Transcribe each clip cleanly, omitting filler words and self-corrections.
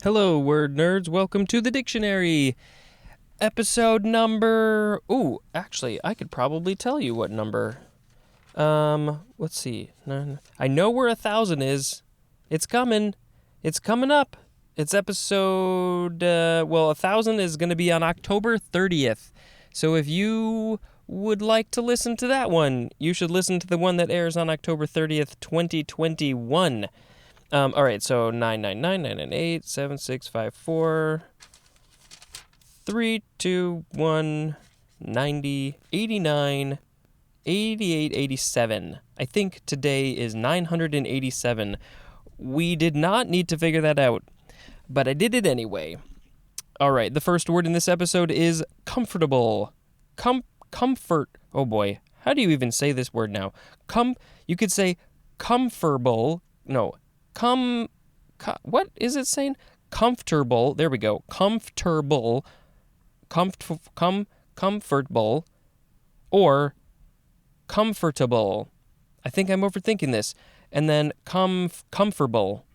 Hello, word nerds. Welcome to the dictionary. Episode number... Ooh, actually, I could probably tell you what number. Let's see. I know where 1,000 is. It's coming. It's coming up. It's episode... 1,000 is going to be on October 30th. So if you would like to listen to that one, you should listen to the one that airs on October 30th, 2021. All right, so 999-998-7654 321 90 89 88 87. I think today is 987. We did not need to figure that out, but I did it anyway. All right, the first word in this episode is comfortable. Comfort. Oh boy, how do you even say this word now? You could say comfortable. No. What is it saying? Comfortable. There we go. Comfortable. Comfortable. Or comfortable. I think I'm overthinking this. And then comfortable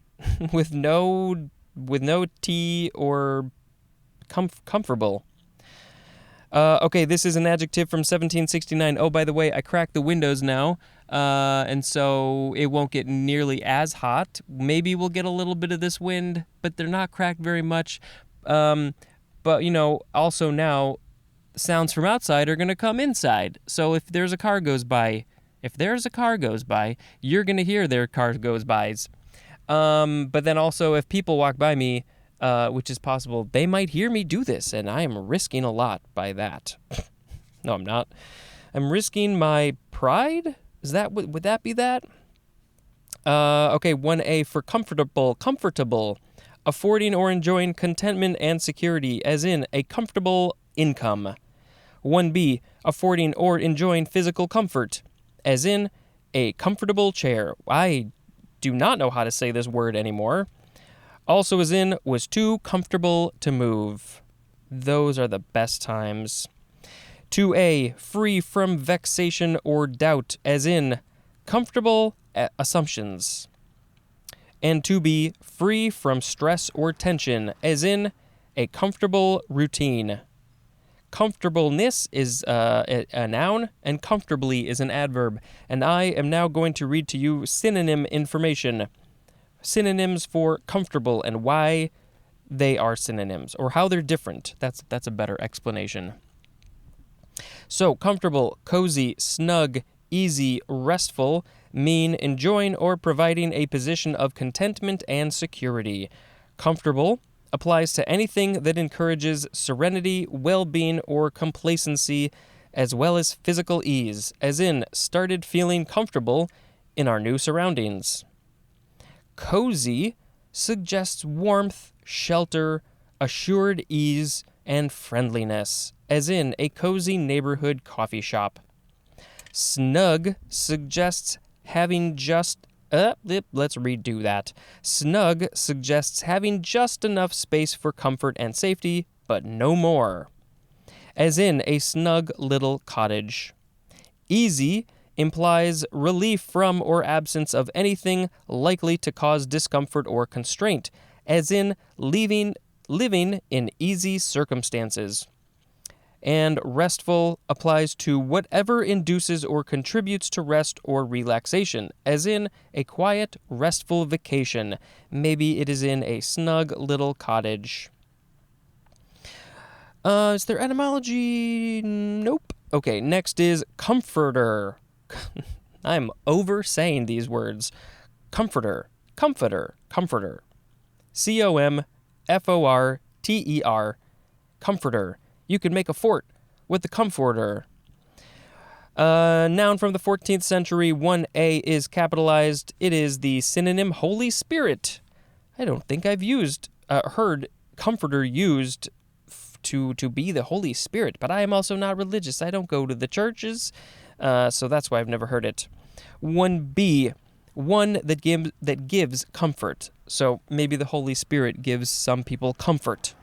with no T or comfortable. Okay, this is an adjective from 1769. Oh, by the way, I cracked the windows now, and so it won't get nearly as hot. Maybe we'll get a little bit of this wind, but they're not cracked very much. But, also now, sounds from outside are going to come inside. So if there's a car goes by, you're going to hear their car goes bys. But then also, if people walk by me, which is possible, they might hear me do this, and I am risking a lot by that. No, I'm not. I'm risking my pride? Would that be that? Okay, 1A for comfortable, affording or enjoying contentment and security, as in a comfortable income. 1B, affording or enjoying physical comfort, as in a comfortable chair. I do not know how to say this word anymore. Also as in, was too comfortable to move. Those are the best times. 2A, free from vexation or doubt, as in, comfortable assumptions. And 2B, free from stress or tension, as in, a comfortable routine. Comfortableness is a noun, and comfortably is an adverb. And I am now going to read to you synonym information. Synonyms for comfortable and why they are synonyms, or how they're different. That's a better explanation. So, comfortable, cozy, snug, easy, restful mean enjoying or providing a position of contentment and security. Comfortable applies to anything that encourages serenity, well-being, or complacency, as well as physical ease, as in started feeling comfortable in our new surroundings. Cozy suggests warmth, shelter, assured ease, and friendliness, as in a cozy neighborhood coffee shop. Snug suggests having just... let's redo that. Snug suggests having just enough space for comfort and safety, but no more, as in a snug little cottage. Easy implies relief from or absence of anything likely to cause discomfort or constraint, as in living in easy circumstances. And restful applies to whatever induces or contributes to rest or relaxation, as in a quiet, restful vacation. Maybe it is in a snug little cottage. Is there etymology? Nope. Okay, next is comforter. I'm oversaying these words. Comforter. Comforter. C-O-M-F-O-R-T-E-R. Comforter. You could make a fort with the comforter. Noun from the 14th century, 1A is capitalized. It is the synonym Holy Spirit. I don't think I've heard comforter used to be the Holy Spirit, but I am also not religious. I don't go to the churches, so that's why I've never heard it. 1B, one that gives comfort. So maybe the Holy Spirit gives some people comfort.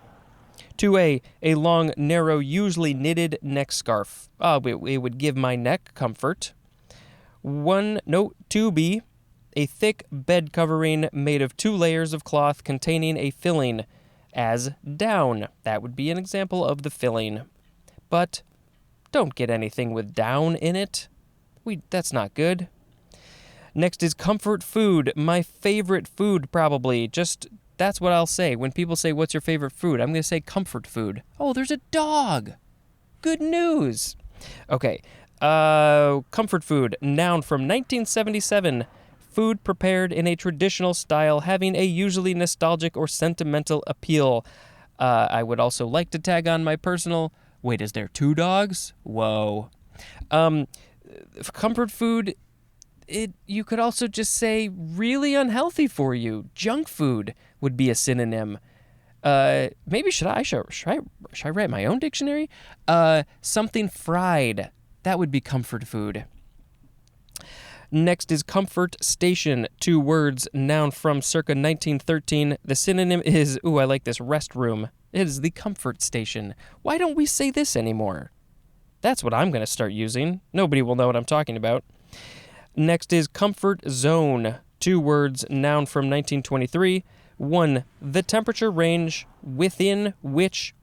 2A, a long, narrow, usually knitted neck scarf. It would give my neck comfort. 2B, a thick bed covering made of 2 layers of cloth containing a filling. As down. That would be an example of the filling. But don't get anything with down in it. That's not good. Next is comfort food. My favorite food, probably. That's what I'll say. When people say, what's your favorite food? I'm going to say comfort food. Oh, there's a dog. Good news. Okay. Comfort food. Noun from 1977. Food prepared in a traditional style, having a usually nostalgic or sentimental appeal. I would also like to tag on my personal... Wait, is there 2 dogs? Whoa. Comfort food, you could also just say really unhealthy for you. Junk food would be a synonym. Maybe should I write my own dictionary? Something fried. That would be comfort food. Next is comfort station. 2 words, noun from circa 1913. The synonym is, I like this, restroom. It is the comfort station. Why don't we say this anymore? That's what I'm going to start using. Nobody will know what I'm talking about. Next is comfort zone. 2 words, noun from 1923. 1. The temperature range within which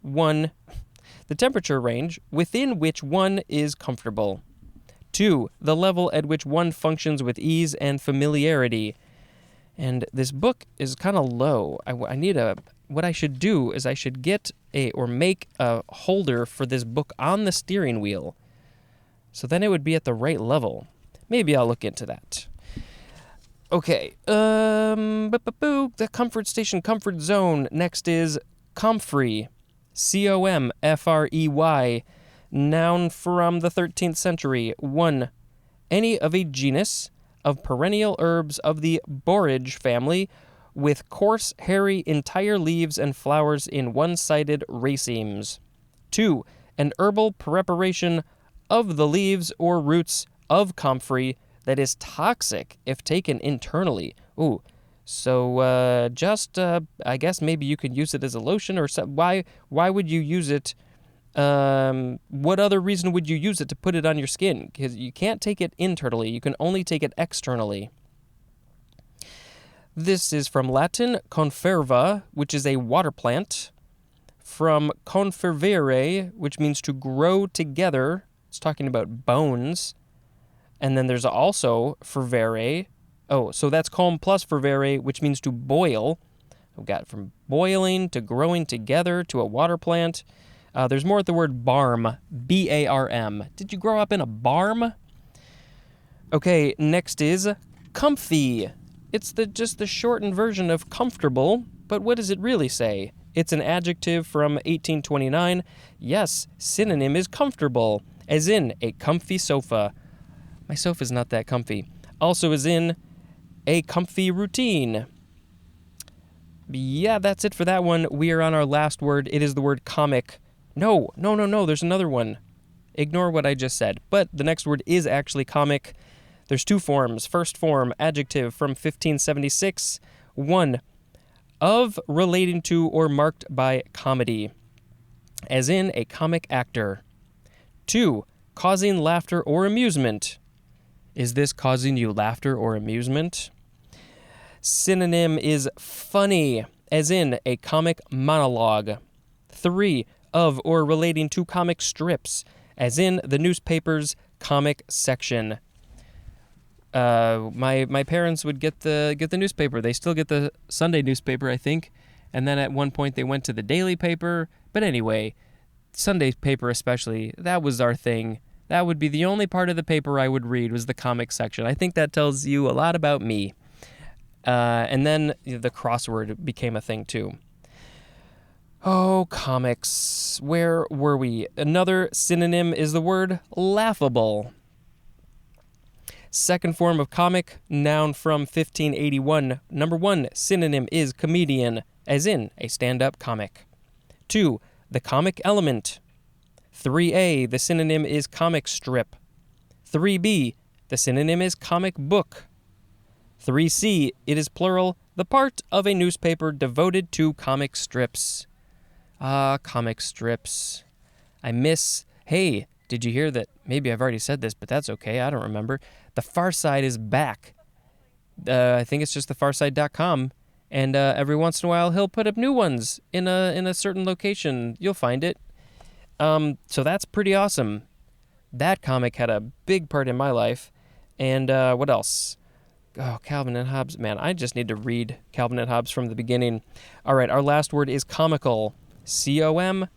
one is comfortable. 2. The level at which one functions with ease and familiarity. And this book is kind of low. What I should do is I should make a holder for this book on the steering wheel. So then it would be at the right level. Maybe I'll look into that. Okay. The comfort station, comfort zone. Next is comfrey. Comfrey. Noun from the 13th century. 1. Any of a genus of perennial herbs of the borage family with coarse, hairy, entire leaves and flowers in one-sided racemes. 2. An herbal preparation of the leaves or roots of comfrey that is toxic if taken internally. So I guess maybe you could use it as a lotion or why would you use it? What other reason would you use it to put it on your skin? Because you can't take it internally. You can only take it externally. This is from Latin conferva, which is a water plant. From confervere, which means to grow together. It's talking about bones. And then there's also fervere. So that's com plus fervere, which means to boil. We've got from boiling to growing together to a water plant. There's more at the word barm, B-A-R-M. Did you grow up in a barm? Okay, next is comfy. It's just the shortened version of comfortable, but what does it really say? It's an adjective from 1829. Yes, synonym is comfortable, as in a comfy sofa. My sofa's not that comfy. Also as in a comfy routine. Yeah, that's it for that one. We are on our last word. It is the word comic. No, there's another one. Ignore what I just said. But the next word is actually comic. There's 2 forms. First form, adjective from 1576. 1. Of, relating to, or marked by comedy. As in a comic actor. 2. Causing laughter or amusement. Is this causing you laughter or amusement? Synonym is funny, as in a comic monologue. 3. Of or relating to comic strips, as in the newspaper's comic section. My parents would get the newspaper. They still get the Sunday newspaper, I think. And then at one point they went to the daily paper. But anyway, Sunday paper especially, that was our thing. That would be the only part of the paper I would read was the comic section. I think that tells you a lot about me. And then the crossword became a thing too. Oh, comics. Where were we? Another synonym is the word laughable. Second form of comic, noun from 1581. Number 1, synonym is comedian, as in a stand-up comic. 2, the comic element. 3a, the synonym is comic strip. 3b, the synonym is comic book. 3c, it is plural, the part of a newspaper devoted to comic strips. Comic strips. Hey, did you hear that? Maybe I've already said this, but that's okay. I don't remember. The Far Side is back. I think it's just thefarside.com. And every once in a while, he'll put up new ones in a certain location. You'll find it. So that's pretty awesome. That comic had a big part in my life. And what else? Oh, Calvin and Hobbes. Man, I just need to read Calvin and Hobbes from the beginning. All right, our last word is comical. Comical.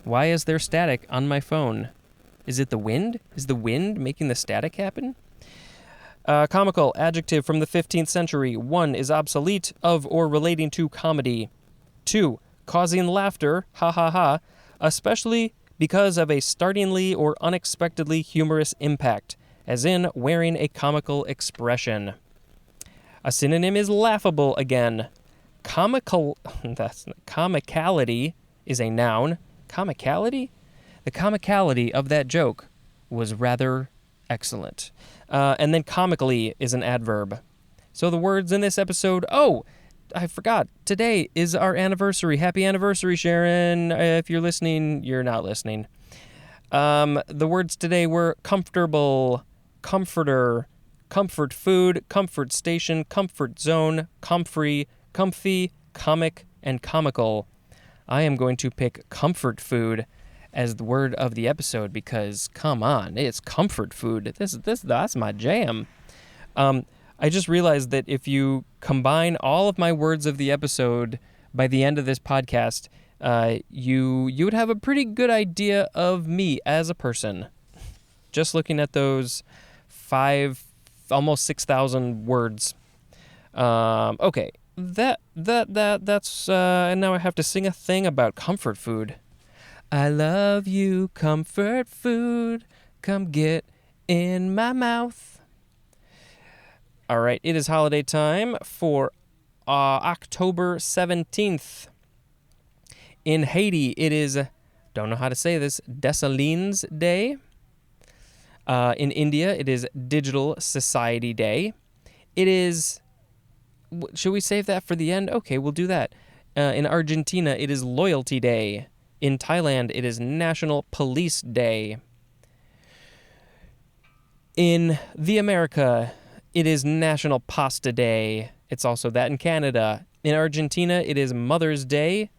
Why is there static on my phone? Is it the wind? Is the wind making the static happen? Comical, adjective from the 15th century. 1 is obsolete, of or relating to comedy. 2, causing laughter, ha ha ha, especially because of a startlingly or unexpectedly humorous impact, as in wearing a comical expression. A synonym is laughable again. Comicality is a noun. Comicality? The comicality of that joke was rather excellent. And then comically is an adverb. So the words in this episode, I forgot. Today is our anniversary. Happy anniversary, Sharon. If you're listening, you're not listening. The words today were comfortable, comforter, comfort food, comfort station, comfort zone, comfrey, comfy, comic, and comical. I am going to pick comfort food as the word of the episode because, come on, it's comfort food. That's my jam. I just realized that if you combine all of my words of the episode by the end of this podcast, you would have a pretty good idea of me as a person. Just looking at those almost 6,000 words. Okay, that's and now I have to sing a thing about comfort food. I love you, comfort food. Come get in my mouth. All right, it is holiday time for October 17th. In Haiti, it is, don't know how to say this, Dessalines Day. In India, it is Digital Society Day. It is, should we save that for the end? Okay, we'll do that. In Argentina, it is Loyalty Day. In Thailand, it is National Police Day. In the America, it is National Pasta Day. It's also that in Canada. In Argentina, it is Mother's Day.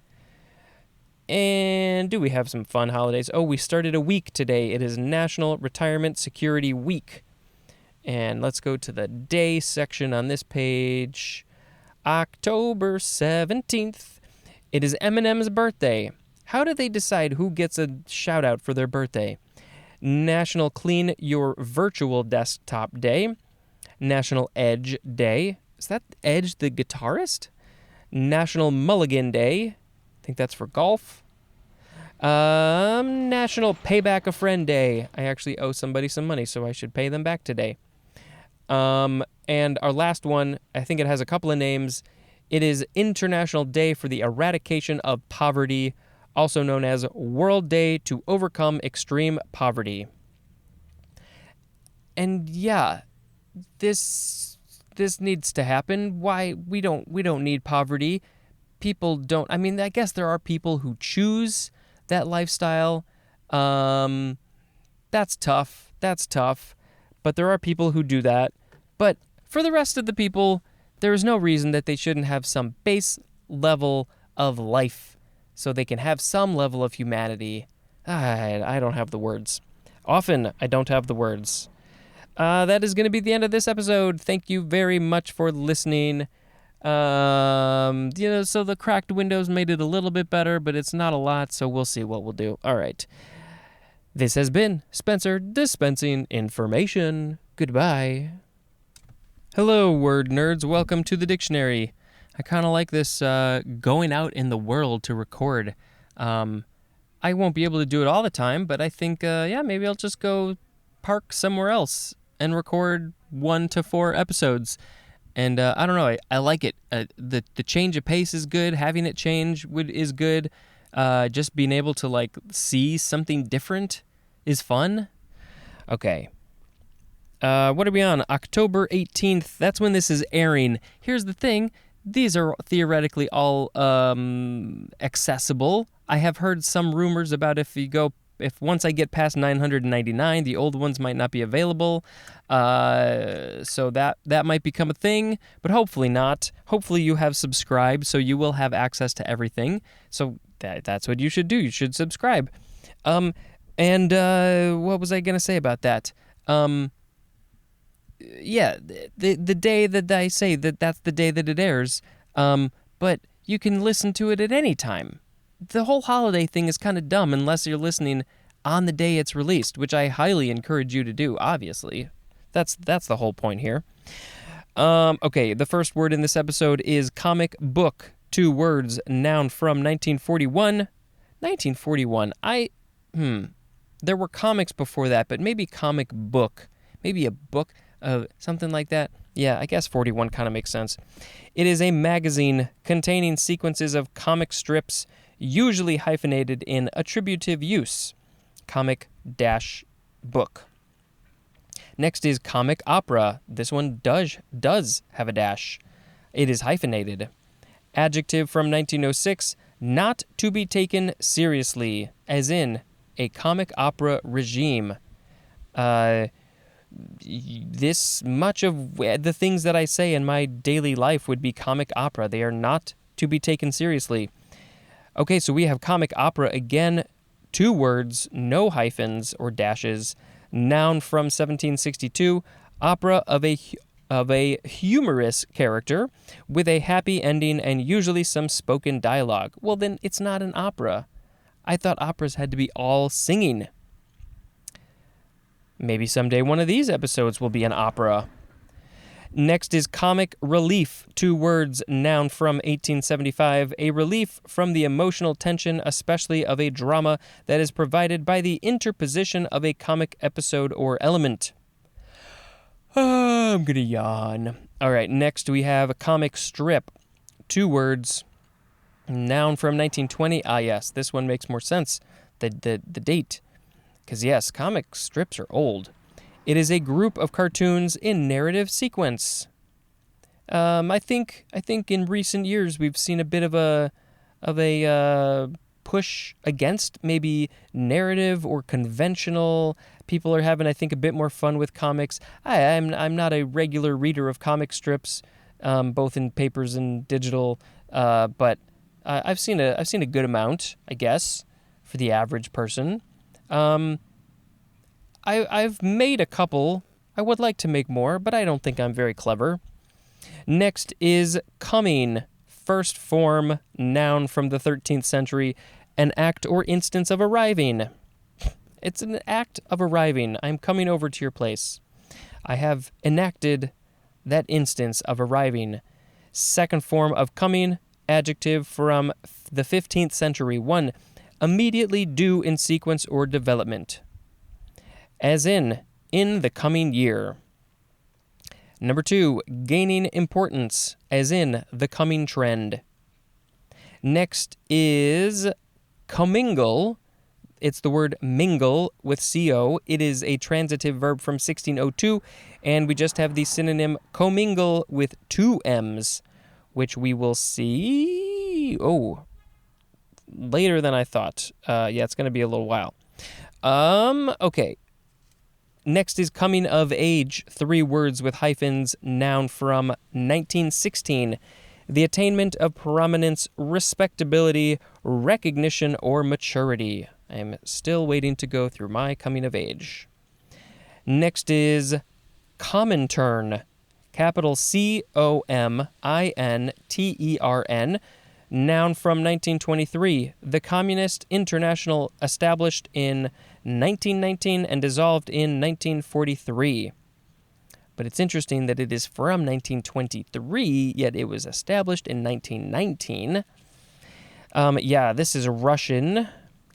And do we have some fun holidays? We started a week today. It is National Retirement Security Week. And let's go to the day section on this page. October 17th. It is Eminem's birthday. How do they decide who gets a shout out for their birthday? National Clean Your Virtual Desktop Day. National Edge Day. Is that Edge the guitarist? National Mulligan Day. I think that's for golf. National Payback a Friend Day. I actually owe somebody some money, so I should pay them back today. And our last one, I think it has a couple of names. It is International Day for the Eradication of Poverty, also known as World Day to Overcome Extreme Poverty. And yeah, this needs to happen. Why we don't need poverty. People don't. I mean, I guess there are people who choose that lifestyle. That's tough. But there are people who do that. But for the rest of the people, there is no reason that they shouldn't have some base level of life so they can have some level of humanity. I don't have the words. Often, I don't have the words. That is going to be the end of this episode. Thank you very much for listening. So the cracked windows made it a little bit better, but it's not a lot, so we'll see what we'll do. All right. This has been Spencer dispensing information. Goodbye. Hello, word nerds. Welcome to the dictionary. I kind of like this going out in the world to record. I won't be able to do it all the time, but I think, maybe I'll just go park somewhere else and record 1 to 4 episodes. And I don't know, I like it. The change of pace is good. Having it change is good. Just being able to see something different is fun. Okay. What are we on? October 18th. That's when this is airing. Here's the thing. These are theoretically all accessible. I have heard some rumors about if you go if once I get past 999, the old ones might not be available. So that might become a thing, but hopefully not. Hopefully you have subscribed, so you will have access to everything. So that's what you should do. You should subscribe. And what was I going to say about that? Yeah, the day that I say that's the day that it airs, but you can listen to it at any time. The whole holiday thing is kind of dumb unless you're listening on the day it's released, which I highly encourage you to do, obviously. That's the whole point here. Okay, the first word in this episode is comic book. 2 words, noun from 1941. 1941, there were comics before that, but maybe comic book. Maybe a book. Something like that. Yeah, I guess 41 kind of makes sense. It is a magazine containing sequences of comic strips, usually hyphenated in attributive use. Comic-book. Next is comic opera. This one does have a dash. It is hyphenated. Adjective from 1906, not to be taken seriously, as in a comic opera regime. This much of the things that I say in my daily life would be comic opera. They are not to be taken seriously. Okay, so we have comic opera again, 2 words, no hyphens or dashes. Noun from 1762, opera of a humorous character with a happy ending and usually some spoken dialogue. Well, then it's not an opera. I thought operas had to be all singing. Maybe someday one of these episodes will be an opera. Next is comic relief, 2 words, noun from 1875, a relief from the emotional tension, especially of a drama that is provided by the interposition of a comic episode or element. I'm gonna yawn. All right, next we have a comic strip, 2 words, noun from 1920. Ah, yes, this one makes more sense. The date. Because, yes, comic strips are old. It is a group of cartoons in narrative sequence. I think in recent years we've seen a bit of a push against maybe narrative or conventional. People are having, I think, a bit more fun with comics. I'm not a regular reader of comic strips, both in papers and digital, but I've seen a good amount, I guess, for the average person. I've made a couple. I would like to make more, but I don't think I'm very clever. Next is coming, first form, noun from the 13th century, an act or instance of arriving. It's an act of arriving. I'm coming over to your place. I have enacted that instance of arriving. Second form of coming, adjective from the 15th century. 1, immediately due in sequence or development. As in the coming year. Number 2, gaining importance, as in the coming trend. Next is commingle. It's the word mingle with CO. It is a transitive verb from 1602, and we just have the synonym commingle with 2 M's, which we will see, later than I thought. It's going to be a little while. Okay. Next is coming of age, 3 words with hyphens, noun from 1916. The attainment of prominence, respectability, recognition, or maturity. I'm still waiting to go through my coming of age. Next is Comintern, capital COMINTERN, noun from 1923. The Communist International established in 1919 and dissolved in 1943. But it's interesting that it is from 1923, yet it was established in 1919. This is Russian.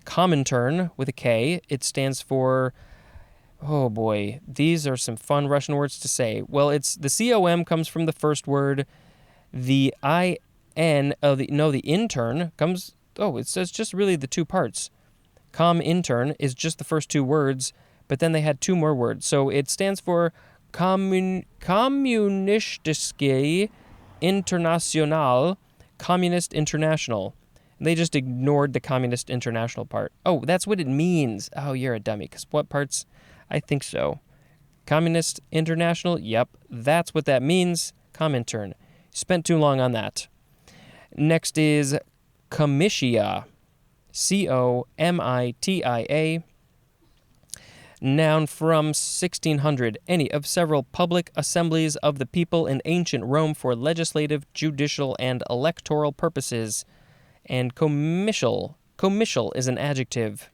Comintern with a K. It stands for, oh boy, these are some fun Russian words to say. Well, it's the COM comes from the first word. The IN, the intern comes, it says just really the 2 parts. Comintern is just the first 2 words, but then they had 2 more words. So it stands for Kommunistische International, Communist International. They just ignored the Communist International part. Oh, that's what it means. Oh, you're a dummy. Because what parts? I think so. Communist International? Yep, that's what that means. Comintern. Spent too long on that. Next is comitia. Comitia. Noun from 1600. Any of several public assemblies of the people in ancient Rome for legislative, judicial, and electoral purposes. And comitial. Comitial is an adjective.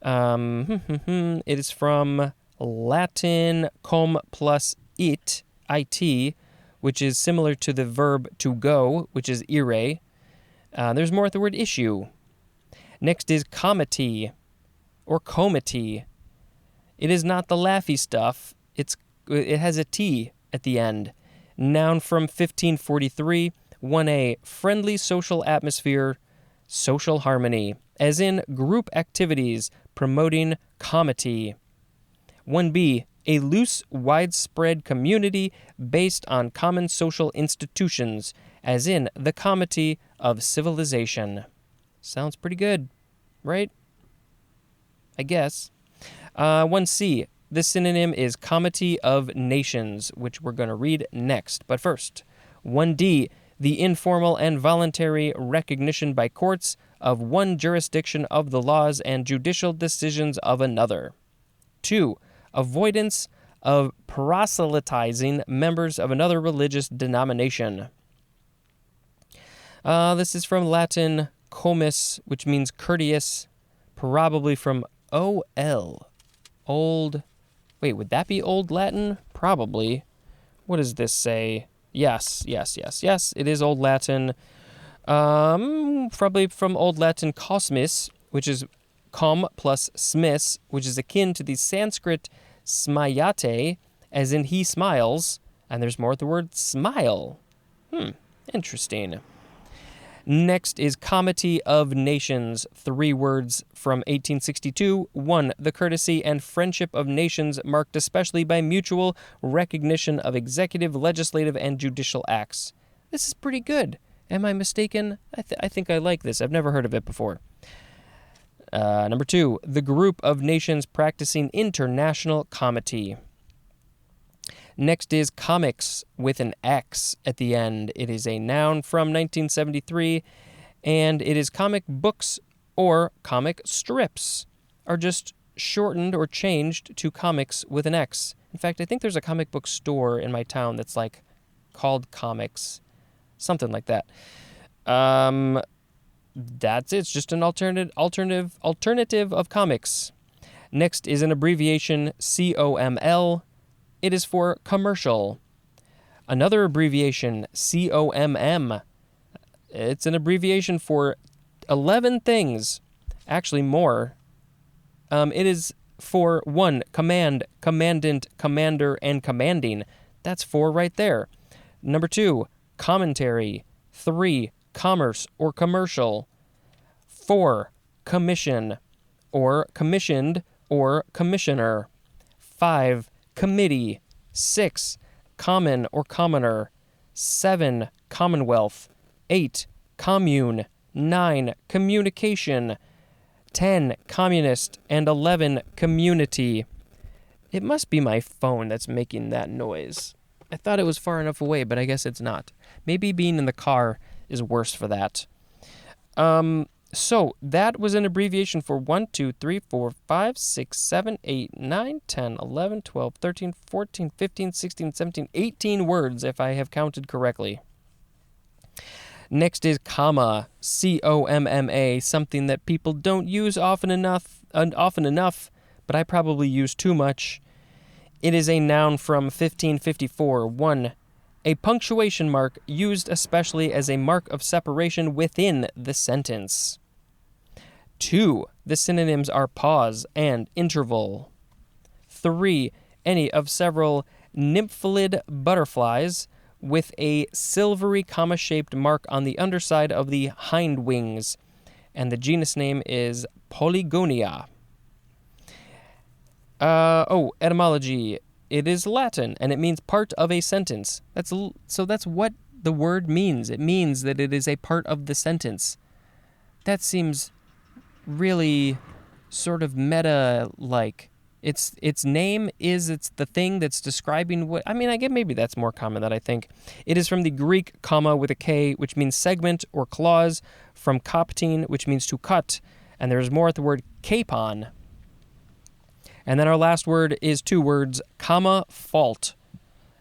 It is from Latin com plus it, which is similar to the verb to go, which is ire. There's more at the word issue. Next is comity, or comity. It is not the laughy stuff. It has a T at the end. Noun from 1543. 1a, friendly social atmosphere, social harmony, as in group activities promoting comity. 1b, a loose, widespread community based on common social institutions, as in the comity of civilization. Sounds pretty good, right? I guess. 1c, this synonym is comity of nations, which we're going to read next. But first, 1d, the informal and voluntary recognition by courts of one jurisdiction of the laws and judicial decisions of another. 2. Avoidance of proselytizing members of another religious denomination. This is from Latin comis, which means courteous, probably from OL. Old. Wait, would that be Old Latin? Probably. What does this say? Yes. It is Old Latin. Probably from Old Latin cosmis, which is com plus smis, which is akin to the Sanskrit smayate, as in he smiles, and there's more at the word smile. Interesting. Next is comity of nations, 3 words from 1862. 1. The courtesy and friendship of nations marked especially by mutual recognition of executive, legislative, and judicial acts. This is pretty good. Am I mistaken? I think I like this. I've never heard of it before. Number 2. The group of nations practicing international comity. Next is comics with an X at the end. It is a noun from 1973, and it is comic books or comic strips are just shortened or changed to comics with an X. In fact, I think there's a comic book store in my town that's like called Comics, something like that. That's it. It's just an alternative of comics. Next is an abbreviation, COML. It is for commercial. Another abbreviation, COMM. It's an abbreviation for 11 things. Actually, more. It is for 1, command, commandant, commander, and commanding. That's 4 right there. Number 2, commentary. 3, commerce or commercial. 4, commission or commissioned or commissioner. 5, committee. 6, common or commoner. 7, commonwealth. 8, commune. 9, communication. 10, communist. And 11, community. It must be my phone that's making that noise. I thought it was far enough away, but I guess it's not. Maybe being in the car is worse for that. So that was an abbreviation for 1, 2, 3, 4, 5, 6, 7, 8, 9, 10, 11, 12, 13, 14, 15, 16, 17, 18 words, if I have counted correctly. Next is comma, C-O-M-M-A, something that people don't use often enough, but I probably use too much. It is a noun from 1554. 1. A punctuation mark used especially as a mark of separation within the sentence. 2. The synonyms are pause and interval. 3. Any of several nymphalid butterflies with a silvery comma-shaped mark on the underside of the hind wings. And the genus name is Polygonia. Etymology. It is Latin, and it means part of a sentence. That's what the word means. It means that it is a part of the sentence. That seems really sort of meta-like. Its name is it's the thing that's describing what... I mean, I guess maybe that's more common than I think. It is from the Greek comma with a K, which means segment or clause, from koptein, which means to cut, and there's more at the word kapon. And then our last word is 2 words, comma, fault.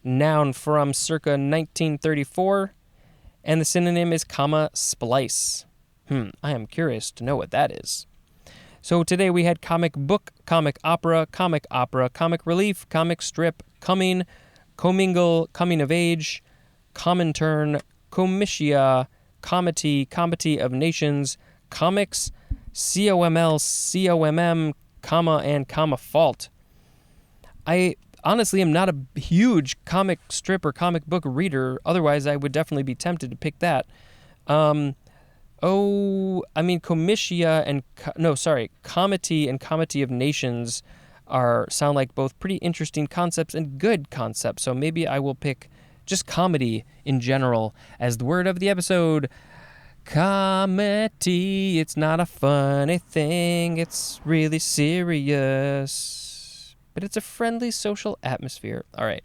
Noun from circa 1934, and the synonym is comma, splice. I am curious to know what that is. So today we had comic book, comic opera, comic relief, comic strip, coming, commingle, coming of age, common turn, comitia, comity of nations, comics, COML, COMM, comma, and comma fault. I honestly am not a huge comic strip or comic book reader. Otherwise, I would definitely be tempted to pick that. Comitia and... comity and comity of nations sound like both pretty interesting concepts and good concepts. So maybe I will pick just comedy in general as the word of the episode. Comedy, it's not a funny thing. It's really serious. But it's a friendly social atmosphere. All right.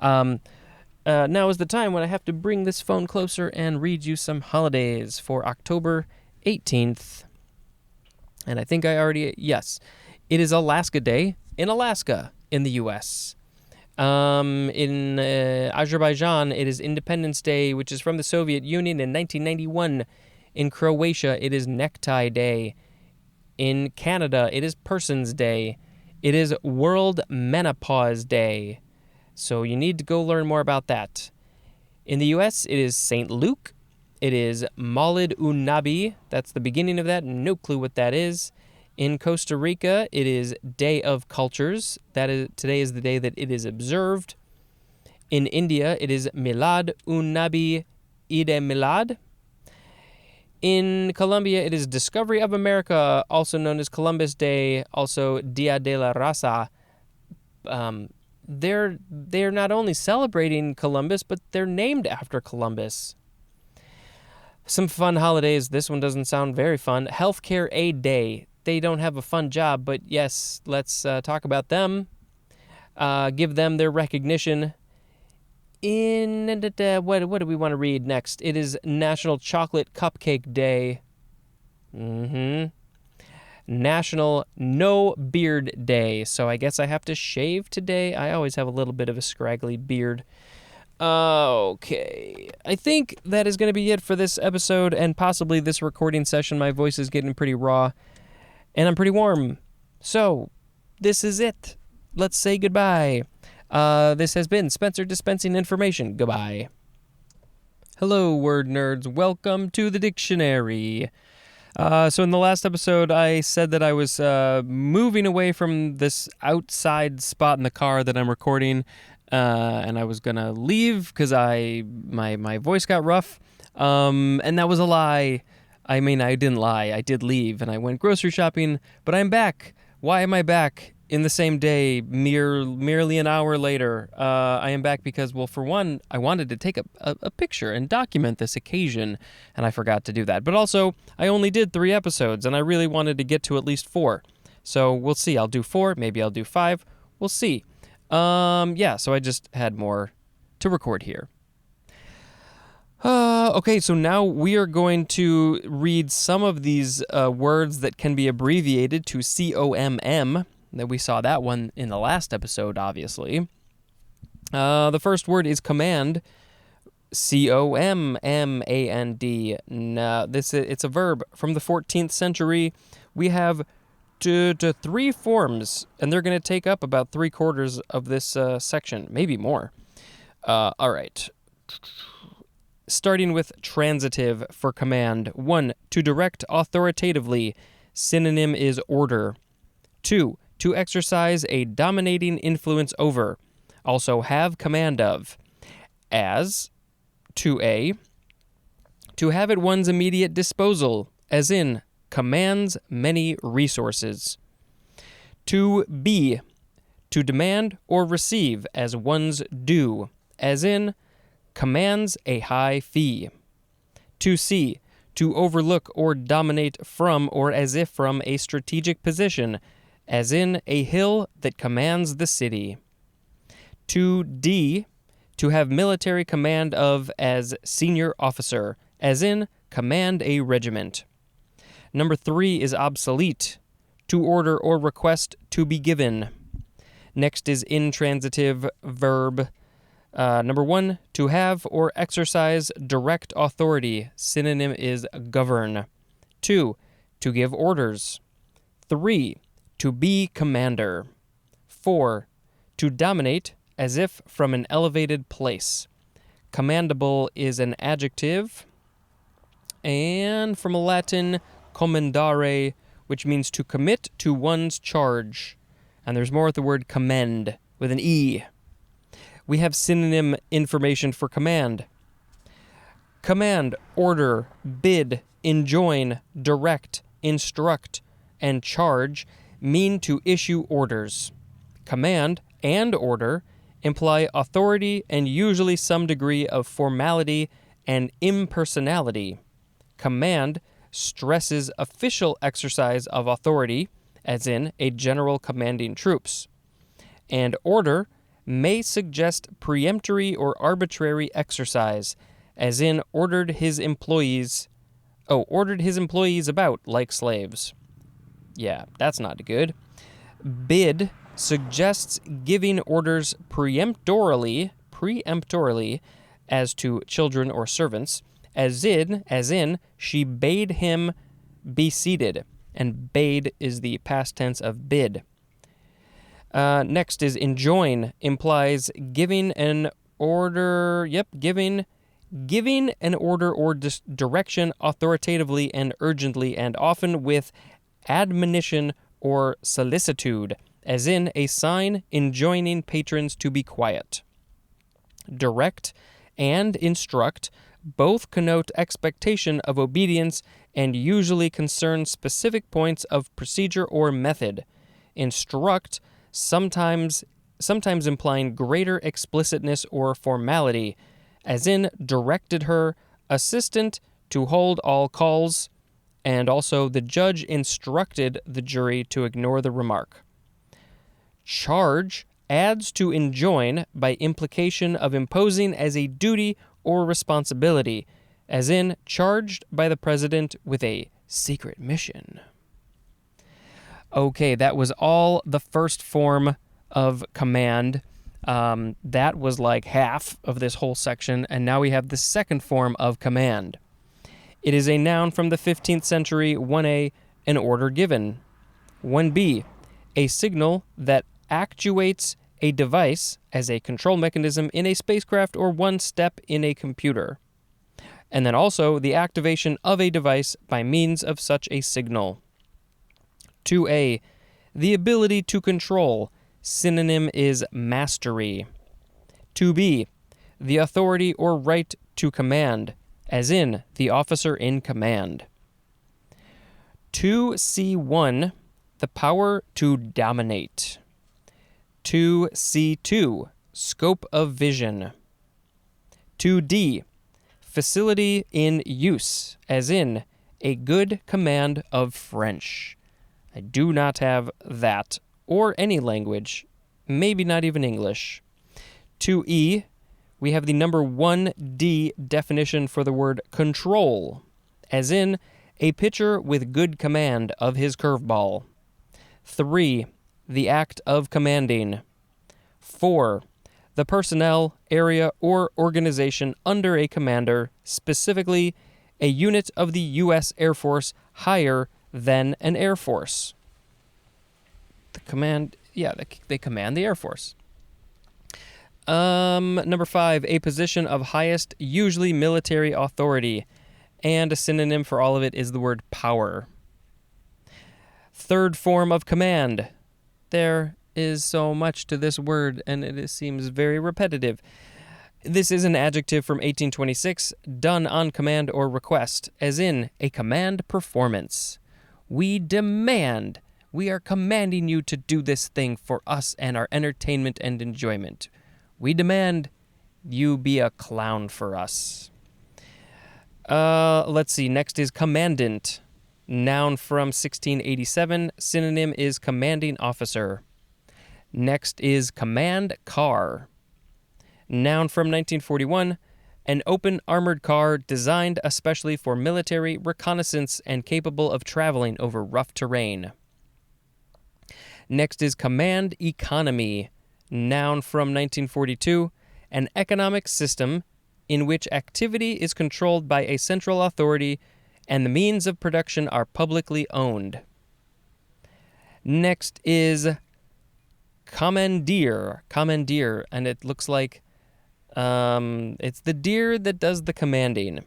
Now is the time when I have to bring this phone closer and read you some holidays for October 18th. And I think I already... Yes. It is Alaska Day in Alaska in the U.S. In Azerbaijan, it is Independence Day, which is from the Soviet Union in 1991. In Croatia, it is Necktie Day. In Canada, it is Person's Day. It is World Menopause Day. So you need to go learn more about that. In the U.S., it is St. Luke. It is Maulid un-Nabi. That's the beginning of that. No clue what that is. In Costa Rica, it is Day of Cultures. Today is the day that it is observed. In India, it is Milad un-Nabi Eid-e-Milad. In Colombia, it is Discovery of America, also known as Columbus Day, also Dia de la Raza. They're not only celebrating Columbus, but they're named after Columbus. Some fun holidays. This one doesn't sound very fun. Healthcare Aid Day. They don't have a fun job, but yes, let's talk about them. Give them their recognition. What do we want to read next? It is National Chocolate Cupcake Day. National No Beard Day. So I guess I have to shave today. I always have a little bit of a scraggly beard. Okay. I think that is going to be it for this episode and possibly this recording session. My voice is getting pretty raw and I'm pretty warm. So this is it. Let's say goodbye. This has been Spencer dispensing information. Goodbye. Hello, word nerds. Welcome to the dictionary. So in the last episode, I said that I was moving away from this outside spot in the car that I'm recording, and I was gonna leave because my voice got rough, and that was a lie. I mean, I didn't lie. I did leave, and I went grocery shopping, but I'm back. Why am I back? In the same day, merely an hour later, I am back because, well, for one, I wanted to take a picture and document this occasion, and I forgot to do that. But also, I only did 3 episodes, and I really wanted to get to at least 4. So we'll see. I'll do 4. Maybe I'll do 5. We'll see. So I just had more to record here. Okay, so now we are going to read some of these words that can be abbreviated to COMM. That we saw that one in the last episode, obviously. The first word is command, COMMAND. Now, it's a verb from the 14th century. We have 3 forms, and they're going to take up about 3/4 of this section, maybe more. All right. Starting with transitive for command. 1, to direct authoritatively. Synonym is order. 2, to exercise a dominating influence over. Also have command of. As, 2a, to have at one's immediate disposal, as in, commands many resources. 2b, to demand or receive as one's due, as in, commands a high fee. To C, to overlook or dominate from or as if from a strategic position, as in a hill that commands the city. To D, to have military command of as senior officer, as in command a regiment. Number 3 is obsolete, to order or request to be given. Next is intransitive verb. Number 1, to have or exercise direct authority. Synonym is govern. 2, to give orders. 3, to be commander. 4, to dominate as if from an elevated place. Commandable is an adjective. And from Latin, commendare, which means to commit to one's charge. And there's more with the word commend, with an E. We have synonym information for command. Command, order, bid, enjoin, direct, instruct, and charge mean to issue orders. Command and order imply authority and usually some degree of formality and impersonality. Command stresses official exercise of authority, as in a general commanding troops. And order may suggest peremptory or arbitrary exercise, as in ordered his employees about like slaves. Yeah, that's not good. Bid suggests giving orders peremptorily as to children or servants, as in she bade him be seated, and bade is the past tense of bid. Next is enjoin, implies giving an order, giving an order or direction authoritatively and urgently, and often with admonition or solicitude, as in a sign enjoining patrons to be quiet. Direct and instruct both connote expectation of obedience and usually concern specific points of procedure or method. Instruct sometimes implying greater explicitness or formality, as in directed her assistant to hold all calls, and also the judge instructed the jury to ignore the remark. Charge adds to enjoin by implication of imposing as a duty or responsibility, as in charged by the president with a secret mission. Okay, that was all the first form of command. That was like half of this whole section, and now we have the second form of command. It is a noun from the 15th century. 1a, an order given. 1b, a signal that actuates a device as a control mechanism in a spacecraft or one step in a computer. And then also the activation of a device by means of such a signal. 2a, the ability to control. Synonym is mastery. 2b, the authority or right to command, as in the officer in command. 2c1, the power to dominate. 2c2, scope of vision. 2d, facility in use, as in a good command of French. I do not have that, or any language, maybe not even English. 2e, we have the number 1d definition for the word control, as in a pitcher with good command of his curveball. 3, the act of commanding. 4, the personnel, area, or organization under a commander, specifically a unit of the U.S. Air Force higher than an Air Force. They command the Air Force. Number 5, a position of highest, usually military authority, and a synonym for all of it is the word power. Third form of command. There is so much to this word, and it seems very repetitive. This is an adjective from 1826, done on command or request, as in a command performance. We demand. We are commanding you to do this thing for us and our entertainment and enjoyment. We demand You be a clown for us. Let's see. Next is commandant. Noun from 1687. Synonym is commanding officer. Next is command car. Noun from 1941. An open armored car designed especially for military reconnaissance and capable of traveling over rough terrain. Next is command economy. Noun from 1942. An economic system in which activity is controlled by a central authority and the means of production are publicly owned. Next is commandeer. Commandeer, and it looks like it's the deer that does the commanding.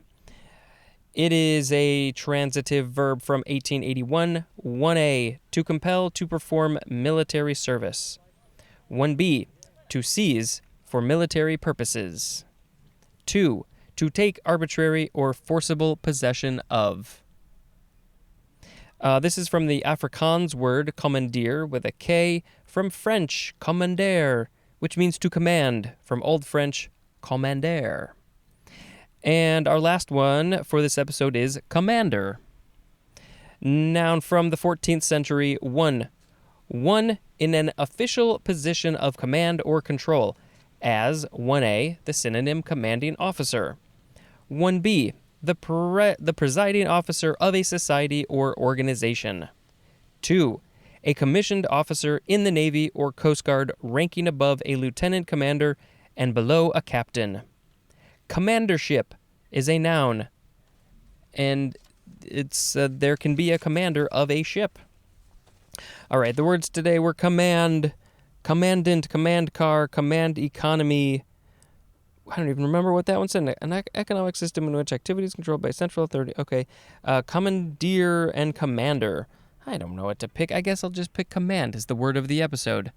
It is a transitive verb from 1881. 1A, to compel to perform military service. 1B, to seize for military purposes. 2, to take arbitrary or forcible possession of. This is from the Afrikaans word commandeer with a K, from French commander, which means to command, from Old French commander. And our last one for this episode is commander. Noun from the 14th century, one in an official position of command or control, as 1A, the synonym commanding officer. 1B, the presiding officer of a society or organization. 2, a commissioned officer in the Navy or Coast Guard ranking above a lieutenant commander and below a captain. Commandership is a noun, and it's there can be a commander of a ship. All right, the words today were command, commandant, command car, command economy. I don't even remember what that one said. An economic system in which activity is controlled by a central authority. Okay, commandeer and commander. I don't know what to pick. I guess I'll just pick command as the word of the episode.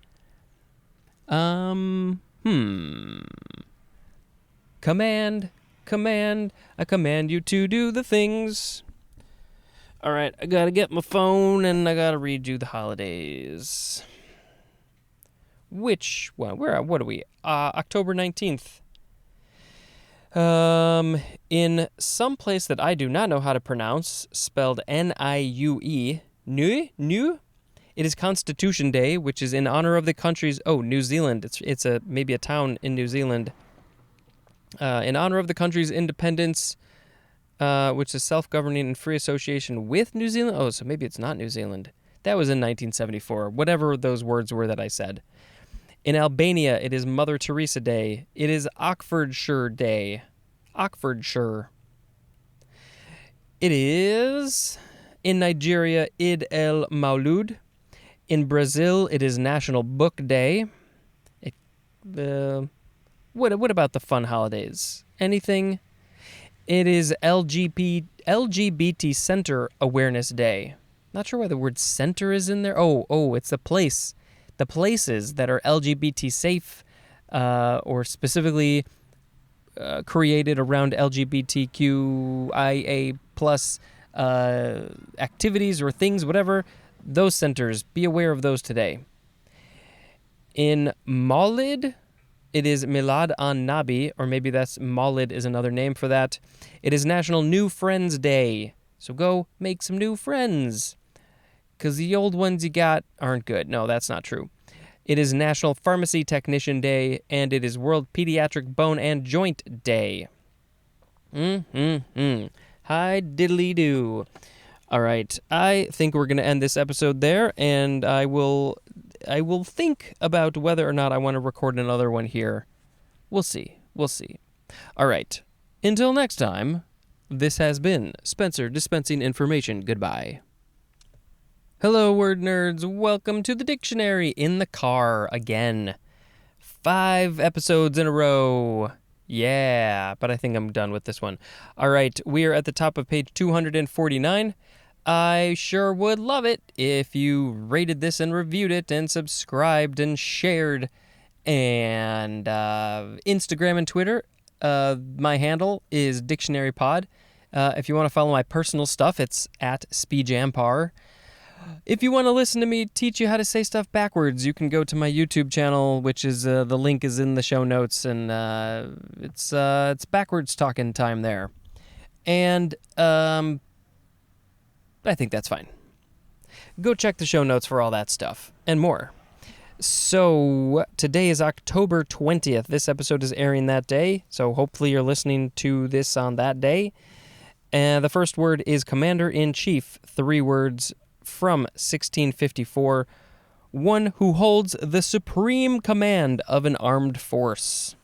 Command, I command you to do the things. All right, I gotta get my phone and I gotta read you the holidays. Which one? What are we? October 19th. In some place that I do not know how to pronounce, spelled Niue, New. It is Constitution Day, which is in honor of the country's New Zealand. It's maybe a town in New Zealand. In honor of the country's independence, which is self-governing and free association with New Zealand. Oh, so maybe it's not New Zealand. That was in 1974. Whatever those words were that I said. In Albania, it is Mother Teresa Day. It is Oxfordshire Day. Oxfordshire. It is, in Nigeria, Eid el Maulud. In Brazil, it is National Book Day. What about the fun holidays? Anything? It is LGBT Center Awareness Day. Not sure why the word center is in there. Oh, it's the place. The places that are LGBT safe or specifically created around LGBTQIA plus activities or things, whatever, those centers, be aware of those today. In Maulid, it is Milad an Nabi, or maybe that's Maulid is another name for that. It is National New Friends Day. So go make some new friends, because the old ones you got aren't good. No, that's not true. It is National Pharmacy Technician Day, and it is World Pediatric Bone and Joint Day. Hi diddly do. All right, I think we're going to end this episode there, and I will think about whether or not I want to record another one here. We'll see. All right, until next time, this has been Spencer dispensing information. Goodbye. Hello, word nerds. Welcome to the dictionary in the car again. 5 episodes in a row. Yeah, but I think I'm done with this one. All right, we are at the top of page 249. I sure would love it if you rated this and reviewed it and subscribed and shared. And Instagram and Twitter, my handle is dictionarypod. If you want to follow my personal stuff, it's at speejampar. If you want to listen to me teach you how to say stuff backwards, you can go to my YouTube channel, which is the link is in the show notes, and it's backwards talking time there. And I think that's fine. Go check the show notes for all that stuff and more. So today is October 20th. This episode is airing that day, so hopefully you're listening to this on that day. And the first word is Commander-in-Chief, 3 words from 1654. One who holds the supreme command of an armed force.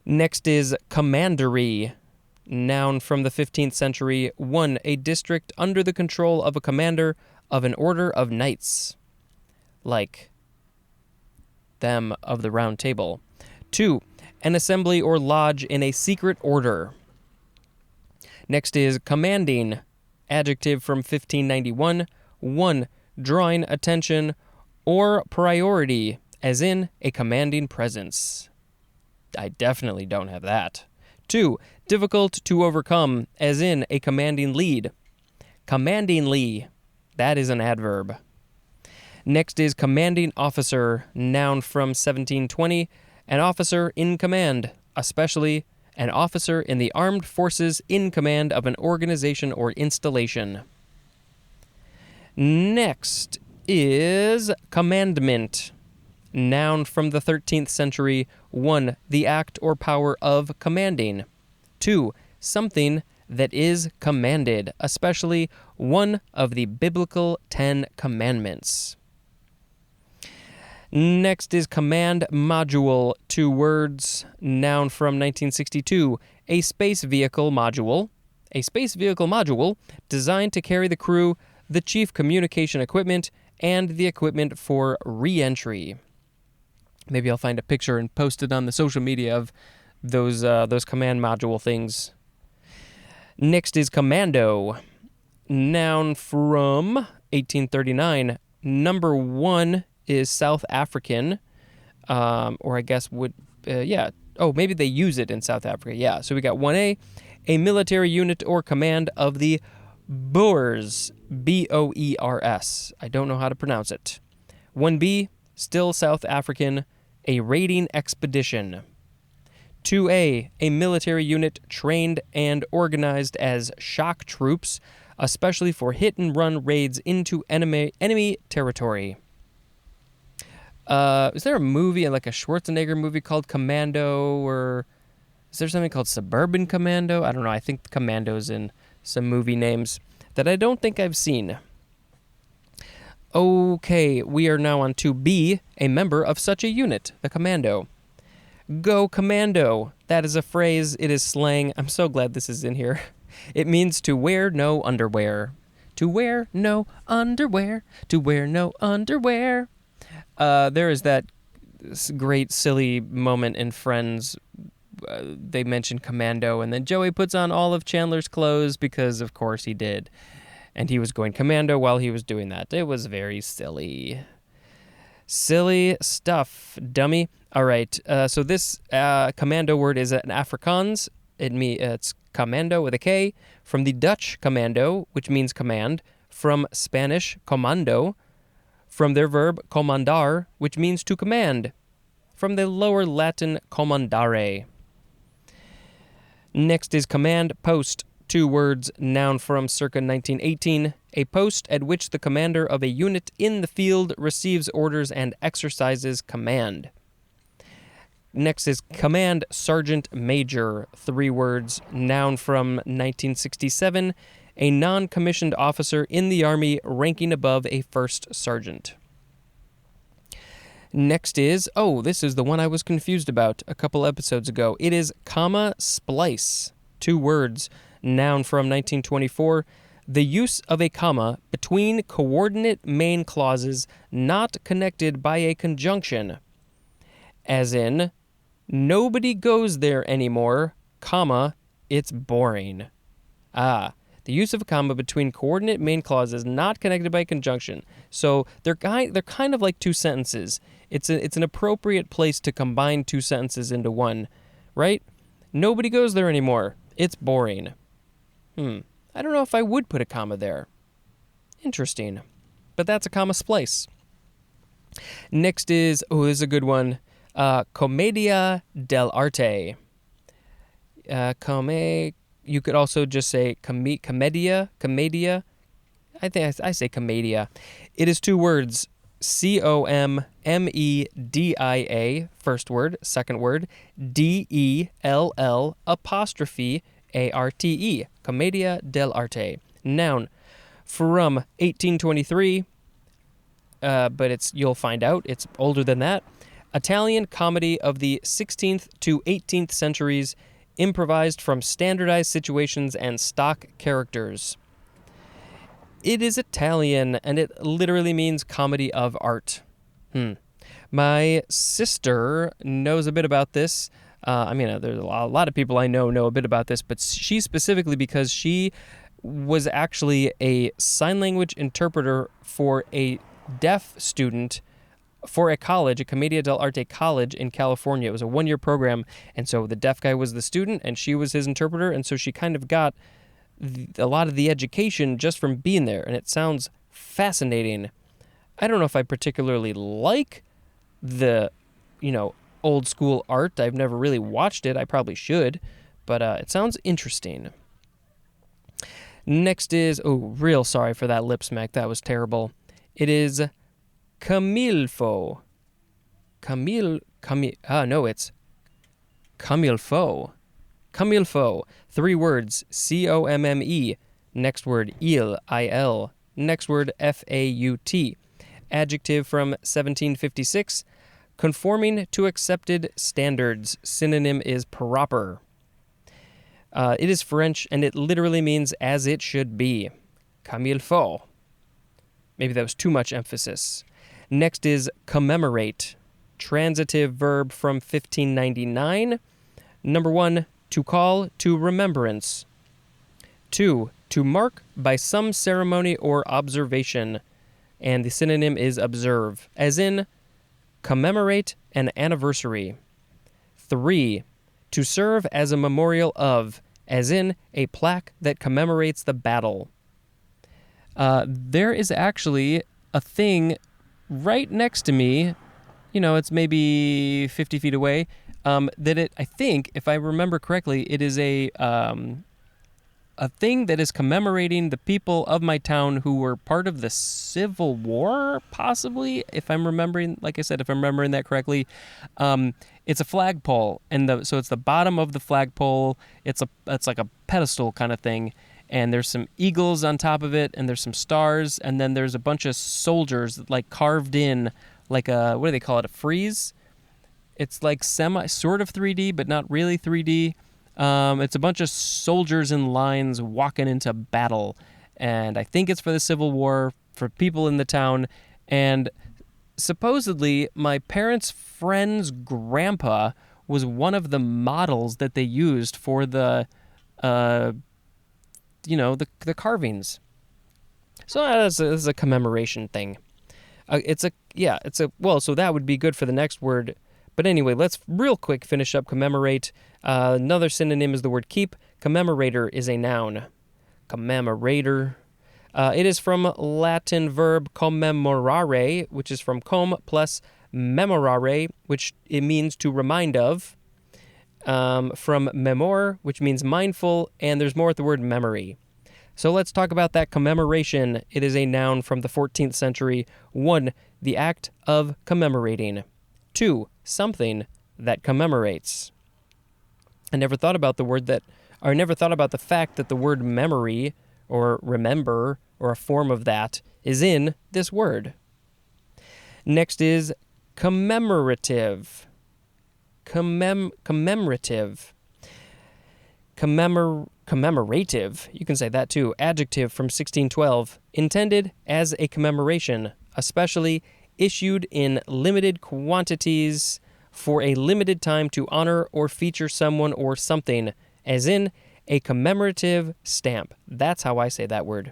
Next is Commandery, noun from the 15th century. 1. A district under the control of a commander of an order of knights, like them of the Round Table. 2. An assembly or lodge in a secret order. Next is commanding, adjective from 1591. 1. Drawing attention or priority, as in a commanding presence. I definitely don't have that. 2. Difficult to overcome, as in a commanding lead. Commandingly, that is an adverb. Next is commanding officer, noun from 1720. An officer in command, especially an officer in the armed forces in command of an organization or installation. Next is commandment, noun from the 13th century. 1. The act or power of commanding. 2. Something that is commanded, especially one of the biblical 10 commandments. Next is command module, 2 words, noun from 1962. A space vehicle module. A space vehicle module designed to carry the crew, the chief communication equipment, and the equipment for re-entry. Maybe I'll find a picture and post it on the social media of those command module things. Next is commando, noun from 1839. Number 1 is South African, or I guess maybe they use it in South Africa. Yeah, so we got 1A, a military unit or command of the Boers, Boers. I don't know how to pronounce it. 1B, still South African, a raiding expedition. 2A, a military unit trained and organized as shock troops, especially for hit-and-run raids into enemy territory. Is there a movie, like a Schwarzenegger movie called Commando, or is there something called Suburban Commando? I don't know. I think Commando's in some movie names that I don't think I've seen. Okay, we are now on to B, a member of such a unit, the commando. Go commando. That is a phrase. It is slang. I'm so glad this is in here. It means to wear no underwear. To wear no underwear. To wear no underwear. There is that great silly moment in Friends. They mention commando, and then Joey puts on all of Chandler's clothes because, of course, he did. And he was going commando while he was doing that. It was very silly. Silly stuff, dummy. All right, so this commando word is an Afrikaans. It's commando with a K. From the Dutch commando, which means command. From Spanish, comando. From their verb, comandar, which means to command. From the lower Latin, commandare. Next is command post, 2 words, noun from circa 1918. A post at which the commander of a unit in the field receives orders and exercises command. Next is command sergeant major, 3 words, noun from 1967. A non-commissioned officer in the Army ranking above a first sergeant. Next is, this is the one I was confused about a couple episodes ago. It is comma splice, 2 words, noun from 1924. The use of a comma between coordinate main clauses not connected by a conjunction. As in, nobody goes there anymore, comma, it's boring. The use of a comma between coordinate main clauses not connected by conjunction. So they're kind of like 2 sentences. It's an appropriate place to combine 2 sentences into one, right? Nobody goes there anymore. It's boring. I don't know if I would put a comma there. Interesting. But that's a comma splice. Next is, this is a good one, commedia dell'arte. You could also just say commedia. I think I say commedia. It is two words, commedia, first word, second word, dell apostrophe arte, commedia dell'arte. Noun, from 1823, but you'll find out it's older than that. Italian comedy of the 16th to 18th centuries, improvised from standardized situations and stock characters. It is Italian, and it literally means comedy of art. My sister knows a bit about this. There's a lot of people I know a bit about this, but she specifically, because she was actually a sign language interpreter for a deaf student for a college, a Commedia dell'arte college in California. It was a one-year program, and so the deaf guy was the student, and she was his interpreter, and so she kind of got a lot of the education just from being there, and it sounds fascinating. I don't know if I particularly like the, old school art. I've never really watched it. I probably should, but it sounds interesting. Next is, real sorry for that lip smack. That was terrible. It is camilfo. It's camilfo. Camilfo. 3 words, comme. Next word, il. Next word, faut. Adjective from 1756, conforming to accepted standards. Synonym is proper. It is French, and it literally means as it should be. Comme il faut. Maybe that was too much emphasis. Next is commemorate. Transitive verb from 1599. Number 1, to call to remembrance. 2, to mark by some ceremony or observation. And the synonym is observe, as in commemorate an anniversary. 3, to serve as a memorial of, as in a plaque that commemorates the battle. There is actually a thing right next to me, it's maybe 50 feet away, I think, if I remember correctly, it is a thing that is commemorating the people of my town who were part of the Civil War, possibly, if I'm remembering that correctly. It's a flagpole, and so it's the bottom of the flagpole. It's like a pedestal kind of thing, and there's some eagles on top of it, and there's some stars, and then there's a bunch of soldiers like carved in, like what do they call it, a frieze? It's like sort of 3D, but not really 3D. It's a bunch of soldiers in lines walking into battle, and I think it's for the Civil War, for people in the town, and supposedly my parents' friend's grandpa was one of the models that they used for the carvings. So this is a commemoration thing. So that would be good for the next word. But anyway, let's real quick finish up commemorate. Another synonym is the word keep. Commemorator is a noun. Commemorator. It is from Latin verb commemorare, which is from com plus memorare, which it means to remind of. From memor, which means mindful, and there's more at the word memory. So let's talk about that commemoration. It is a noun from the 14th century. 1, the act of commemorating. 2, something that commemorates. I never thought about the fact that the word memory or remember or a form of that is in this word. Next is commemorative. Commemorative. Commemorative, you can say that too. Adjective from 1612, intended as a commemoration, especially issued in limited quantities for a limited time to honor or feature someone or something, as in a commemorative stamp. That's how I say that word.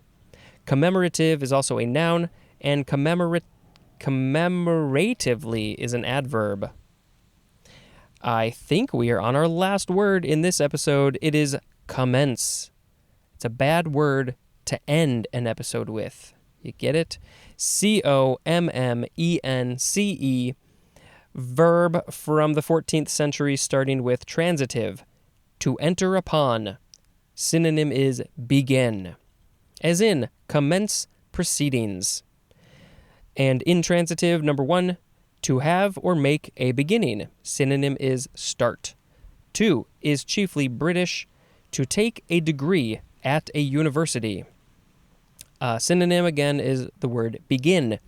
Commemorative is also a noun, and commemoratively is an adverb. I think we are on our last word in this episode. It is commence. It's a bad word to end an episode with. You get it? Commence. Verb from the 14th century starting with transitive. To enter upon. Synonym is begin. As in, commence proceedings. And intransitive, number 1, to have or make a beginning. Synonym is start. 2 is chiefly British, to take a degree at a university. Synonym, again, is the word begin.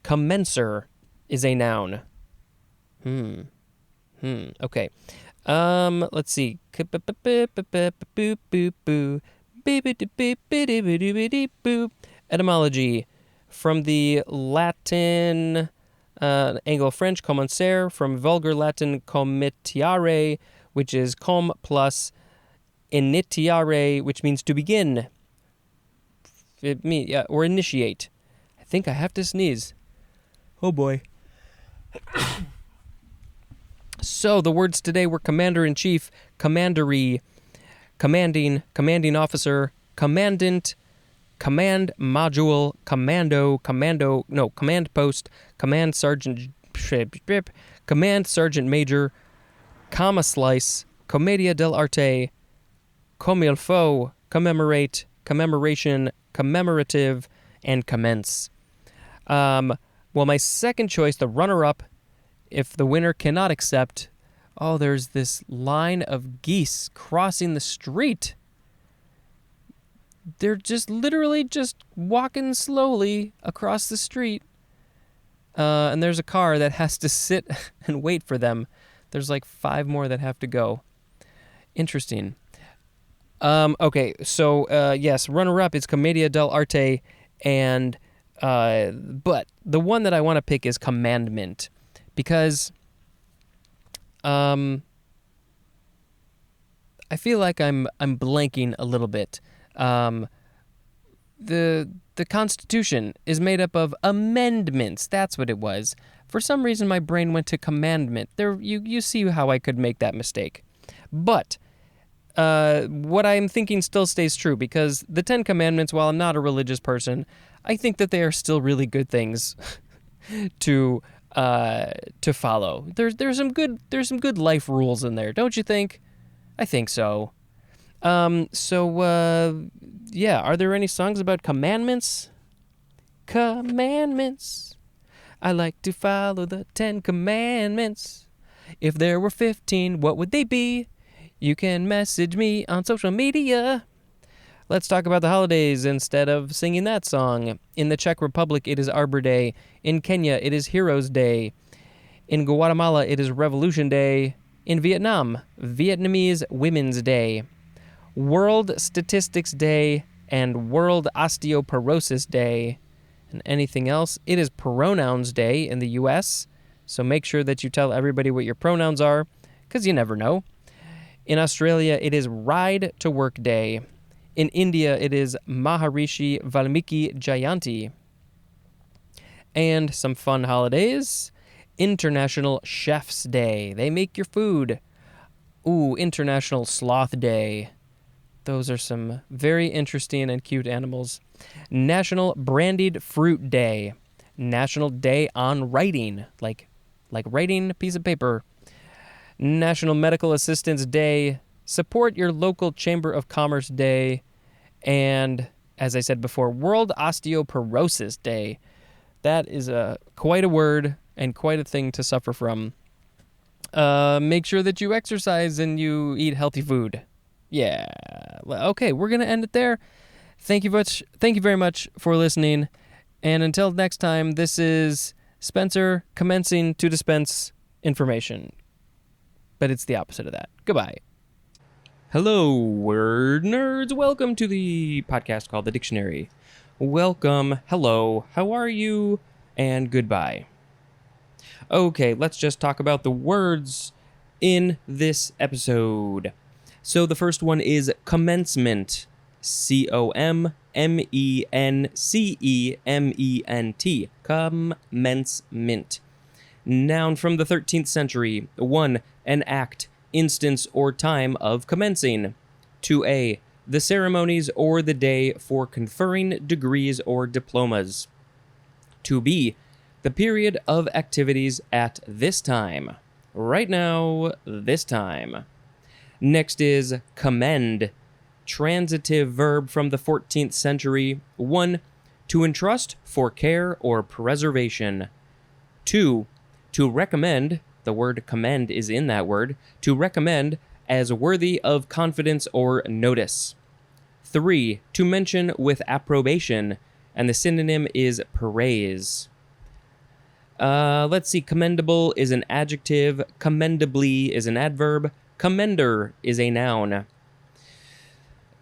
Commencer is a noun. Okay. Let's see. Etymology. From the Latin, Anglo-French, commencer, from vulgar Latin comitiare, which is com plus initiare, which means to begin. Or initiate. I think I have to sneeze. Oh boy. So the words today were commander-in-chief, commandery, commanding, commanding officer, commandant, command module, command post, command sergeant major, comma slice, commedia dell'arte, comme il faut, commemorate, commemoration, commemorative, and commence. Well, my second choice, the runner-up, if the winner cannot accept, there's this line of geese crossing the street. They're just literally just walking slowly across the street. And there's a car that has to sit and wait for them. There's like 5 more that have to go. Interesting. Okay, so yes, runner-up is Commedia dell'arte, and but the one that I want to pick is commandment, because I feel like I'm blanking a little bit. The Constitution is made up of amendments. That's what it was. For some reason, my brain went to commandment. There, you see how I could make that mistake. But what I'm thinking still stays true, because the 10 Commandments, while I'm not a religious person, I think that they are still really good things to follow. There's some good life rules in there, don't you think? I think so. Yeah, are there any songs about commandments? Commandments. I like to follow the 10 Commandments. If there were 15, what would they be? You can message me on social media. Let's talk about the holidays instead of singing that song. In the Czech Republic, it is Arbor Day. In Kenya, it is Heroes Day. In Guatemala, it is Revolution Day. In Vietnam, Vietnamese Women's Day. World Statistics Day and World Osteoporosis Day. And anything else? It is Pronouns Day in the U.S., so make sure that you tell everybody what your pronouns are, because you never know. In Australia, it is Ride to Work Day. In India, it is Maharishi Valmiki Jayanti. And some fun holidays. International Chef's Day. They make your food. Ooh, International Sloth Day. Those are some very interesting and cute animals. National Brandied Fruit Day. National Day on Writing, like writing a piece of paper. National Medical Assistance Day. Support your local Chamber of Commerce Day. And, as I said before, World Osteoporosis Day. That is quite a word and quite a thing to suffer from. Make sure that you exercise and you eat healthy food. Yeah. Okay, we're going to end it there. Thank you very much for listening. And until next time, this is Spencer commencing to dispense information. But it's the opposite of that. Goodbye. Hello, word nerds. Welcome to the podcast called The Dictionary. Welcome. Hello. How are you? And goodbye. Okay, let's just talk about the words in this episode. So the first one is commencement. Commencement. Commencement. Noun from the 13th century. 1. An act, instance, or time of commencing. 2a. the ceremonies or the day for conferring degrees or diplomas. To be, the period of activities at this time. Right now, this time. Next is commend, transitive verb from the 14th century. 1. To entrust for care or preservation. 2. To recommend, the word commend is in that word, to recommend as worthy of confidence or notice. 3. To mention with approbation, and the synonym is praise. Let's see, commendable is an adjective, commendably is an adverb, commender is a noun.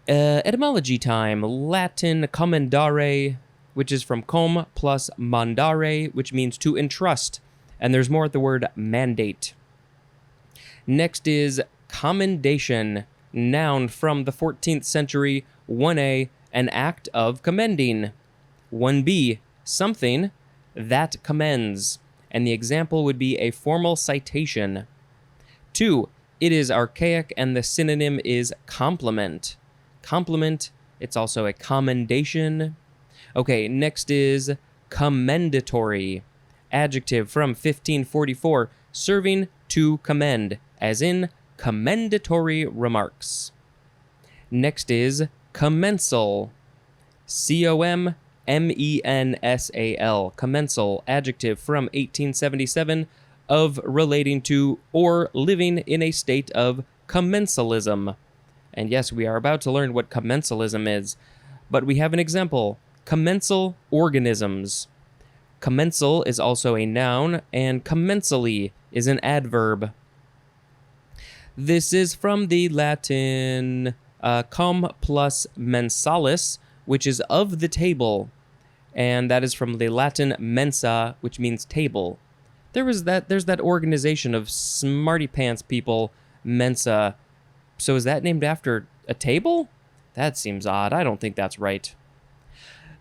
Etymology time, Latin commendare, which is from com plus mandare, which means to entrust, and there's more at the word mandate. Next is commendation, noun from the 14th century. 1a, an act of commending. 1b, something that commends, and the example would be a formal citation. 2, it is archaic, and the synonym is compliment. Compliment, it's also a commendation. Okay, next is commendatory, adjective from 1544, serving to commend, as in commendatory remarks. Next is commensal, C-O-M-M-E-N-S-A-L, commensal, adjective from 1877, of relating to or living in a state of commensalism. And yes, we are about to learn what commensalism is, but we have an example, commensal organisms. Commensal is also a noun, and commensally is an adverb. This is from the Latin com plus mensalis, which is of the table, and that is from the Latin mensa, which means table. There's that organization of smarty pants people, Mensa. So is that named after a table? That seems odd. I don't think that's right.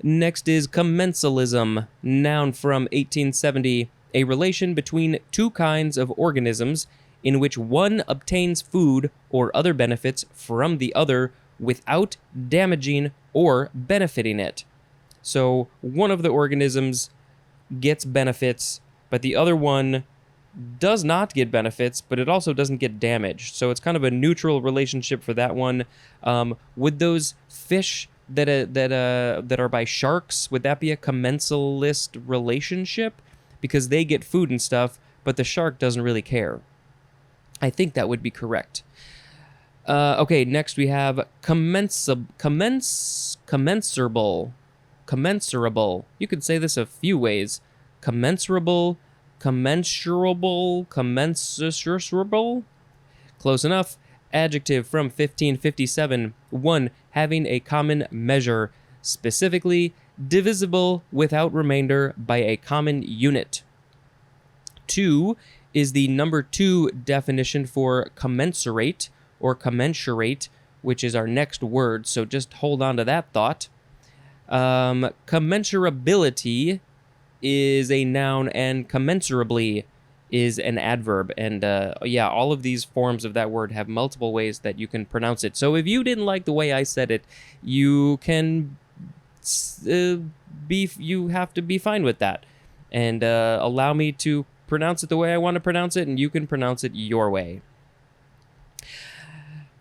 Next is commensalism, noun from 1870, a relation between two kinds of organisms in which one obtains food or other benefits from the other without damaging or benefiting it. So one of the organisms gets benefits, but the other one does not get benefits, but it also doesn't get damaged. So it's kind of a neutral relationship for that one. Would those fish that are by sharks, would that be a commensalist relationship? Because they get food and stuff, but the shark doesn't really care. I think that would be correct. Okay, next we have commensurable. Commensurable. You could say this a few ways. Commensurable, commensurable. Close enough. Adjective from 1557. 1. Having a common measure, specifically divisible without remainder by a common unit. 2 is the number 2 definition for commensurate or commensurate, which is our next word, so just hold on to that thought. Commensurability is a noun, and commensurably is an adverb. And all of these forms of that word have multiple ways that you can pronounce it. So if you didn't like the way I said it, you can you have to be fine with that, and allow me to pronounce it the way I want to pronounce it, and you can pronounce it your way.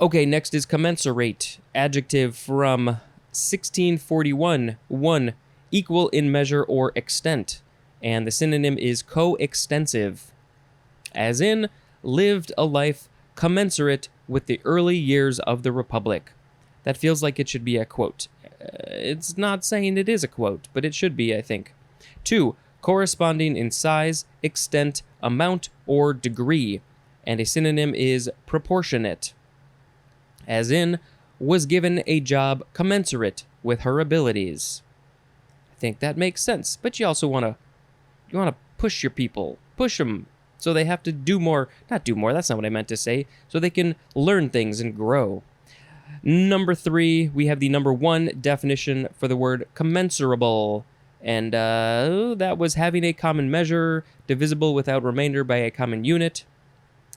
Okay, next is commensurate, adjective from 1641. 1. Equal in measure or extent, and the synonym is coextensive, as in lived a life commensurate with the early years of the Republic. That feels like it should be a quote. It's not saying it is a quote, but it should be, I think. 2. Corresponding in size, extent, amount, or degree, and a synonym is proportionate, as in was given a job commensurate with her abilities. I think that makes sense, but you also want to push your people, push them, so they have to do more, not do more, that's not what I meant to say, so they can learn things and grow. Number 3, we have the number 1 definition for the word commensurable, and that was having a common measure, divisible without remainder by a common unit.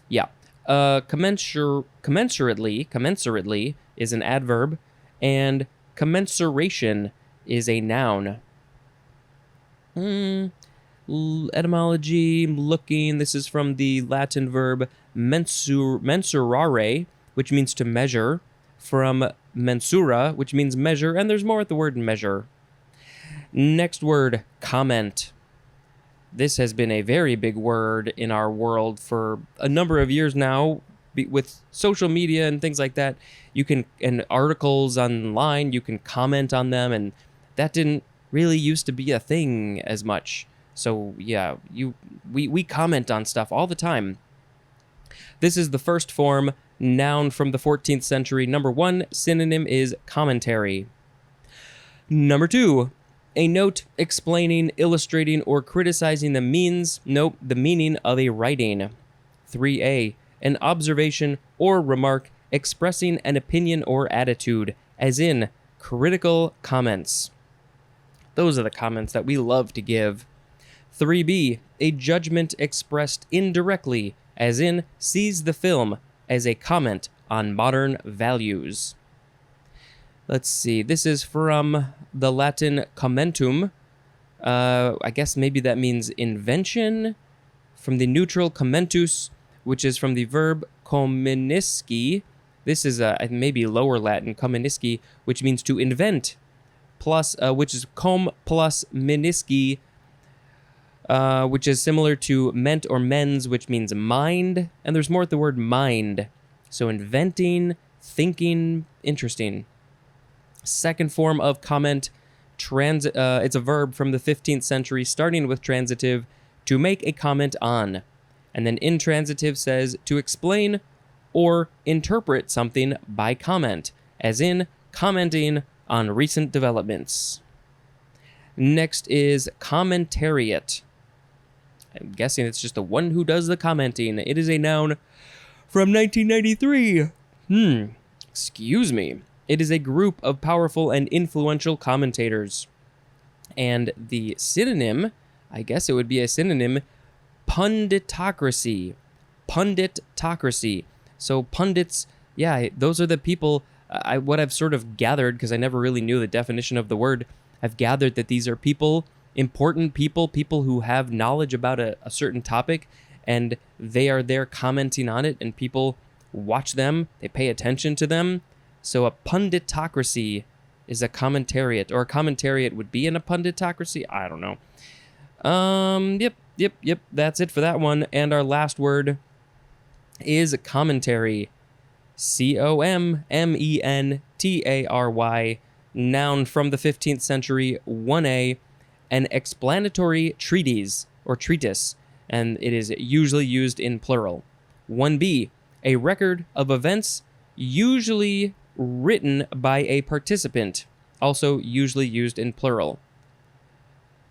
Yeah. Commensurately is an adverb, And commensuration is a noun. Etymology, looking, this is from the Latin verb mensurare, which means to measure, from mensura, which means measure, and there's more at the word measure. Next word, comment. This has been a very big word in our world for a number of years now. With social media and things like that, and articles online, you can comment on them, and that didn't really used to be a thing as much. So yeah, we comment on stuff all the time. This is the first form, noun from the 14th century. Number 1, synonym is commentary. Number 2, a note explaining, illustrating, or criticizing the meaning of a writing. 3a, an observation or remark expressing an opinion or attitude, as in critical comments. Those are the comments that we love to give. 3b, a judgment expressed indirectly, as in sees the film as a comment on modern values. Let's see, this is from the Latin commentum. I guess maybe that means invention. From the neutral commentus, which is from the verb communisci. This is maybe lower Latin, communisci, which means to invent, plus which is com plus minisci, which is similar to ment or mens, which means mind, and there's more at the word mind. So inventing, thinking, interesting. Second form of comment, it's a verb from the 15th century, starting with transitive, to make a comment on. And then intransitive says to explain or interpret something by comment, as in commenting on recent developments. Next is commentariat. I'm guessing it's just the one who does the commenting. It is a noun from 1993. Excuse me. It is a group of powerful and influential commentators. And the synonym, I guess it would be a synonym, punditocracy. Punditocracy. So pundits, yeah, those are the people, what I've sort of gathered, because I never really knew the definition of the word, I've gathered that these are people, important people who have knowledge about a certain topic, and they are there commenting on it, and people watch them, they pay attention to them. So a punditocracy is a commentariat, or a commentariat would be in a punditocracy? I don't know. Yep, that's it for that one. And our last word is commentary. commentary, noun from the 15th century. 1a, an explanatory treatise or treatise, and it is usually used in plural. 1b, a record of events usually written by a participant, also usually used in plural.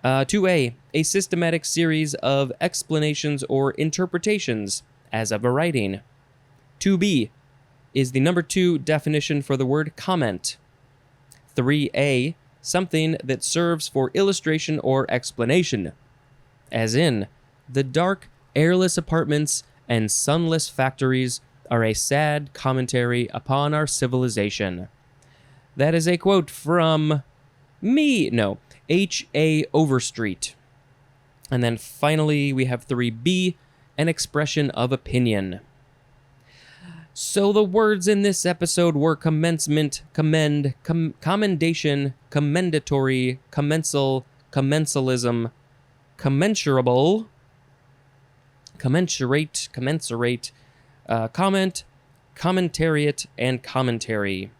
2a, a systematic series of explanations or interpretations, as of a writing. 2b is the number 2 definition for the word comment. 3a, something that serves for illustration or explanation, as in, the dark, airless apartments and sunless factories are a sad commentary upon our civilization. That is a quote from H.A. Overstreet. And then finally, we have 3b, an expression of opinion. So the words in this episode were commencement, commend, commendation, commendatory, commensal, commensalism, commensurable, commensurate, comment, commentariat, and commentary.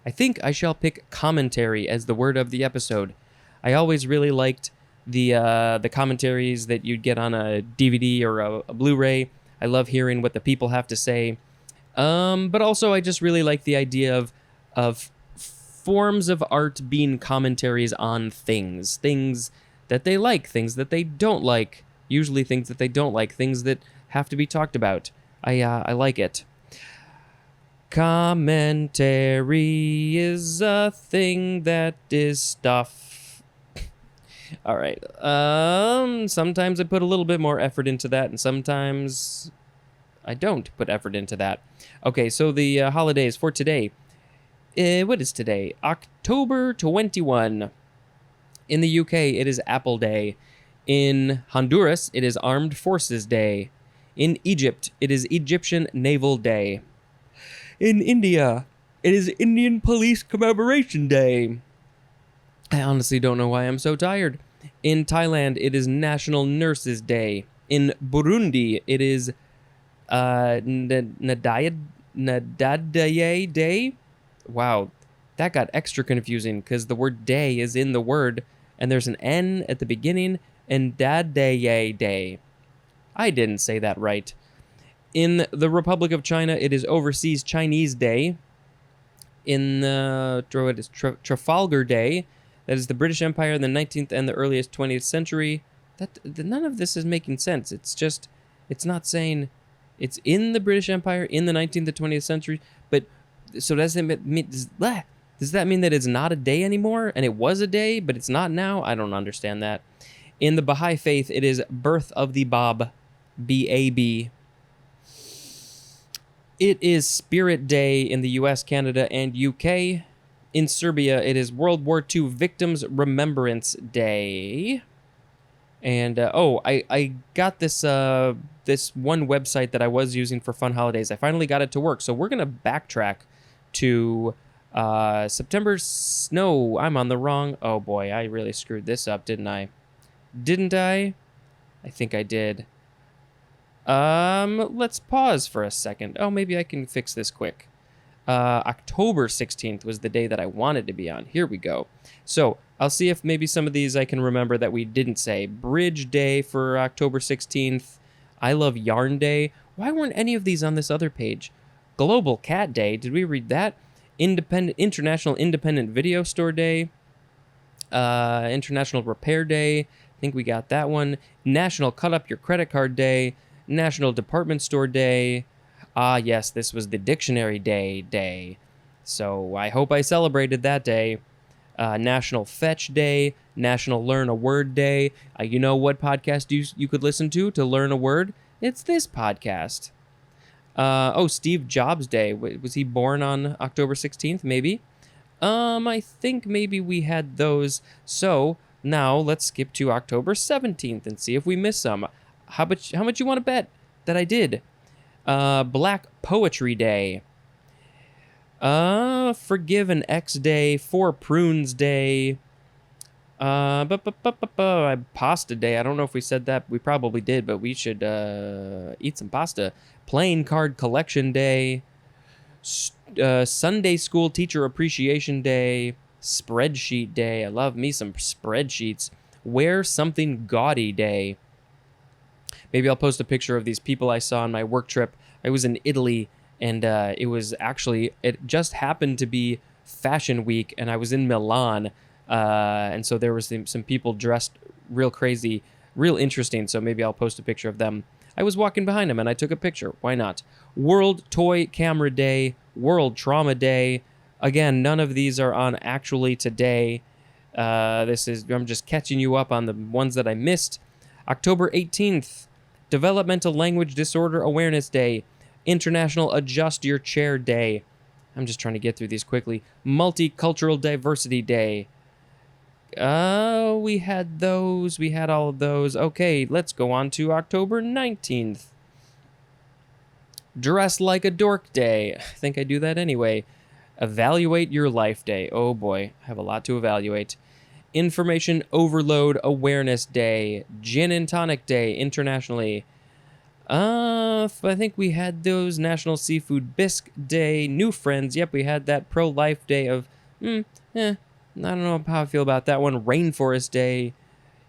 I think I shall pick commentary as the word of the episode. I always really liked the commentaries that you'd get on a DVD or a Blu-ray. I love hearing what the people have to say. But also I just really like the idea of forms of art being commentaries on things that they like, things that they don't like, usually things that they don't like, things that have to be talked about. I like it. Commentary is a thing that is stuff. All right. Sometimes I put a little bit more effort into that, and sometimes I don't put effort into that. Okay, so the holidays for today. What is today? October 21. In the UK, it is Apple Day. In Honduras, it is Armed Forces Day. In Egypt, it is Egyptian Naval Day. In India, it is Indian Police Commemoration Day. I honestly don't know why I'm so tired. In Thailand, it is National Nurses Day. In Burundi, it is Nadadaye Day. Wow, that got extra confusing because the word day is in the word, and there's an N at the beginning, and Dadaye Day. I didn't say that right. In the Republic of China, it is Overseas Chinese Day. In it is Trafalgar Day. That is the British Empire in the 19th and the earliest 20th century. None of this is making sense. It's not saying it's in the British Empire in the 19th and 20th century. But so does that mean that it's not a day anymore? And it was a day, but it's not now? I don't understand that. In the Baha'i faith, it is Birth of the Bab, B-A-B. It is Spirit Day in the US, Canada, and UK. In Serbia, it is World War II Victims Remembrance Day. And, I got this this one website that I was using for fun holidays. I finally got it to work. So we're going to backtrack to September. No, I'm on the wrong. Oh, boy, I really screwed this up, didn't I? Didn't I? I think I did. Let's pause for a second. Oh, maybe I can fix this quick. October 16th was the day that I wanted to be on. Here we go. So I'll see if maybe some of these I can remember that we didn't say. Bridge Day for October 16th. I Love Yarn Day. Why weren't any of these on this other page? Global Cat Day. Did we read that? International Independent Video Store Day. International Repair Day. I think we got that one. National Cut Up Your Credit Card Day. National Department Store Day. Ah, yes, this was the Dictionary Day. So I hope I celebrated that day. National Fetch Day. National Learn a Word Day. You know what podcast you could listen to learn a word? It's this podcast. Steve Jobs Day. Was he born on October 16th? Maybe. I think maybe we had those. So now let's skip to October 17th and see if we miss some. How much you want to bet that I did? Black Poetry Day. Forgive an X Day. Four Prunes Day. Pasta Day. I don't know if we said that. We probably did, but we should eat some pasta. Playing Card Collection Day. Sunday School Teacher Appreciation Day. Spreadsheet Day. I love me some spreadsheets. Wear Something Gaudy Day. Maybe I'll post a picture of these people I saw on my work trip. I was in Italy, and it just happened to be Fashion Week, and I was in Milan, and so there was some people dressed real crazy, real interesting, so maybe I'll post a picture of them. I was walking behind them, and I took a picture. Why not? World Toy Camera Day, World Trauma Day. Again, none of these are on actually today. I'm just catching you up on the ones that I missed. October 18th. Developmental Language Disorder Awareness Day. International Adjust Your Chair Day. I'm just trying to get through these quickly. Multicultural Diversity Day. We had those. We had all of those. Okay, let's go on to October 19th. Dress Like a Dork Day. I think I do that anyway. Evaluate Your Life Day. Oh boy, I have a lot to evaluate. Information Overload Awareness Day. Gin and Tonic Day internationally. I think we had those. National Seafood Bisque Day. New Friends. Yep, we had that. Pro-Life Day of... I don't know how I feel about that one. Rainforest Day.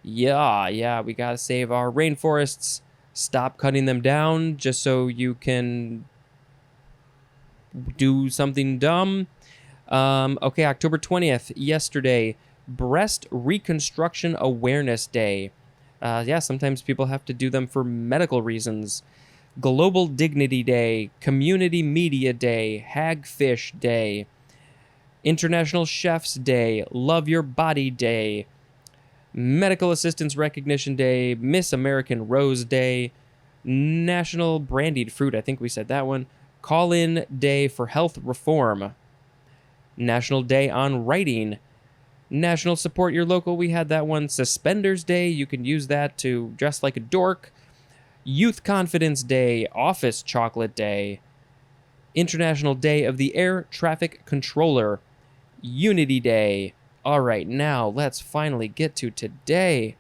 Yeah, we gotta save our rainforests. Stop cutting them down just so you can do something dumb. Okay, October 20th, yesterday. Breast Reconstruction Awareness Day. Sometimes people have to do them for medical reasons. Global Dignity Day. Community Media Day. Hagfish Day. International Chefs Day. Love Your Body Day. Medical Assistance Recognition Day. Miss American Rose Day. National Brandied Fruit. I think we said that one. Call-in Day for Health Reform. National Day on Writing. National Support Your Local, we had that one. Suspenders Day, you can use that to dress like a dork. Youth Confidence Day, Office Chocolate Day. International Day of the Air Traffic Controller. Unity Day. All right, now let's finally get to today.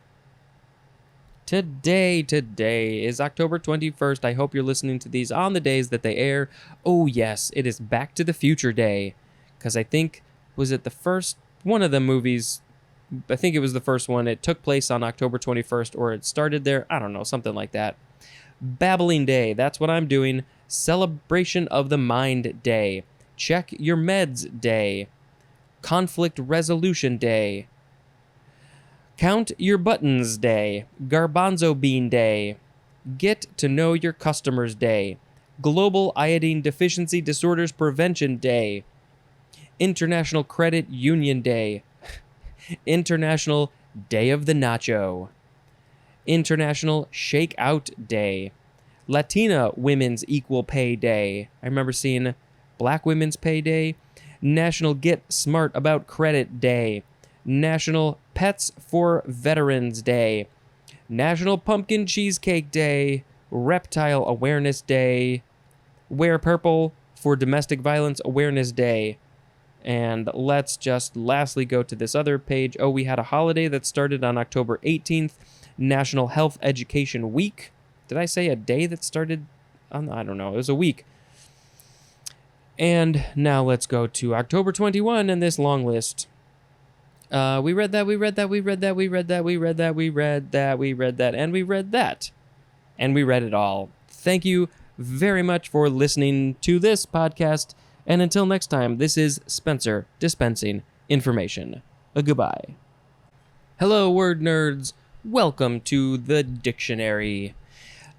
Today is October 21st. I hope you're listening to these on the days that they air. Oh yes, it is Back to the Future Day. Because I think, was it the first one of the movies? I think it was the first one. It took place on October 21st, or it started there. I don't know, something like that. Babbling Day, that's what I'm doing. Celebration of the Mind Day. Check Your Meds Day. Conflict Resolution Day. Count Your Buttons Day. Garbanzo Bean Day. Get to Know Your Customers Day. Global Iodine Deficiency Disorders Prevention Day. International Credit Union Day. International Day of the Nacho. International Shake Out Day. Latina Women's Equal Pay Day. I remember seeing Black Women's Pay Day. National Get Smart About Credit Day. National Pets for Veterans Day. National Pumpkin Cheesecake Day. Reptile Awareness Day. Wear Purple for Domestic Violence Awareness Day. And let's just lastly go to this other page. Oh, we had a holiday that started on October 18th. National Health Education Week. Did I say a day that started on? I don't know. It was a week. And now let's go to October 21 and this long list. We read that, and we read it all. Thank you very much for listening to this podcast. And until next time, this is Spencer dispensing information. Goodbye. Hello, word nerds. Welcome to the dictionary.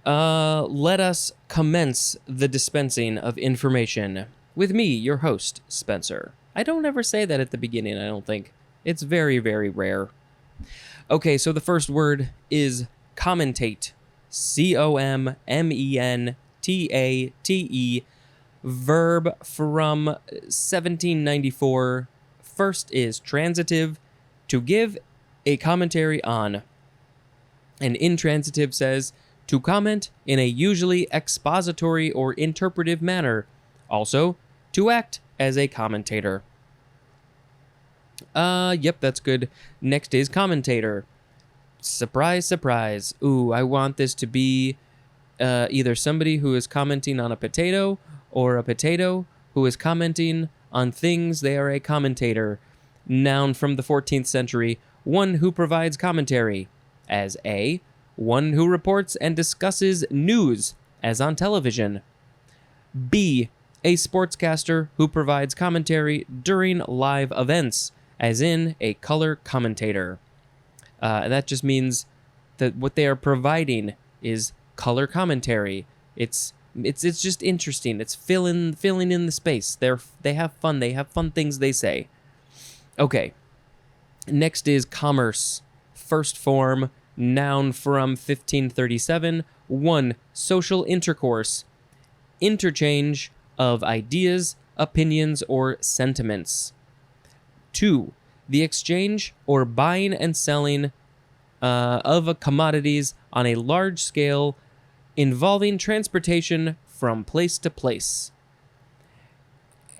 Let us commence the dispensing of information with me, your host, Spencer. I don't ever say that at the beginning, I don't think. It's very, very rare. Okay, so the first word is commentate. C-O-M-M-E-N-T-A-T-E. Verb from 1794. First is transitive, to give a commentary on. An intransitive says, to comment in a usually expository or interpretive manner. Also, to act as a commentator. Yep, that's good. Next is commentator. Surprise, surprise. Ooh, I want this to be either somebody who is commenting on a potato or a potato who is commenting on things. They are a commentator. Noun from the 14th century. One who provides commentary. As A. One who reports and discusses news, as on television. B. A sportscaster who provides commentary during live events, as in a color commentator. That just means that what they are providing is color commentary. It's just interesting. It's filling in the space. They have fun. They have fun things they say. Okay. Next is commerce. First form, noun from 1537. 1. Social intercourse. Interchange of ideas, opinions, or sentiments. 2. The exchange or buying and selling of commodities on a large scale involving transportation from place to place.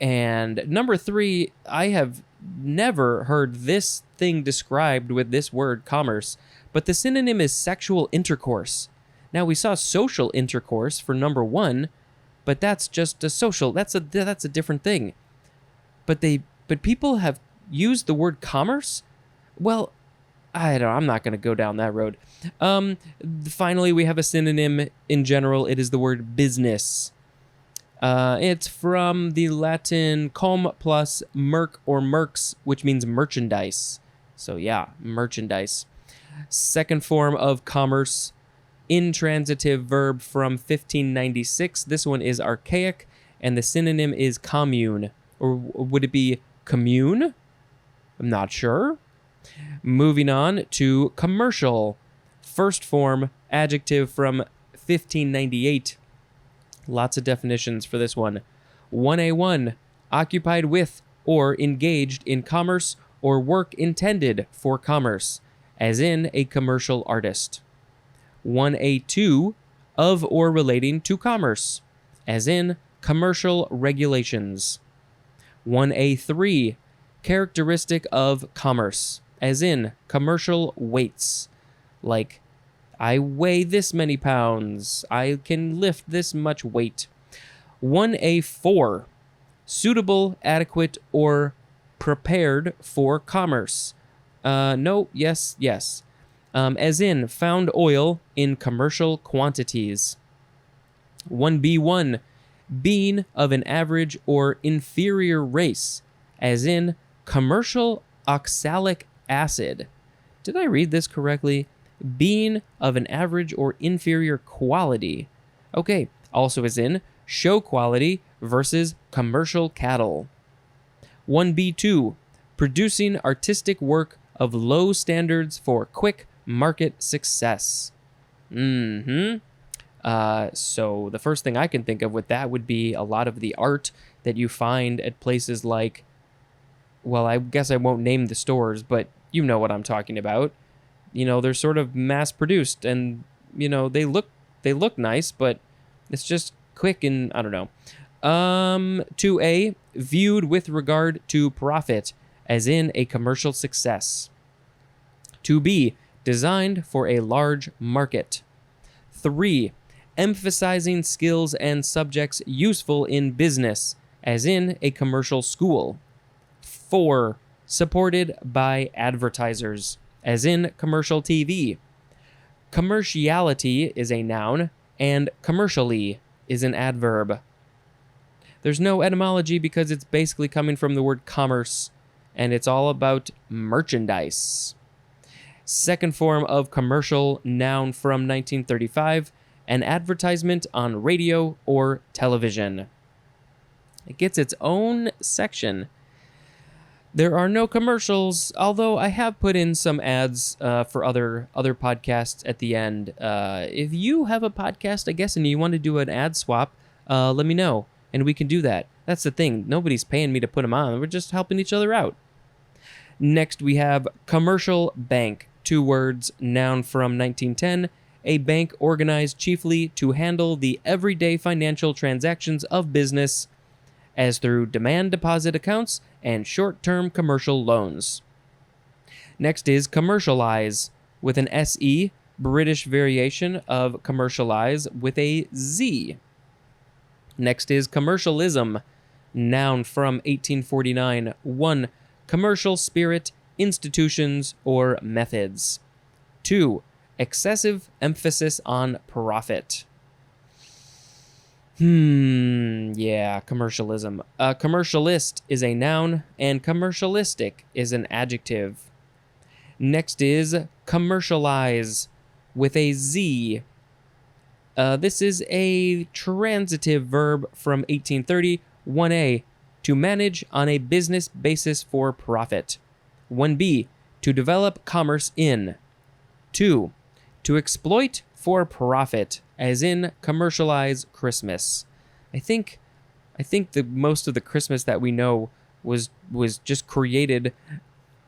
And number 3, I have never heard this thing described with this word commerce, but the synonym is sexual intercourse. Now we saw social intercourse for number 1, but that's just a social, that's a different thing. But people have used the word commerce? Well, I'm not going to go down that road. Finally, we have a synonym in general. It is the word business. It's from the Latin com plus merc or merx, which means merchandise. So yeah, merchandise. Second form of commerce, intransitive verb from 1596. This one is archaic, and the synonym is commune. Or would it be commune? I'm not sure. Moving on to commercial. First form, adjective from 1598. Lots of definitions for this one. 1A1, occupied with or engaged in commerce or work intended for commerce, as in a commercial artist. 1A2, of or relating to commerce, as in commercial regulations. 1A3, characteristic of commerce, as in commercial weights, like I weigh this many pounds, I can lift this much weight. 1A4, suitable, adequate, or prepared for commerce. No, yes, yes. As in found oil in commercial quantities. 1B1, being of an average or inferior race, as in commercial oxalic acid. Did I read this correctly? Being of an average or inferior quality. Okay, also as in show quality versus commercial cattle. 1B2, producing artistic work of low standards for quick market success. So the first thing I can think of with that would be a lot of the art that you find at places like, well, I guess I won't name the stores, but you know what I'm talking about. You know, they're sort of mass produced and, you know, they look nice, but it's just quick and I don't know. 2A, viewed with regard to profit, as in a commercial success. 2B, designed for a large market. 3, emphasizing skills and subjects useful in business, as in a commercial school. 4, supported by advertisers, as in commercial TV. Commerciality is a noun, and commercially is an adverb. There's no etymology because it's basically coming from the word commerce, and it's all about merchandise. Second form of commercial, noun from 1935, an advertisement on radio or television. It gets its own section. There are no commercials, although I have put in some ads for other podcasts at the end. If you have a podcast, I guess, and you want to do an ad swap, let me know, and we can do that. That's the thing. Nobody's paying me to put them on. We're just helping each other out. Next, we have commercial bank. 2 words, noun from 1910, a bank organized chiefly to handle the everyday financial transactions of business, as through demand deposit accounts and short-term commercial loans. Next is commercialize, with an SE, British variation of commercialize with a Z. Next is commercialism, noun from 1849. 1, commercial spirit, institutions, or methods. 2, excessive emphasis on profit. Yeah, commercialism. Commercialist is a noun, and commercialistic is an adjective. Next is commercialize, with a Z. This is a transitive verb from 1830. 1A, to manage on a business basis for profit. 1B, to develop commerce in. 2, to exploit for profit, as in commercialize Christmas. I think the most of the Christmas that we know was just created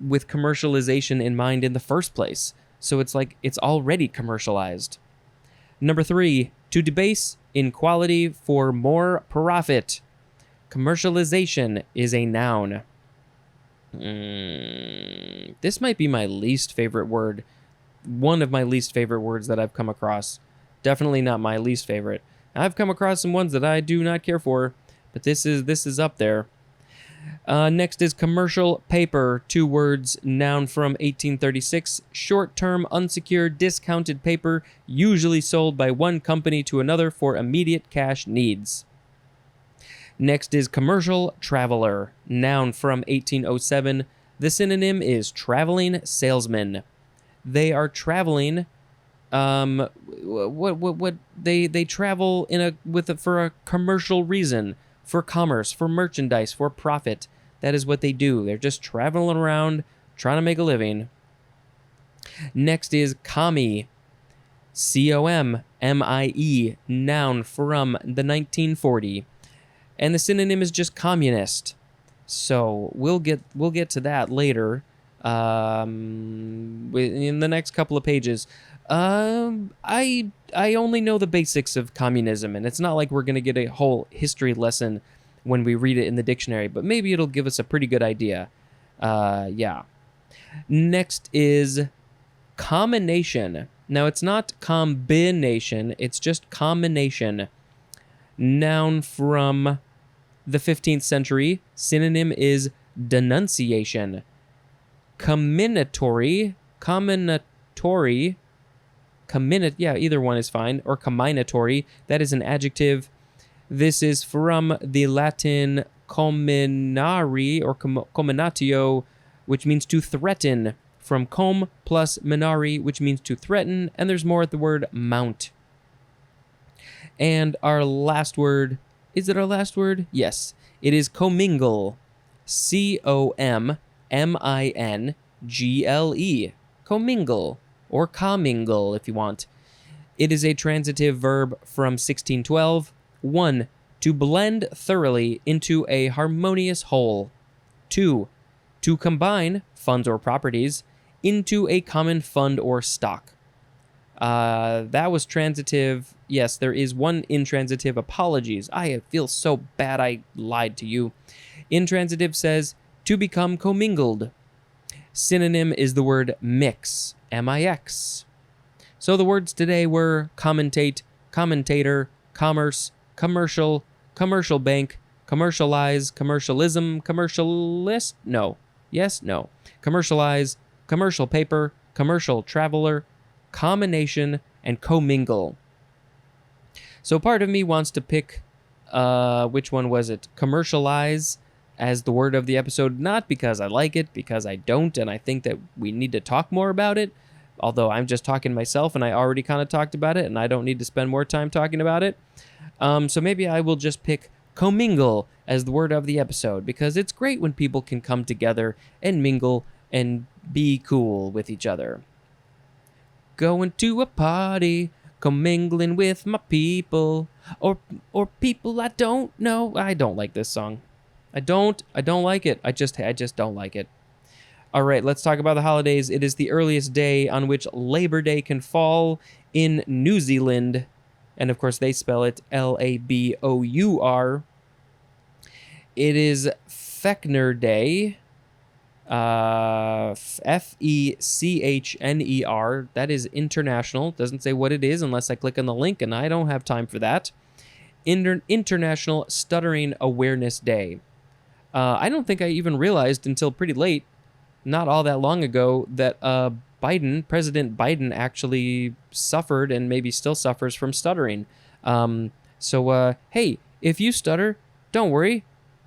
with commercialization in mind in the first place. So it's like it's already commercialized. Number 3, to debase in quality for more profit. Commercialization is a noun. This might be my least favorite word. One of my least favorite words that I've come across. Definitely not my least favorite. I've come across some ones that I do not care for, but this is up there. Next is commercial paper. 2 words, noun from 1836. Short-term, unsecured, discounted paper, usually sold by one company to another for immediate cash needs. Next is commercial traveler, noun from 1807. The synonym is traveling salesman. They are traveling. They travel for a commercial reason, for commerce, for merchandise, for profit. That is what they do. They're just traveling around trying to make a living. Next is commie, C-O-M-M-I-E, noun from the 1940. And the synonym is just communist. So we'll get to that later, in the next couple of pages. I only know the basics of communism, and it's not like we're gonna get a whole history lesson when we read it in the dictionary, but maybe it'll give us a pretty good idea. Yeah. Next is combination. Now, it's not combination, it's just combination. Noun from the 15th century. Synonym is denunciation. Comminatory, yeah, either one is fine, or comminatory, that is an adjective. This is from the Latin comminare or comminatio, which means to threaten, from com plus minari, which means to threaten, and there's more at the word mount. And our last word, is it our last word? Yes, it is commingle. commingle. Commingle, or commingle if you want. It is a transitive verb from 1612. 1. To blend thoroughly into a harmonious whole. 2. To combine funds or properties into a common fund or stock. That was transitive. Yes, there is one intransitive. Apologies. I feel so bad I lied to you. Intransitive says to become commingled. Synonym is the word mix. M-I-X. So the words today were commentate, commentator, commerce, commercial, commercial bank, commercialize, commercialism, commercialist, no. Yes, no. Commercialize, commercial paper, commercial traveler, combination, and commingle. So part of me wants to pick, which one was it? Commercialize as the word of the episode, not because I like it, because I don't, and I think that we need to talk more about it, although I'm just talking to myself, and I already kind of talked about it, and I don't need to spend more time talking about it. So maybe I will just pick commingle as the word of the episode, because it's great when people can come together and mingle and be cool with each other. Going to a party, commingling with my people, or people I don't know. I don't like this song. I don't like it. I just don't like it. All right, let's talk about the holidays. It is the earliest day on which Labor Day can fall in New Zealand. And of course, they spell it Labour. It is Fechner Day. Fechner. That is international. Doesn't say what it is unless I click on the link, and I don't have time for that. International Stuttering Awareness Day. I don't think I even realized until pretty late, not all that long ago, that President Biden actually suffered and maybe still suffers from stuttering. So hey, if you stutter, don't worry.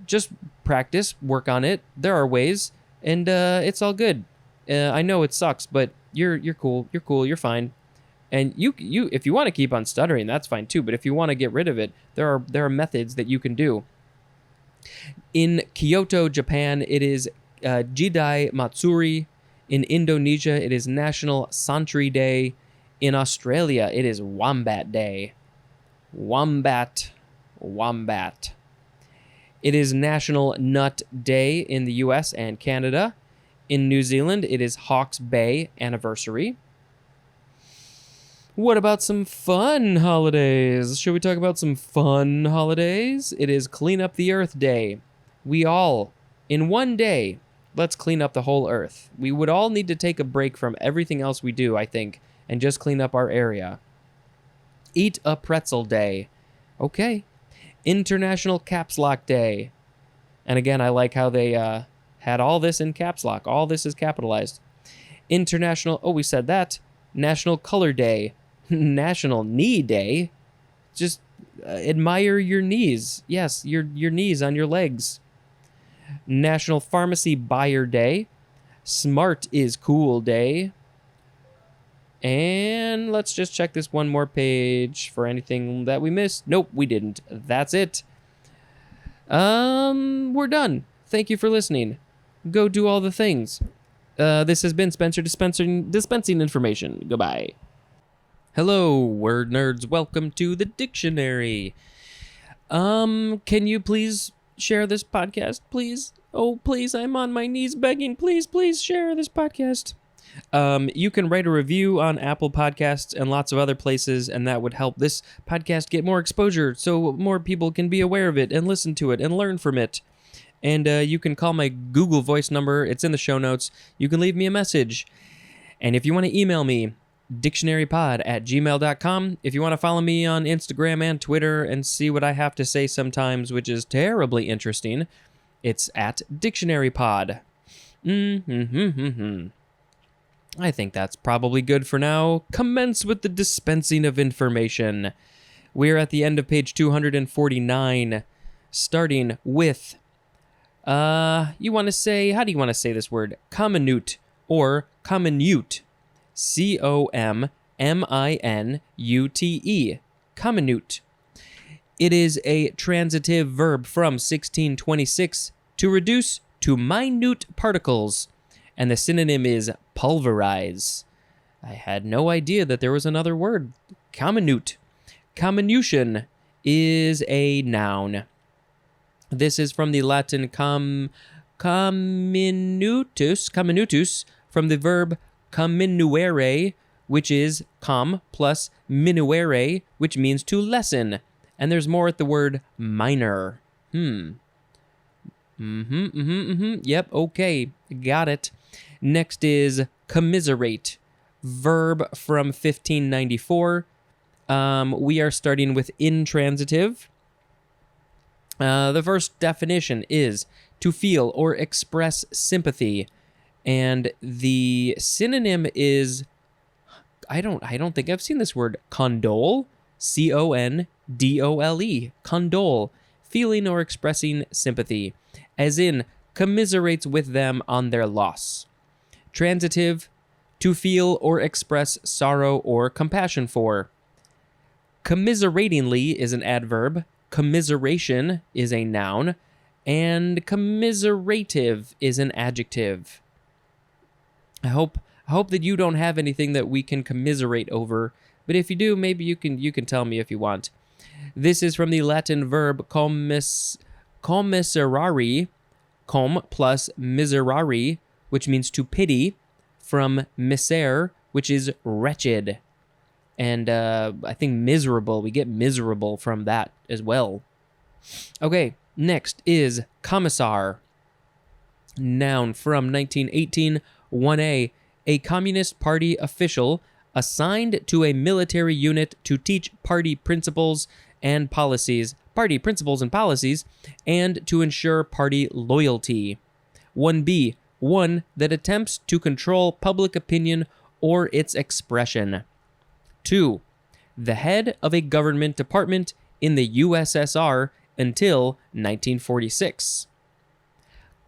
Just practice, work on it. There are ways, and it's all good. I know it sucks, but you're cool. You're cool. You're fine. And you if you want to keep on stuttering, that's fine too. But if you want to get rid of it, there are methods that you can do. In Kyoto, Japan, it is Jidai Matsuri. In Indonesia, it is National Santri Day. In Australia, it is Wombat Day. Wombat. It is National Nut Day in the US and Canada. In New Zealand, it is Hawke's Bay Anniversary. What about some fun holidays? Should we talk about some fun holidays? It is Clean Up the Earth Day. We all, in one day, let's clean up the whole earth. We would all need to take a break from everything else we do, I think, and just clean up our area. Eat a Pretzel Day. Okay. International Caps Lock Day. And again, I like how they had all this in caps lock. All this is capitalized. International, we said that. National Color Day. National Knee Day. Just admire your knees. Yes, your knees on your legs. National Pharmacy Buyer Day. Smart is Cool Day. And let's just check this one more page for anything that we missed. Nope, we didn't. That's it. We're done. Thank you for listening. Go do all the things. This has been Spencer dispensing information. Goodbye. Hello, word nerds. Welcome to the dictionary. Can you please share this podcast, please? Oh, please, I'm on my knees begging. Please share this podcast. You can write a review on Apple Podcasts and lots of other places, and that would help this podcast get more exposure so more people can be aware of it and listen to it and learn from it. And you can call my Google Voice number. It's in the show notes. You can leave me a message. And if you want to email me, dictionarypod@gmail.com. If you want to follow me on Instagram and Twitter and see what I have to say sometimes, which is terribly interesting, it's at dictionarypod. I think that's probably good for now. Commence with the dispensing of information. We're at the end of page 249, starting with, how do you want to say this word? Comminute or comminute. C-O-M-M-I-N-U-T-E. Comminute. It is a transitive verb from 1626 to reduce to minute particles, and the synonym is pulverize. I had no idea that there was another word. Comminute. Comminution is a noun. This is from the Latin comminutus, from the verb comminuere, which is com plus minuere, which means to lessen. And there's more at the word minor. Yep, okay, got it. Next is commiserate, verb from 1594. We are starting with intransitive. The first definition is to feel or express sympathy. And the synonym is, I don't think I've seen this word, condole, C-O-N-D-O-L-E, condole, feeling or expressing sympathy, as in commiserates with them on their loss. Transitive, to feel or express sorrow or compassion for. Commiseratingly is an adverb, commiseration is a noun, and commiserative is an adjective. I hope that you don't have anything that we can commiserate over, but if you do, maybe you can tell me if you want. This is from the Latin verb commiserare, com plus miserare, which means to pity, from miser, which is wretched. And I think miserable, we get miserable from that as well. Okay, next is commissar. Noun from 1918, 1A, a Communist Party official assigned to a military unit to teach party principles and policies, and to ensure party loyalty. 1B, one that attempts to control public opinion or its expression. 2, the head of a government department in the USSR until 1946.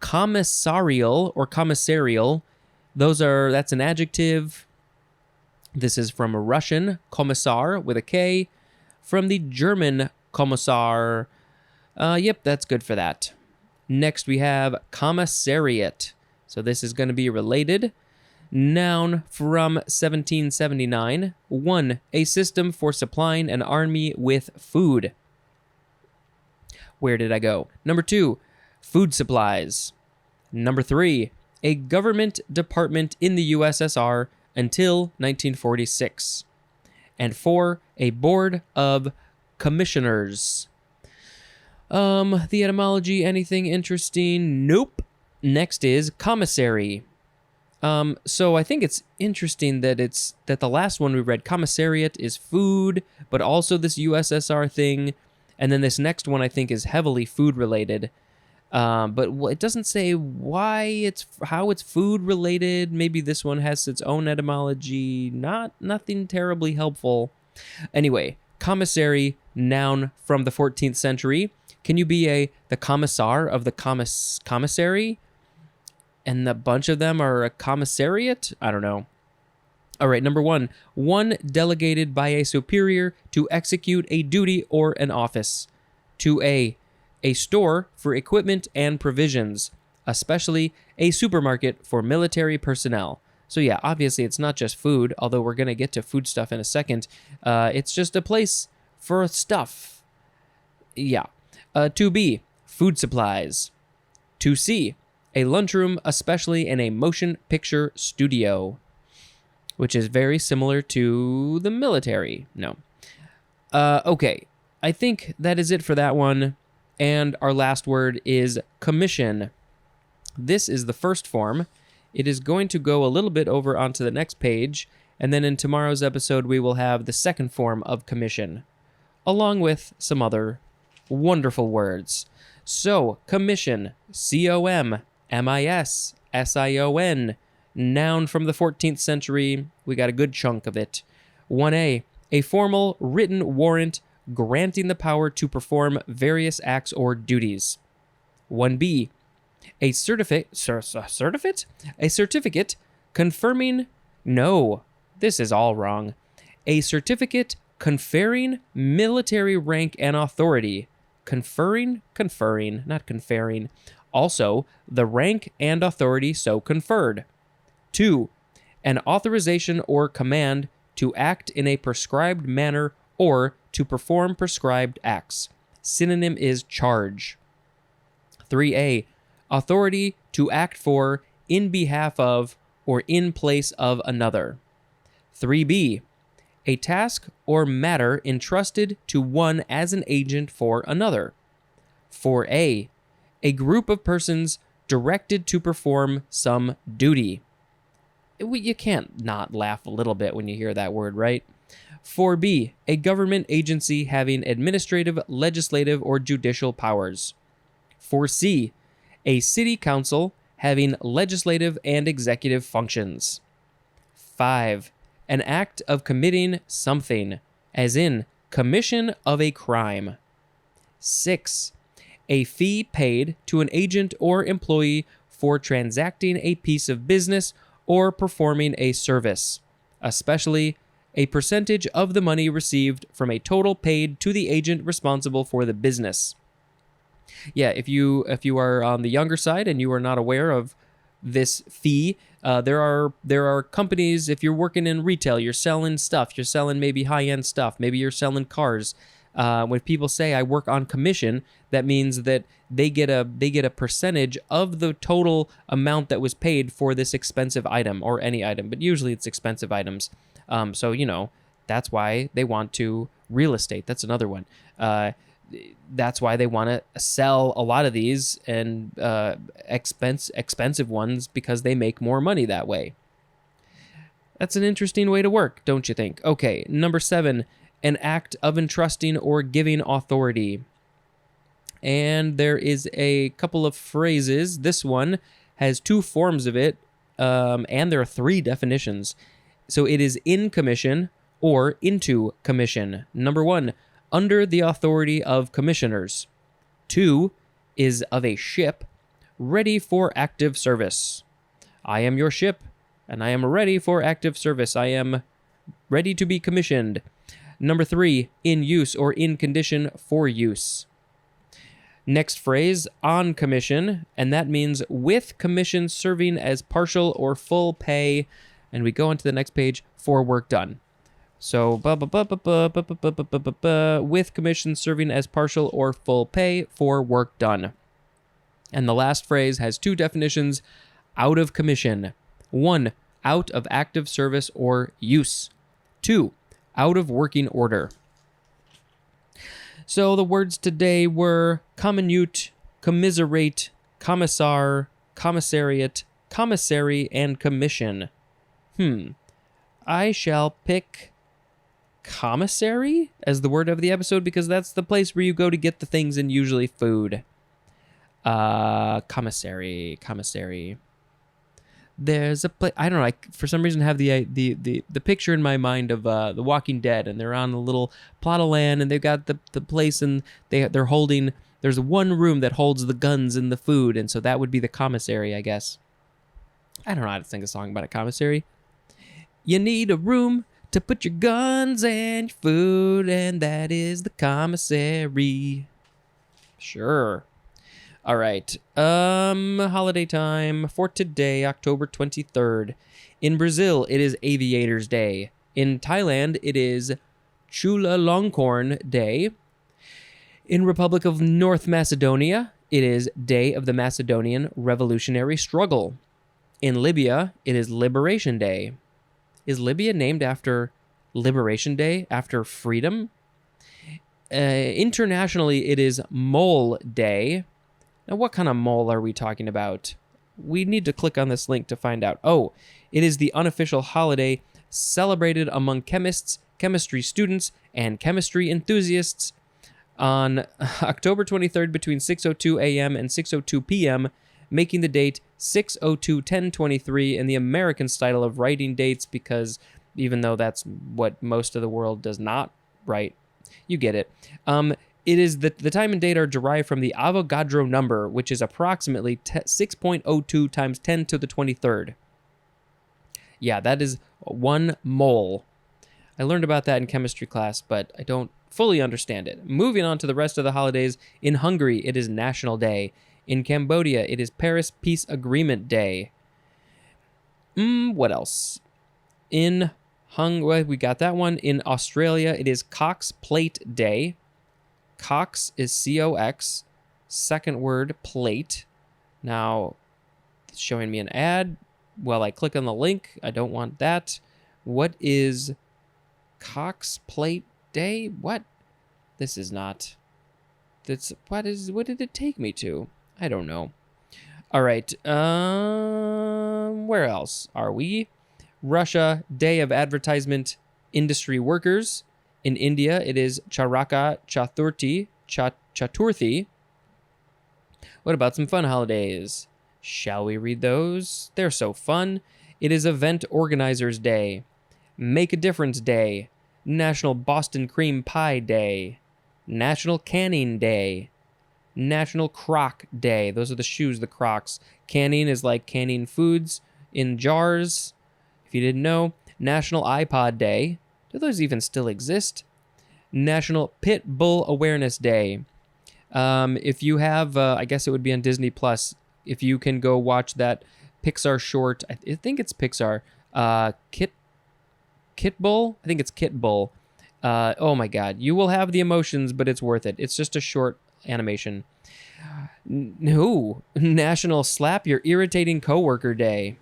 Commissarial or commissarial, that's an adjective. This is from a Russian, kommissar with a K, from the German Kommissar. Yep, that's good for that. Next we have commissariat. So this is going to be related. Noun from 1779. 1, a system for supplying an army with food. Where did I go? Number 2, food supplies. Number 3, a government department in the USSR until 1946. And 4, a board of commissioners. The etymology, anything interesting? Nope. Next is commissary. So I think it's interesting that the last one we read, commissariat, is food, but also this USSR thing, and then this next one I think is heavily food related. But it doesn't say how it's food related. Maybe this one has its own etymology. Nothing terribly helpful. Anyway, commissary, noun from the 14th century. Can you be the commissar of the commissary? And a bunch of them are a commissariat? I don't know. All right, number 1, one delegated by a superior to execute a duty or an office. 2A, a store for equipment and provisions, especially a supermarket for military personnel. So yeah, obviously it's not just food, although we're going to get to food stuff in a second. It's just a place for stuff. Yeah. 2B, food supplies. 2C, a lunchroom, especially in a motion picture studio, which is very similar to the military. No. Okay. I think that is it for that one. And our last word is commission. This is the first form. It is going to go a little bit over onto the next page, and then in tomorrow's episode, we will have the second form of commission, along with some other wonderful words. So, commission, C-O-M-M-I-S-S-I-O-N, noun from the 14th century. We got a good chunk of it. 1A, a formal written warrant granting the power to perform various acts or duties. 1B, a certificate? A certificate confirming... No, this is all wrong. A certificate conferring military rank and authority. Conferring, not conferring. Also, the rank and authority so conferred. 2. An authorization or command to act in a prescribed manner or to perform prescribed acts. Synonym is charge. 3A. Authority to act for, in behalf of, or in place of another. 3B. A task or matter entrusted to one as an agent for another. 4A. A group of persons directed to perform some duty. You can't not laugh a little bit when you hear that word, right? 4B. A government agency having administrative, legislative, or judicial powers. 4C. A city council having legislative and executive functions. 5. An act of committing something, as in commission of a crime. 6. A fee paid to an agent or employee for transacting a piece of business or performing a service, especially a percentage of the money received from a total paid to the agent responsible for the business. Yeah, if you are on the younger side and you are not aware of this fee, there are companies. If you're working in retail, you're selling stuff. You're selling maybe high-end stuff. Maybe you're selling cars. When people say I work on commission, that means that they get a percentage of the total amount that was paid for this expensive item or any item, but usually it's expensive items. So that's why they want to real estate. That's another one. That's why they want to sell a lot of these and expensive ones, because they make more money that way. That's an interesting way to work, don't you think? Okay, number 7, an act of entrusting or giving authority. And there is a couple of phrases. This one has 2 forms of it, and there are 3 definitions. So it is in commission or into commission. Number 1, under the authority of commissioners. 2 is of a ship, ready for active service. I am your ship, and I am ready for active service. I am ready to be commissioned. Number 3, in use or in condition for use. Next phrase, on commission, and that means with commission serving as partial or full pay. And we go on to the next page, for work done. So, with commission serving as partial or full pay for work done. And the last phrase has 2 definitions, out of commission. 1, out of active service or use. 2, out of working order. So the words today were comminute, commiserate, commissar, commissariat, commissary, and commission. I shall pick commissary as the word of the episode, because that's the place where you go to get the things, and usually food. Commissary. There's a place, I don't know, I for some reason have the picture in my mind of The Walking Dead, and they're on a little plot of land, and they've got the place, and they're holding, there's one room that holds the guns and the food, and so that would be the commissary, I guess. I don't know how to sing a song about a commissary. You need a room to put your guns and your food, and that is the commissary. Sure. All right. Holiday time for today, October 23rd. In Brazil, it is Aviator's Day. In Thailand, it is Chulalongkorn Day. In Republic of North Macedonia, it is Day of the Macedonian Revolutionary Struggle. In Libya, it is Liberation Day. Is Libya named after Liberation Day, after freedom? Internationally, it is Mole Day. Now, what kind of mole are we talking about? We need to click on this link to find out. Oh, it is the unofficial holiday celebrated among chemists, chemistry students, and chemistry enthusiasts on October 23rd between 6:02 a.m. and 6:02 p.m., making the date 6:02/10/23 in the American style of writing dates, because even though that's what most of the world does not write, you get it. It is the time and date are derived from the Avogadro number, which is approximately 6.02 times 10 to the 23rd. Yeah, that is 1 mole. I learned about that in chemistry class, but I don't fully understand it. Moving on to the rest of the holidays, in Hungary, it is National Day. In Cambodia, it is Paris Peace Agreement Day. What else? In Hungary, we got that one. In Australia, it is Cox Plate Day. Cox is C-O-X. Second word, plate. Now, it's showing me an ad. Well, I click on the link. I don't want that. What is Cox Plate Day? What? This is not. What did it take me to? I don't know. All right. Where else are we? Russia, Day of Advertisement Industry Workers. In India, it is Charaka Chaturthi. What about some fun holidays? Shall we read those? They're so fun. It is Event Organizers Day, Make a Difference Day, National Boston Cream Pie Day, National Canning Day, National Croc Day. Those are the shoes, the Crocs. Canning is like canning foods in jars, if you didn't know. National iPod Day. Do those even still exist? National Pit Bull Awareness Day. If you have, I guess it would be on Disney Plus. If you can go watch that Pixar short, I think it's Pixar. Kit Bull? I think it's Kit Bull. Oh my God. You will have the emotions, but it's worth it. It's just a short animation. National Slap Your Irritating Coworker Day.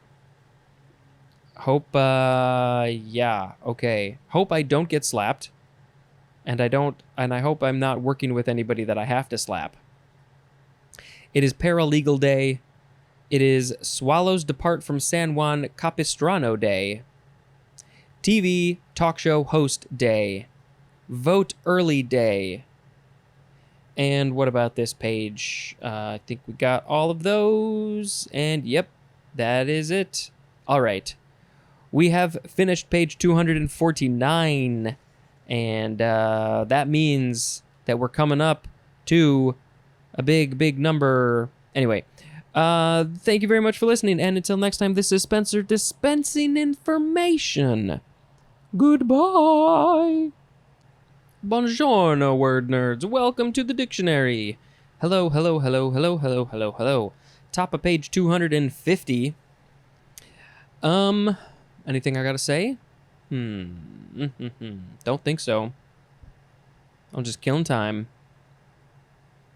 Hope, yeah, okay. Hope I don't get slapped. And I hope I'm not working with anybody that I have to slap. It is Paralegal Day. It is Swallows Depart from San Juan Capistrano Day. TV Talk Show Host Day. Vote Early Day. And what about this page? I think we got all of those. And yep, that is it. All right. We have finished page 249. And that means that we're coming up to a big number. Anyway, thank you very much for listening. And until next time, this is Spencer dispensing information. Goodbye. Buongiorno, word nerds. Welcome to the dictionary. Hello. Top of page 250. Anything I gotta say? Don't think so. I'm just killing time.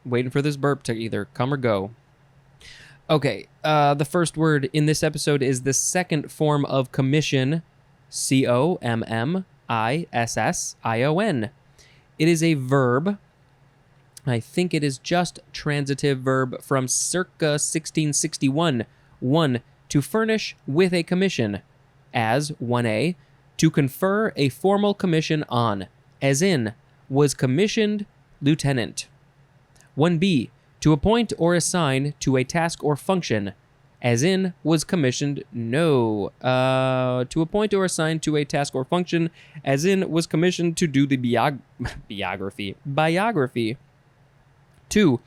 Waiting for this burp to either come or go. Okay, the first word in this episode is the second form of commission. Commission. It is a verb. I think it is just transitive verb from circa 1661. 1. To furnish with a commission. As 1a. To confer a formal commission on. As in, was commissioned lieutenant. 1b. To appoint or assign to a task or function. As in, was commissioned. No. To appoint or assign to a task or function. As in, was commissioned to do the biography. 2.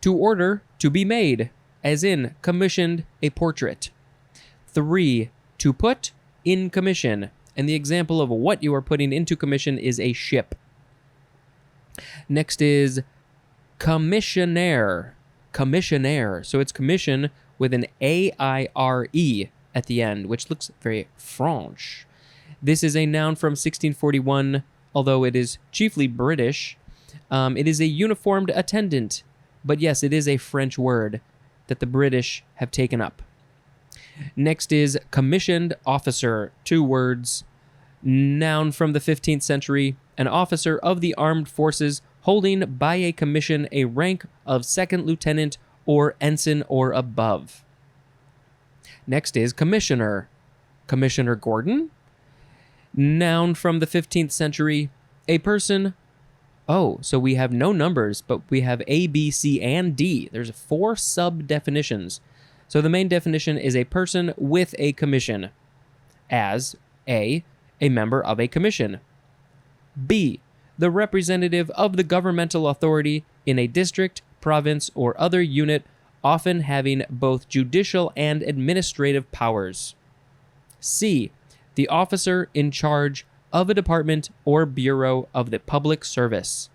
To order to be made. As in, commissioned a portrait. 3. To put in commission. And the example of what you are putting into commission is a ship. Next is commissionaire. Commissionaire. So it's commission with an A-I-R-E at the end, which looks very French. This is a noun from 1641, although it is chiefly British. It is a uniformed attendant, But yes, it is a French word that the British have taken up. Next is commissioned officer, 2 words, noun from the 15th century, an officer of the armed forces holding by a commission a rank of second lieutenant or ensign or above. Next is commissioner. Commissioner Gordon, noun from the 15th century, a person. Oh, so we have no numbers, but we have A, B, C, and D. There's 4 sub-definitions. So the main definition is a person with a commission, as A member of a commission. B, the representative of the governmental authority in a district, province, or other unit, often having both judicial and administrative powers. C, the officer in charge of a department or bureau of the public service.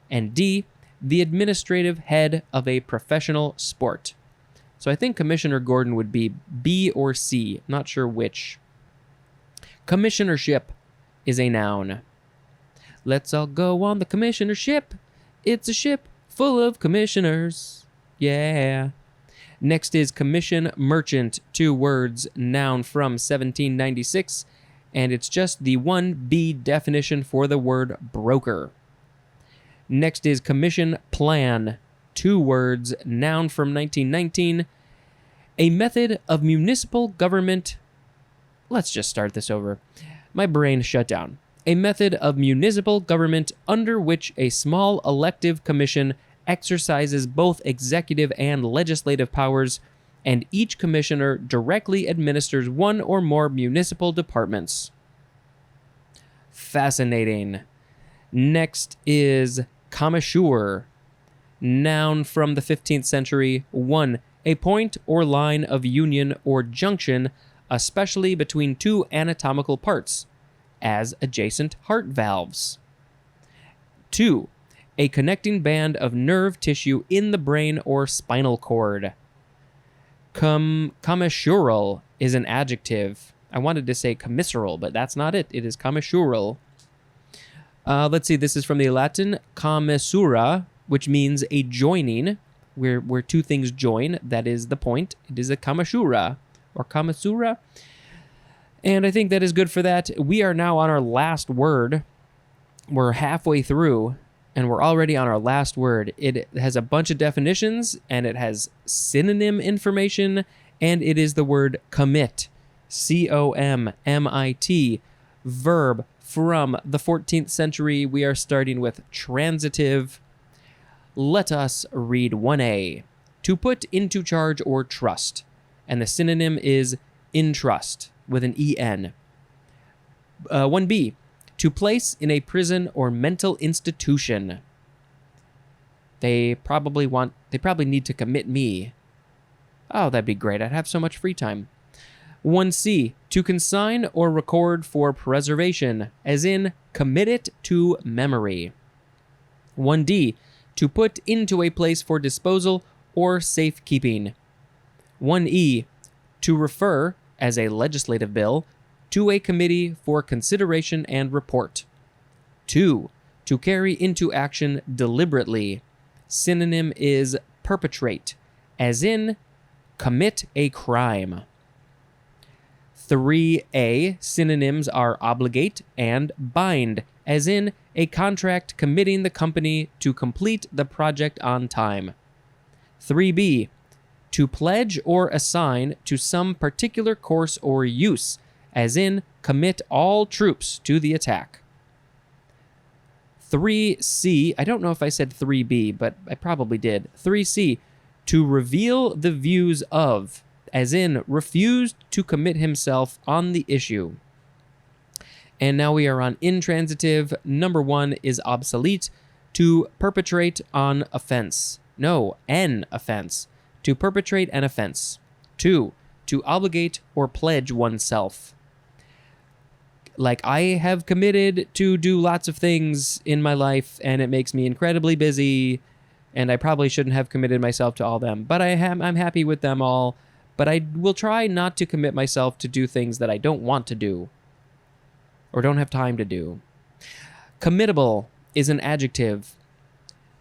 And D, the administrative head of a professional sport. So I think Commissioner Gordon would be B or C, not sure which. Commissionership is a noun. Let's all go on the commissionership. It's a ship full of commissioners. Yeah. Next is commission merchant, 2 words, noun from 1796, and it's just the 1B definition for the word broker. Next is commission plan, 2 words, noun from 1919, a method of municipal government. Let's just start this over. My brain shut down. A method of municipal government under which a small elective commission exercises both executive and legislative powers, and each commissioner directly administers one or more municipal departments. Fascinating. Next is commissure, noun from the 15th century. 1, a point or line of union or junction, especially between 2 anatomical parts, as adjacent heart valves. 2, a connecting band of nerve tissue in the brain or spinal cord. Commissural is an adjective. I wanted to say commissural, but that's not it. It is commissural. Let's see, this is from the Latin commissura, which means a joining, where 2 things join. That is the point. It is a commissura, or commissura. And I think that is good for that. We are now on our last word. We're halfway through, and we're already on our last word. It has a bunch of definitions, and it has synonym information, and it is the word commit. C-O-M-M-I-T. Verb from the 14th century. We are starting with transitive. Let us read 1A. To put into charge or trust. And the synonym is entrust, with an E-N. 1B. To place in a prison or mental institution. They probably need to commit me. Oh, that'd be great. I'd have so much free time. 1C. To consign or record for preservation, as in commit it to memory. 1D. To put into a place for disposal or safekeeping. 1E. To refer, as a legislative bill, to a committee for consideration and report. 2. To carry into action deliberately. Synonym is perpetrate, as in commit a crime. 3A. Synonyms are obligate and bind, as in a contract committing the company to complete the project on time. 3B. To pledge or assign to some particular course or use, as in commit all troops to the attack. 3C, I don't know if I said 3B, but I probably did. 3C, to reveal the views of, as in refused to commit himself on the issue. And now we are on intransitive. Number 1 is obsolete, to perpetrate on offense. No, an offense. To perpetrate an offense. 2, to obligate or pledge oneself. Like, I have committed to do lots of things in my life, and it makes me incredibly busy, and I probably shouldn't have committed myself to all them, but I'm happy with them all, but I will try not to commit myself to do things that I don't want to do, or don't have time to do. Committable is an adjective.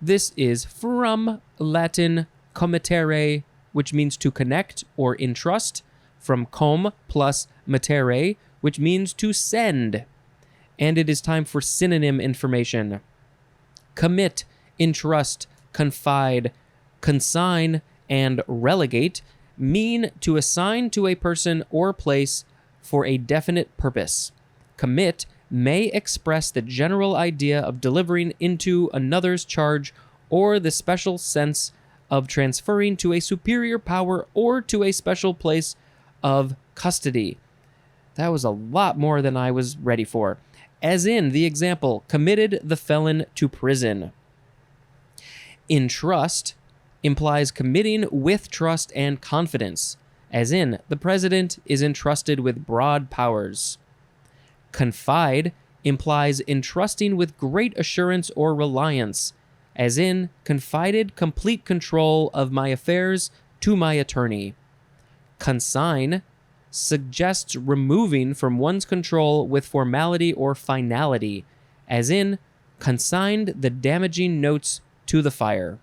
This is from Latin committere, which means to connect or entrust, from com plus mittere, which means to send. And it is time for synonym information. Commit, entrust, confide, consign, and relegate mean to assign to a person or place for a definite purpose. Commit may express the general idea of delivering into another's charge or the special sense of transferring to a superior power or to a special place of custody. That was a lot more than I was ready for. As in the example, committed the felon to prison. Entrust implies committing with trust and confidence, as in the president is entrusted with broad powers. Confide implies entrusting with great assurance or reliance, as in confided complete control of my affairs to my attorney. Consign suggests removing from one's control with formality or finality, as in consigned the damaging notes to the fire.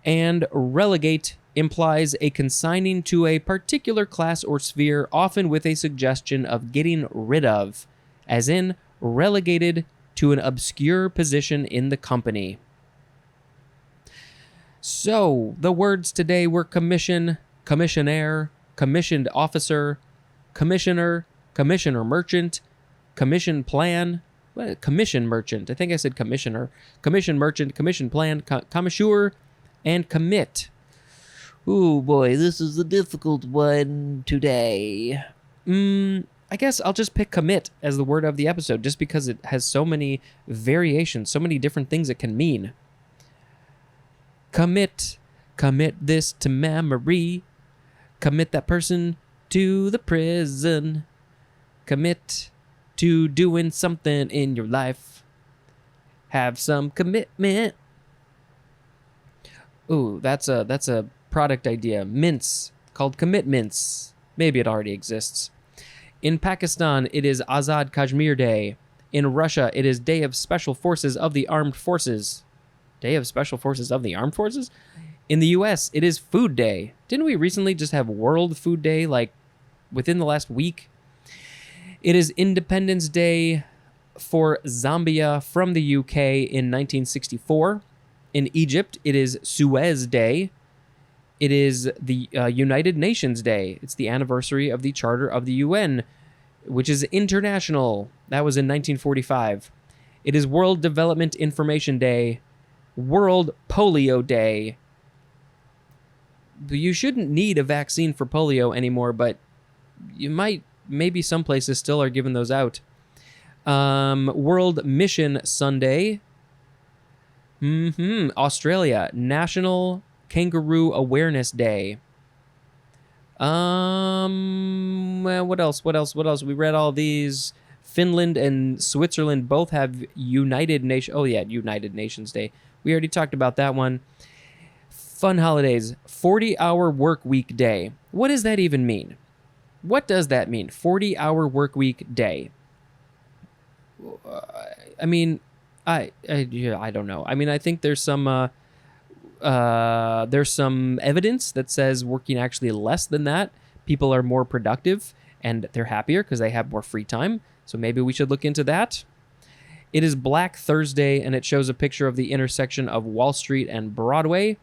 And relegate implies a consigning to a particular class or sphere, often with a suggestion of getting rid of, as in relegated to an obscure position in the company. So, the words today were commission, commissionaire, commissioned officer, commissioner, commissioner merchant, commission plan, commission merchant. I think I said commissioner. Commission merchant, commission plan, commissure, and commit. Ooh, boy, this is a difficult one today. I guess I'll just pick commit as the word of the episode, just because it has so many variations, so many different things it can mean. Commit this to memory. Commit that person to the prison. Commit to doing something in your life. Have some commitment. Ooh, that's a product idea. Mints, called commitments. Maybe it already exists. In Pakistan, it is Azad Kashmir Day. In Russia, it is Day of Special Forces of the Armed Forces. Day of Special Forces of the Armed Forces? In the US, it is Food Day. Didn't we recently just have World Food Day, like, within the last week? It is Independence Day for Zambia from the UK in 1964. In Egypt, it is Suez Day. It is the United Nations Day. It's the anniversary of the Charter of the UN, which is international. That was in 1945. It is World Development Information Day. World Polio Day. You shouldn't need a vaccine for polio anymore, but you might. Maybe some places still are giving those out. World Mission Sunday. Australia, National Kangaroo Awareness Day. Well, what else? We read all these. Finland and Switzerland both have United Nations Day. We already talked about that one. Fun holidays. 40-hour work week day. What does that even mean? What does that mean? 40-hour work week day. I mean, I don't know. I mean, I think there's some evidence that says working actually less than that, people are more productive and they're happier because they have more free time. So maybe we should look into that. It is Black Thursday, and it shows a picture of the intersection of Wall Street and Broadway.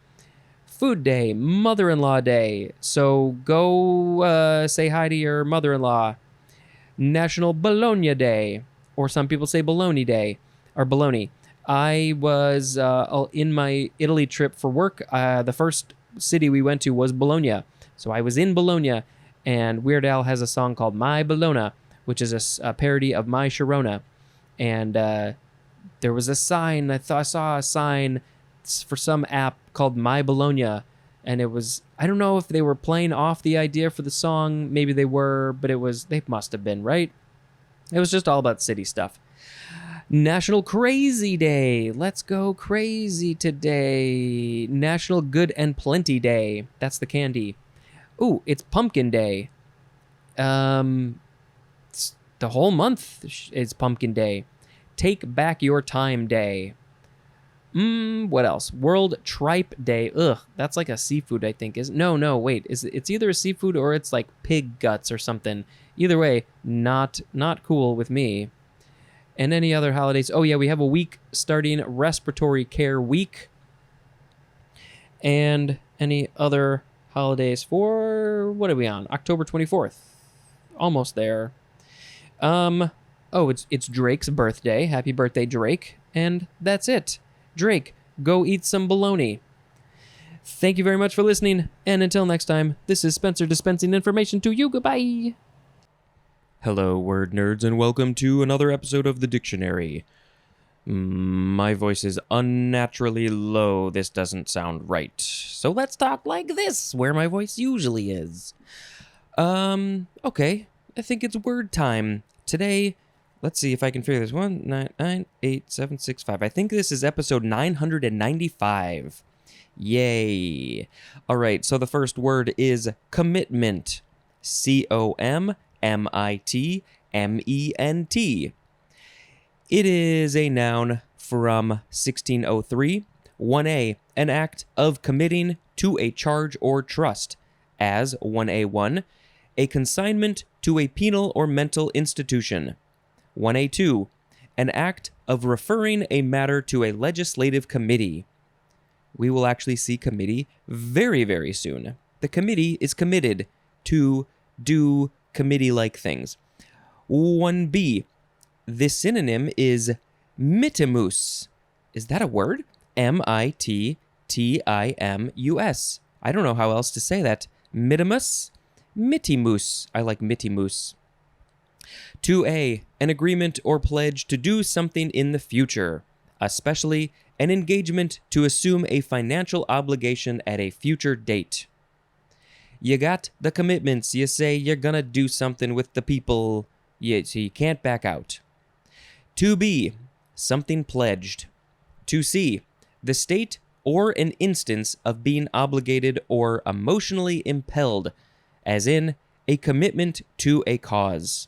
Food Day, Mother-in-Law Day. So go say hi to your mother-in-law. National Bologna Day, or some people say Bologna Day, or Bologna. I was in my Italy trip for work. The first city we went to was Bologna. So I was in Bologna, and Weird Al has a song called My Bologna, which is a parody of My Sharona. And there was a sign. I saw a sign for some app called My Bologna, and it was, I don't know if they were playing off the idea for the song. Maybe they were, but they must have been, right? It was just all about city stuff. National Crazy Day. Let's go crazy today. National Good and Plenty Day. That's the candy. Ooh, it's Pumpkin Day. The whole month is Pumpkin Day. Take Back Your Time Day. What else? World Tripe Day. Ugh, that's like a seafood, I think. No, wait. It's either a seafood or it's like pig guts or something. Either way, not cool with me. And any other holidays? Oh yeah, we have a week starting Respiratory Care Week. And any other holidays for what are we on? October 24th. Almost there. It's Drake's birthday. Happy birthday, Drake. And that's it. Drake, go eat some bologna. Thank you very much for listening, and until next time, this is Spencer dispensing information to you. Goodbye. Hello, word nerds, and welcome to another episode of The Dictionary. My voice is unnaturally low. This doesn't sound right. So let's talk like this, where my voice usually is. Okay. I think it's word time. Today, let's see if I can figure this. 1, 9, 9, 8, 7, 6, 5. I think this is episode 995. Yay. All right, so the first word is commitment. COMMITMENT. It is a noun from 1603. 1A, an act of committing to a charge or trust. As 1A1, a consignment to a penal or mental institution. 1A2, an act of referring a matter to a legislative committee. We will actually see committee very, very soon. The committee is committed to do committee-like things. 1B, the synonym is mittimus. Is that a word? Mittimus. I don't know how else to say that. Mittimus? Mittimus. I like mittimus. 2A, an agreement or pledge to do something in the future, especially an engagement to assume a financial obligation at a future date. You got the commitments. You say you're gonna do something with the people, so you can't back out. 2B, something pledged. 2C, the state or an instance of being obligated or emotionally impelled, as in a commitment to a cause.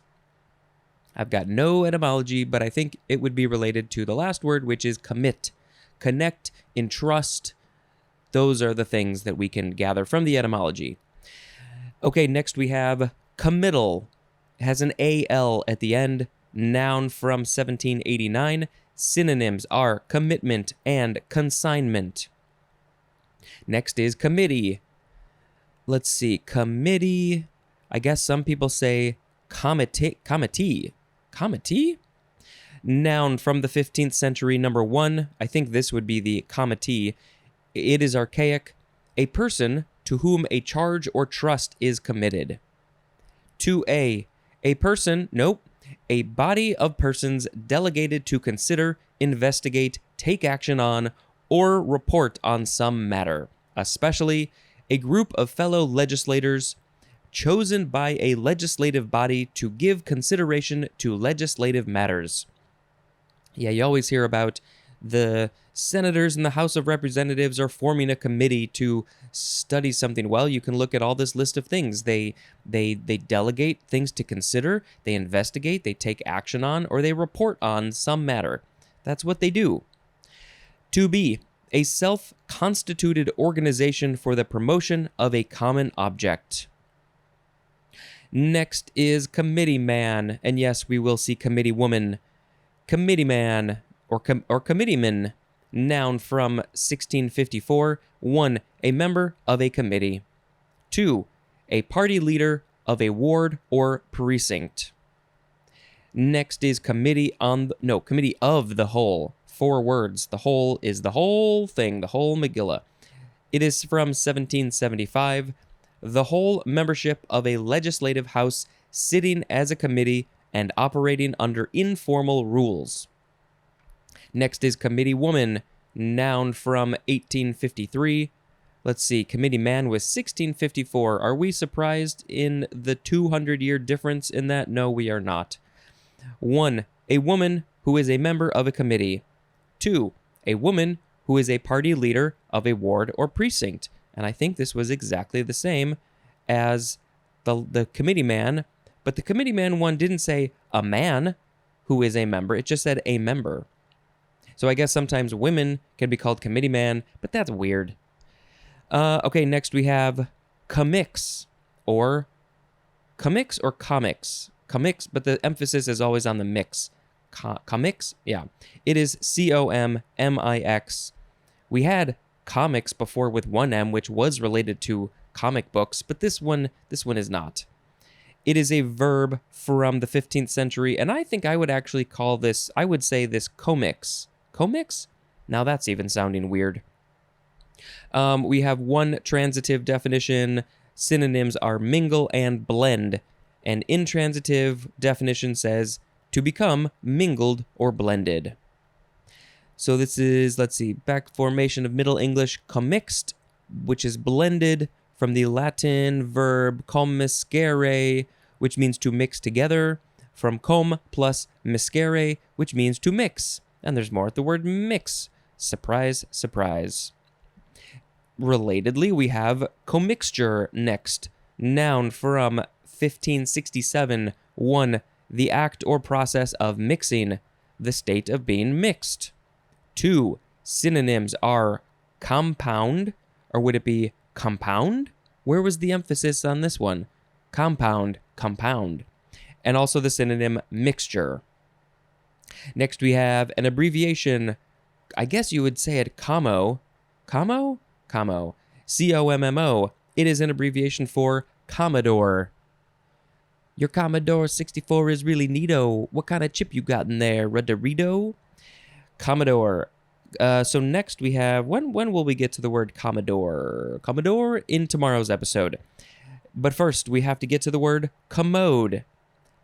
I've got no etymology, but I think it would be related to the last word, which is commit. Connect, entrust. Those are the things that we can gather from the etymology. Okay, next we have committal. It has an AL at the end. Noun from 1789. Synonyms are commitment and consignment. Next is committee. Let's see, committee. I guess some people say committee. Committee? Noun from the 15th century, number 1. I think this would be the committee. It is archaic. A person to whom a charge or trust is committed. 2A, a body of persons delegated to consider, investigate, take action on, or report on some matter, especially a group of fellow legislators chosen by a legislative body to give consideration to legislative matters. Yeah, you always hear about the senators in the House of Representatives are forming a committee to study something. Well, you can look at all this list of things. They delegate things to consider, they investigate, they take action on, or they report on some matter. That's what they do. 2B, a self-constituted organization for the promotion of a common object. Next is committee man, and yes, we will see committee woman. Committee man or committeeman, noun from 1654. 1, a member of a committee. 2, a party leader of a ward or precinct. Next is committee of the whole. 4 words. The whole is the whole thing, the whole Megillah. It is from 1775. The whole membership of a legislative house sitting as a committee and operating under informal rules. Next is committee woman, noun from 1853. Let's see, committee man was 1654. Are we surprised in the 200-year difference in that? No, we are not. 1, a woman who is a member of a committee. 2, a woman who is a party leader of a ward or precinct. And I think this was exactly the same as the committee man, but the committee man one didn't say a man who is a member, it just said a member. So I guess sometimes women can be called committee man, but that's weird. Okay, next we have comics or comics or comics. Comics, but the emphasis is always on the mix. Comics? Yeah. It is COMMIX. We had comics before with one M, which was related to comic books, but this one is not. It is a verb from the 15th century, and I think I would actually call this, I would say this comics. Comics? Now that's even sounding weird. We have one transitive definition. Synonyms are mingle and blend. An intransitive definition says to become mingled or blended. So this is, let's see, back formation of Middle English commixed, which is blended from the Latin verb commiscere, which means to mix together, from com plus miscere, which means to mix. And there's more at the word mix. Surprise, surprise. Relatedly, we have commixture next. Noun from 1567. 1. The act or process of mixing. The state of being mixed. 2. Synonyms are compound, or would it be compound? Where was the emphasis on this one? Compound, compound. And also the synonym mixture. Next we have an abbreviation. I guess you would say it COMMO. COMMO? COMMO. COMMO. It is an abbreviation for Commodore. Your Commodore 64 is really neato. What kind of chip you got in there? A Dorito? Commodore. So next we have, when will we get to the word Commodore? Commodore in tomorrow's episode. But first we have to get to the word commode.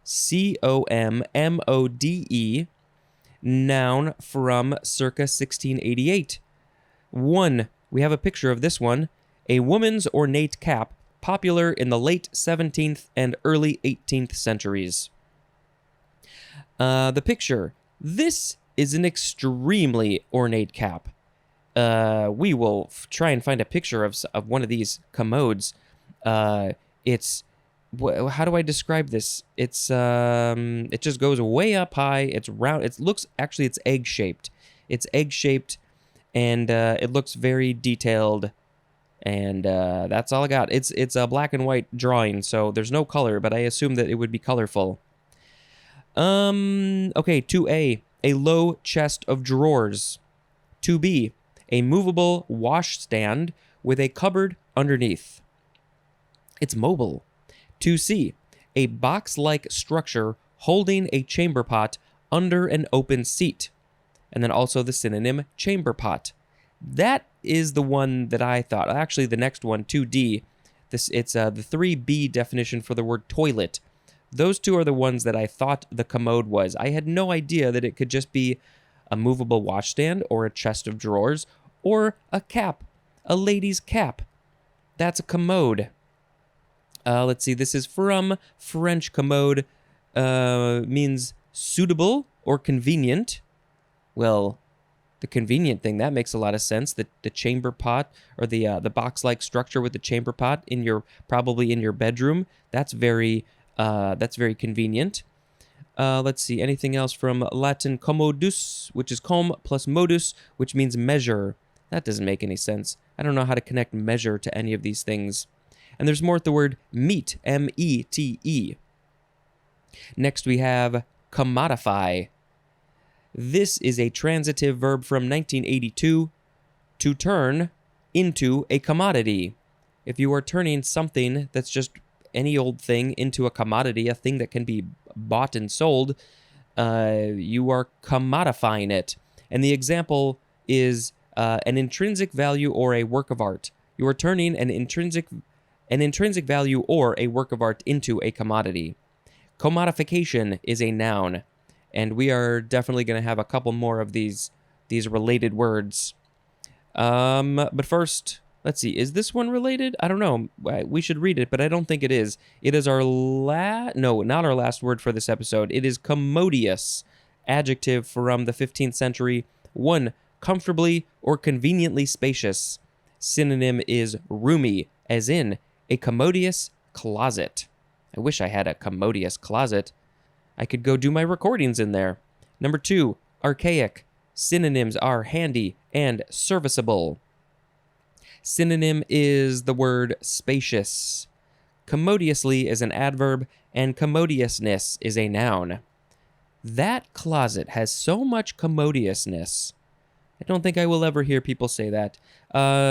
COMMODE. Noun from circa 1688. 1. We have a picture of this one. A woman's ornate cap, popular in the late 17th and early 18th centuries. The picture. This is an extremely ornate cap. We will try and find a picture of one of these commodes. It's, how do I describe this? It's it just goes way up high. It's round. It looks, actually it's egg-shaped. It's egg-shaped, and it looks very detailed. And that's all I got. It's a black and white drawing, so there's no color, but I assume that it would be colorful. Okay, 2A, a low chest of drawers. 2B, a movable washstand with a cupboard underneath. It's mobile. 2C, a box-like structure holding a chamber pot under an open seat. And then also the synonym chamber pot. That is the one that I thought. Actually, the next one, 2D, it's the 3B definition for the word toilet. Those two are the ones that I thought the commode was. I had no idea that it could just be a movable washstand or a chest of drawers or a cap, a lady's cap. That's a commode. Let's see, this is from French commode, means suitable or convenient. Well, the convenient thing, that makes a lot of sense. The chamber pot, or the box-like structure with the chamber pot probably in your bedroom. That's very convenient. Let's see, anything else from Latin commodus, which is com plus modus, which means measure. That doesn't make any sense. I don't know how to connect measure to any of these things. And there's more at the word meet, M-E-T-E. Next we have commodify. This is a transitive verb from 1982, to turn into a commodity. If you are turning something that's just any old thing into a commodity, a thing that can be bought and sold, you are commodifying it. And the example is an intrinsic value or a work of art. You are turning an intrinsic value or a work of art into a commodity. Commodification is a noun, and we are definitely going to have a couple more of these related words. But first, let's see, is this one related? I don't know. We should read it, but I don't think it is. It is our not our last word for this episode. It is commodious, adjective from the 15th century. 1, comfortably or conveniently spacious. Synonym is roomy, as in a commodious closet. I wish I had a commodious closet. I could go do my recordings in there. Number 2, archaic, Synonyms are handy and serviceable. Synonym is the word spacious. Commodiously is an adverb, and commodiousness is a noun. That closet has so much commodiousness. I don't think I will ever hear people say that.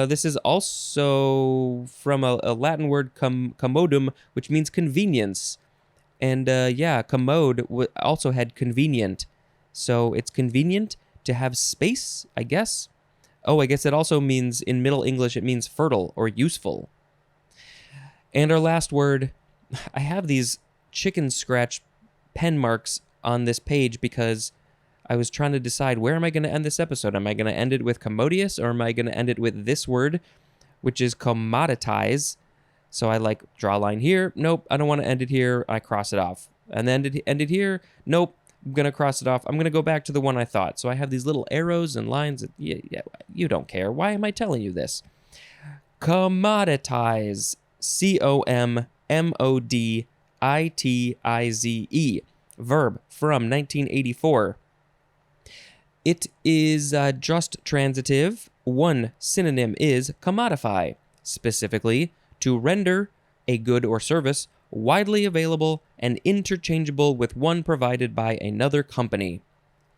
This is also from a Latin word commodum, which means convenience. And commode also had convenient. So it's convenient to have space, I guess. Oh, I guess it also means, in Middle English, it means fertile or useful. And our last word, I have these chicken scratch pen marks on this page because I was trying to decide, where am I going to end this episode? Am I going to end it with commodious, or am I going to end it with this word, which is commoditize? So I draw a line here. Nope, I don't want to end it here. I cross it off. And then end it here. Nope, I'm going to cross it off. I'm going to go back to the one I thought. So I have these little arrows and lines. You don't care. Why am I telling you this? Commoditize. COMMODITIZE. Verb from 1984. It is just transitive. One synonym is commodify, specifically to render a good or service widely available and interchangeable with one provided by another company.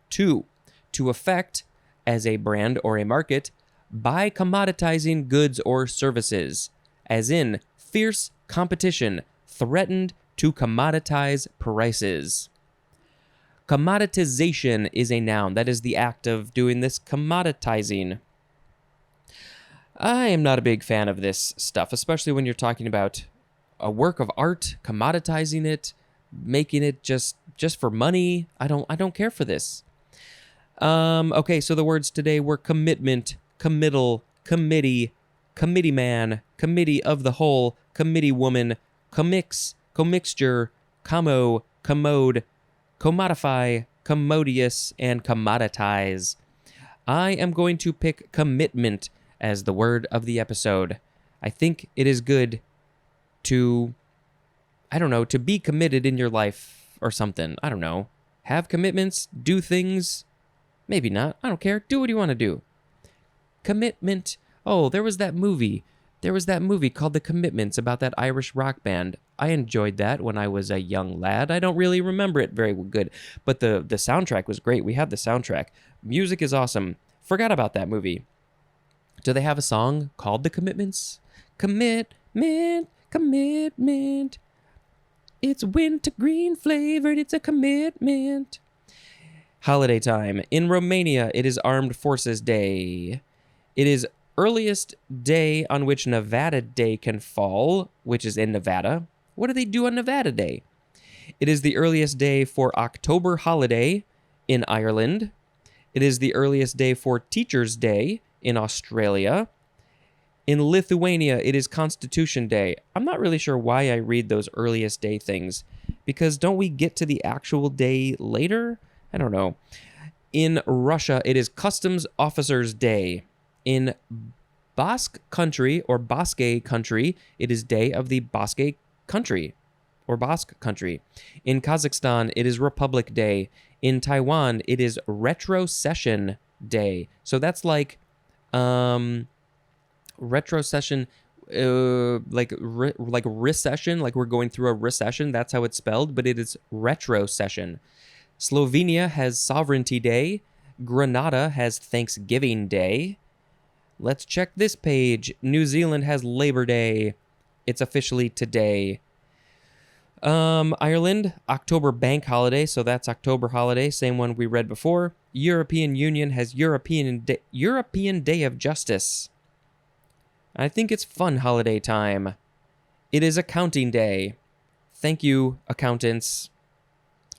2. To affect, as a brand or a market, by commoditizing goods or services, as in fierce competition threatened to commoditize prices. Commoditization is a noun. That is the act of doing this commoditizing. I am not a big fan of this stuff, especially when you're talking about a work of art, commoditizing it, making it just for money. I don't care for this. Okay, so the words today were commitment, committal, committee, committee man, committee of the whole, committee woman, commix, commixture, commo, commode, commodify, commodious, and commoditize. I am going to pick commitment as the word of the episode. I think it is good to be committed in your life or something. I don't know. Have commitments, do things. Maybe not. I don't care. Do what you want to do. Commitment. Oh, there was that movie. Called The Commitments about that Irish rock band. I enjoyed that when I was a young lad. I don't really remember it very good, but the soundtrack was great. We have the soundtrack. Music is awesome. Forgot about that movie. Do they have a song called The Commitments? Commitment, commitment. It's wintergreen flavored. It's a commitment. Holiday time. In Romania, it is Armed Forces Day. It is earliest day on which Nevada Day can fall, which is in Nevada. What do they do on Nevada Day? It is the earliest day for October holiday in Ireland. It is the earliest day for Teachers' Day in Australia. In Lithuania, it is Constitution Day. I'm not really sure why I read those earliest day things, because don't we get to the actual day later? I don't know. In Russia, it is Customs Officers Day. In Basque Country, or Basque Country, it is Day of the Basque Country, or Basque Country. In Kazakhstan, it is Republic Day. In Taiwan, it is Retrocession Day. So that's like retrocession, like recession, like we're going through a recession. That's how it's spelled, but it is retrocession. Slovenia has Sovereignty Day. Grenada has Thanksgiving Day. Let's check this page. New Zealand has Labor Day. It's officially today. Ireland, October bank holiday, so that's October holiday, same one we read before. European Union has European Day of Justice. I think it's fun holiday time. It is Accounting Day. Thank you, accountants.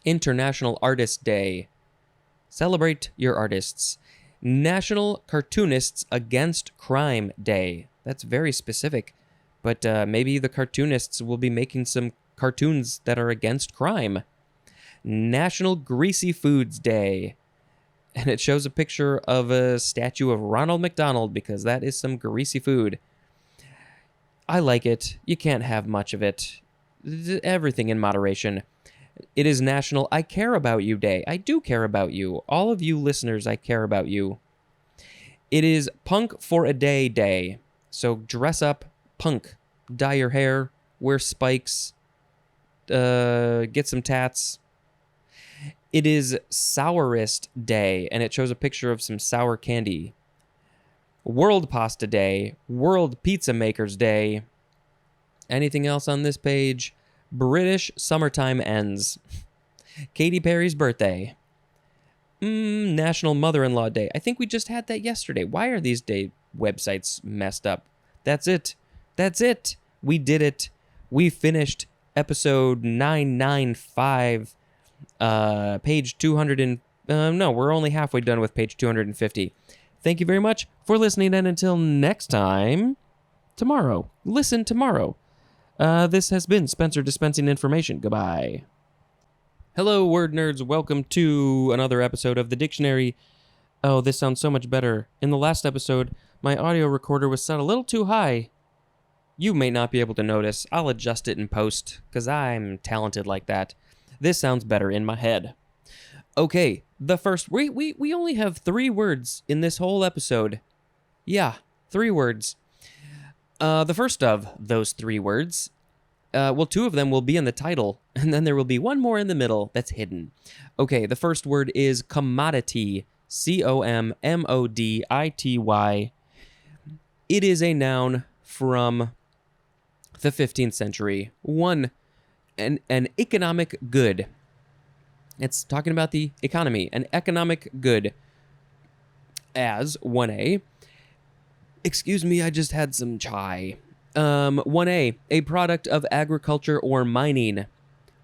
International Artist Day. Celebrate your artists. National Cartoonists Against Crime Day. That's very specific, but maybe the cartoonists will be making some cartoons that are against crime. National Greasy Foods Day. And it shows a picture of a statue of Ronald McDonald because that is some greasy food. I like it. You can't have much of it. Everything in moderation. It is National I Care About You Day. I do care about you. All of you listeners, I care about you. It is Punk for a Day Day. So dress up punk. Dye your hair. Wear spikes. Get some tats. It is Sourest Day, and it shows a picture of some sour candy. World Pasta Day. World Pizza Makers Day. Anything else on this page? British Summertime Ends. Katy Perry's birthday. National Mother-in-Law Day. I think we just had that yesterday. Why are these day websites messed up? That's it. That's it. We did it. We finished episode 995, page 200 and... no, we're only halfway done with page 250. Thank you very much for listening, and until next time, tomorrow. Listen tomorrow. This has been Spencer dispensing information. Goodbye. Hello, word nerds. Welcome to another episode of the dictionary. Oh, this sounds so much better. In the last episode, my audio recorder was set a little too high. You may not be able to notice. I'll adjust it in post, because I'm talented like that. This sounds better in my head. Okay, the first... We only have 3 words in this whole episode. Yeah, 3 words. The first of those 3 words... 2 of them will be in the title, and then there will be 1 more in the middle that's hidden. Okay, the first word is commodity. Commodity. It is a noun from the 15th century. An economic good. It's talking about the economy. An economic good. As 1A. Excuse me, I just had some chai. 1A, a product of agriculture or mining.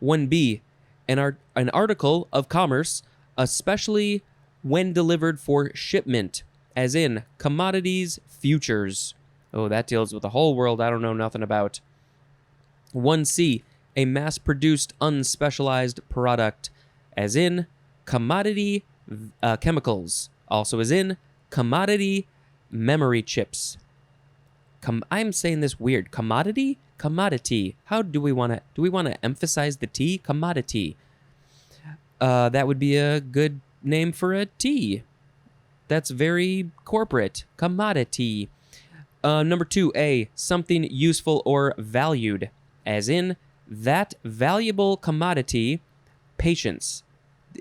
1B, an article of commerce, especially when delivered for shipment, as in commodities, futures. Oh, that deals with a whole world I don't know nothing about. 1C, a mass-produced, unspecialized product, as in commodity chemicals, also as in commodity memory chips. I'm saying this weird. Commodity? Commodity. How do we want to emphasize the T? Commodity. That would be a good name for a tea. That's very corporate. Commodity. Number 2A, something useful or valued, as in that valuable commodity, patience.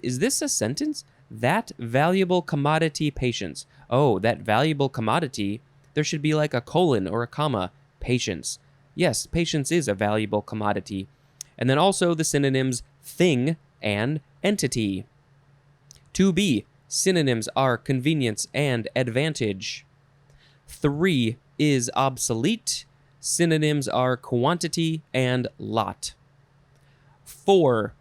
Is this a sentence? That valuable commodity, patience. Oh, that valuable commodity. There should be like a colon or a comma. Patience. Yes, patience is a valuable commodity. And then also the synonyms thing and entity. 2B, synonyms are convenience and advantage. 3 is obsolete. Synonyms are quantity and lot. 4,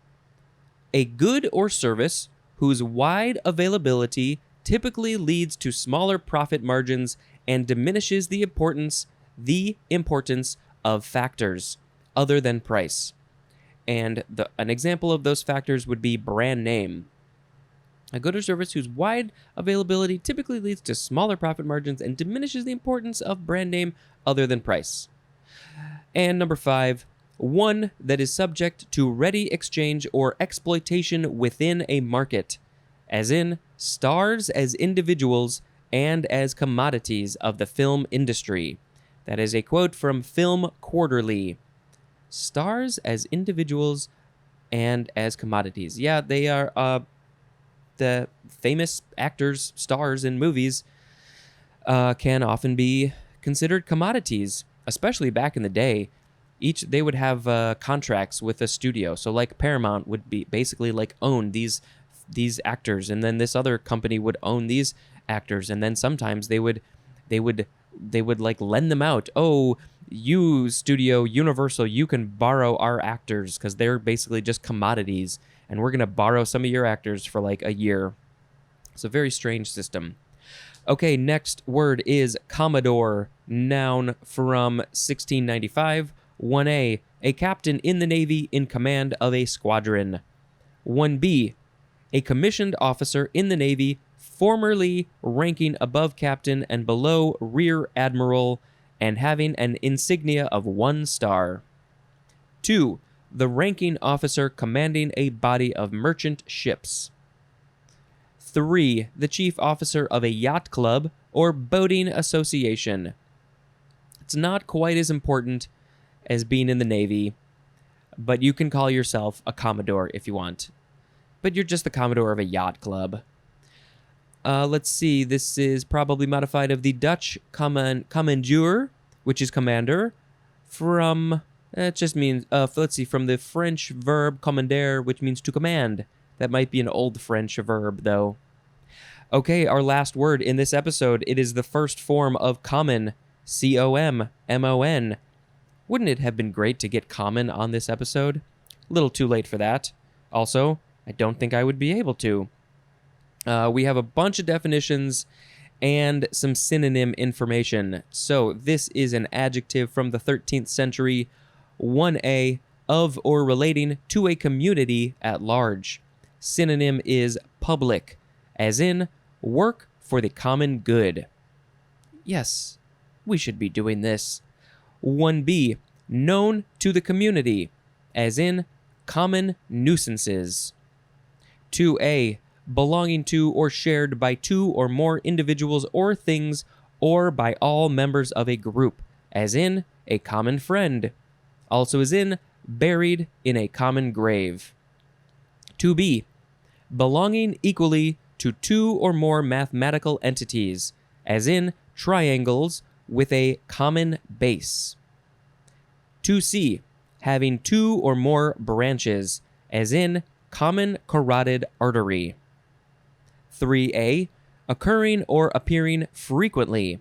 a good or service whose wide availability typically leads to smaller profit margins and diminishes the importance of factors other than price. And an example of those factors would be brand name. A good or service whose wide availability typically leads to smaller profit margins and diminishes the importance of brand name other than price. And number 5, one that is subject to ready exchange or exploitation within a market, as in stars as individuals and as commodities of the film industry. That is a quote from Film Quarterly. Stars as individuals and as commodities. Yeah, they are the famous actors, stars in movies can often be considered commodities, especially back in the day. They would have contracts with a studio. So like Paramount would be basically like own these actors, and then this other company would own these actors, and then sometimes they would like lend them out. Oh, you studio Universal, you can borrow our actors because they're basically just commodities, and we're gonna borrow some of your actors for like a year. It's a very strange system. Okay, next word is Commodore, noun from 1695. 1A, a captain in the Navy in command of a squadron. 1B, a commissioned officer in the Navy, formerly ranking above captain and below rear admiral, and having an insignia of 1 star. 2, the ranking officer commanding a body of merchant ships. 3. The chief officer of a yacht club or boating association. It's not quite as important as being in the Navy, but you can call yourself a commodore if you want. But you're just the commodore of a yacht club. Let's see, this is probably modified of the Dutch commandeur, which is commander, from, it just means, let's see, from the French verb commander, which means to command. That might be an old French verb, though. Okay, our last word in this episode, it is the first form of common, C-O-M-M-O-N. Wouldn't it have been great to get common on this episode? A little too late for that. Also, I don't think I would be able to. We have a bunch of definitions and some synonym information. So this is an adjective from the 13th century, 1A, of or relating to a community at large. Synonym is public, as in work for the common good. Yes, we should be doing this. 1B, known to the community, as in common nuisances. 2A, belonging to or shared by two or more individuals or things, or by all members of a group, as in a common friend. Also as in buried in a common grave. 2B, belonging equally to two or more mathematical entities, as in triangles with a common base. 2C, having two or more branches, as in common carotid artery. 3A, occurring or appearing frequently.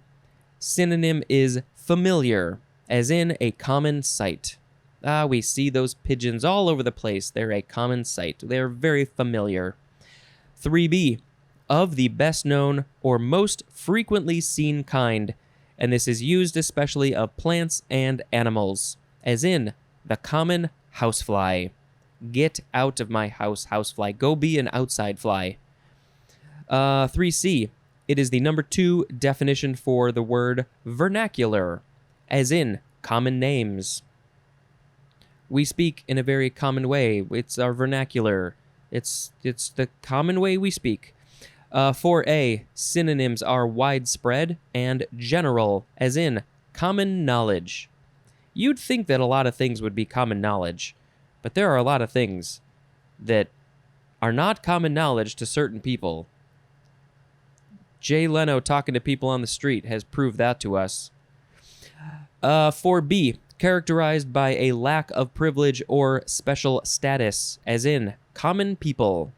Synonym is familiar, as in a common sight. We see those pigeons all over the place. They're a common sight. They're very familiar. 3B, of the best known or most frequently seen kind, and this is used especially of plants and animals, as in the common housefly. Get out of my house, housefly. Go be an outside fly. 3C, it is the number 2 definition for the word vernacular, as in common names. We speak in a very common way. It's our vernacular. It's the common way we speak. 4A, synonyms are widespread and general, as in common knowledge. You'd think that a lot of things would be common knowledge, but there are a lot of things that are not common knowledge to certain people. Jay Leno talking to people on the street has proved that to us. 4B, characterized by a lack of privilege or special status, as in common people.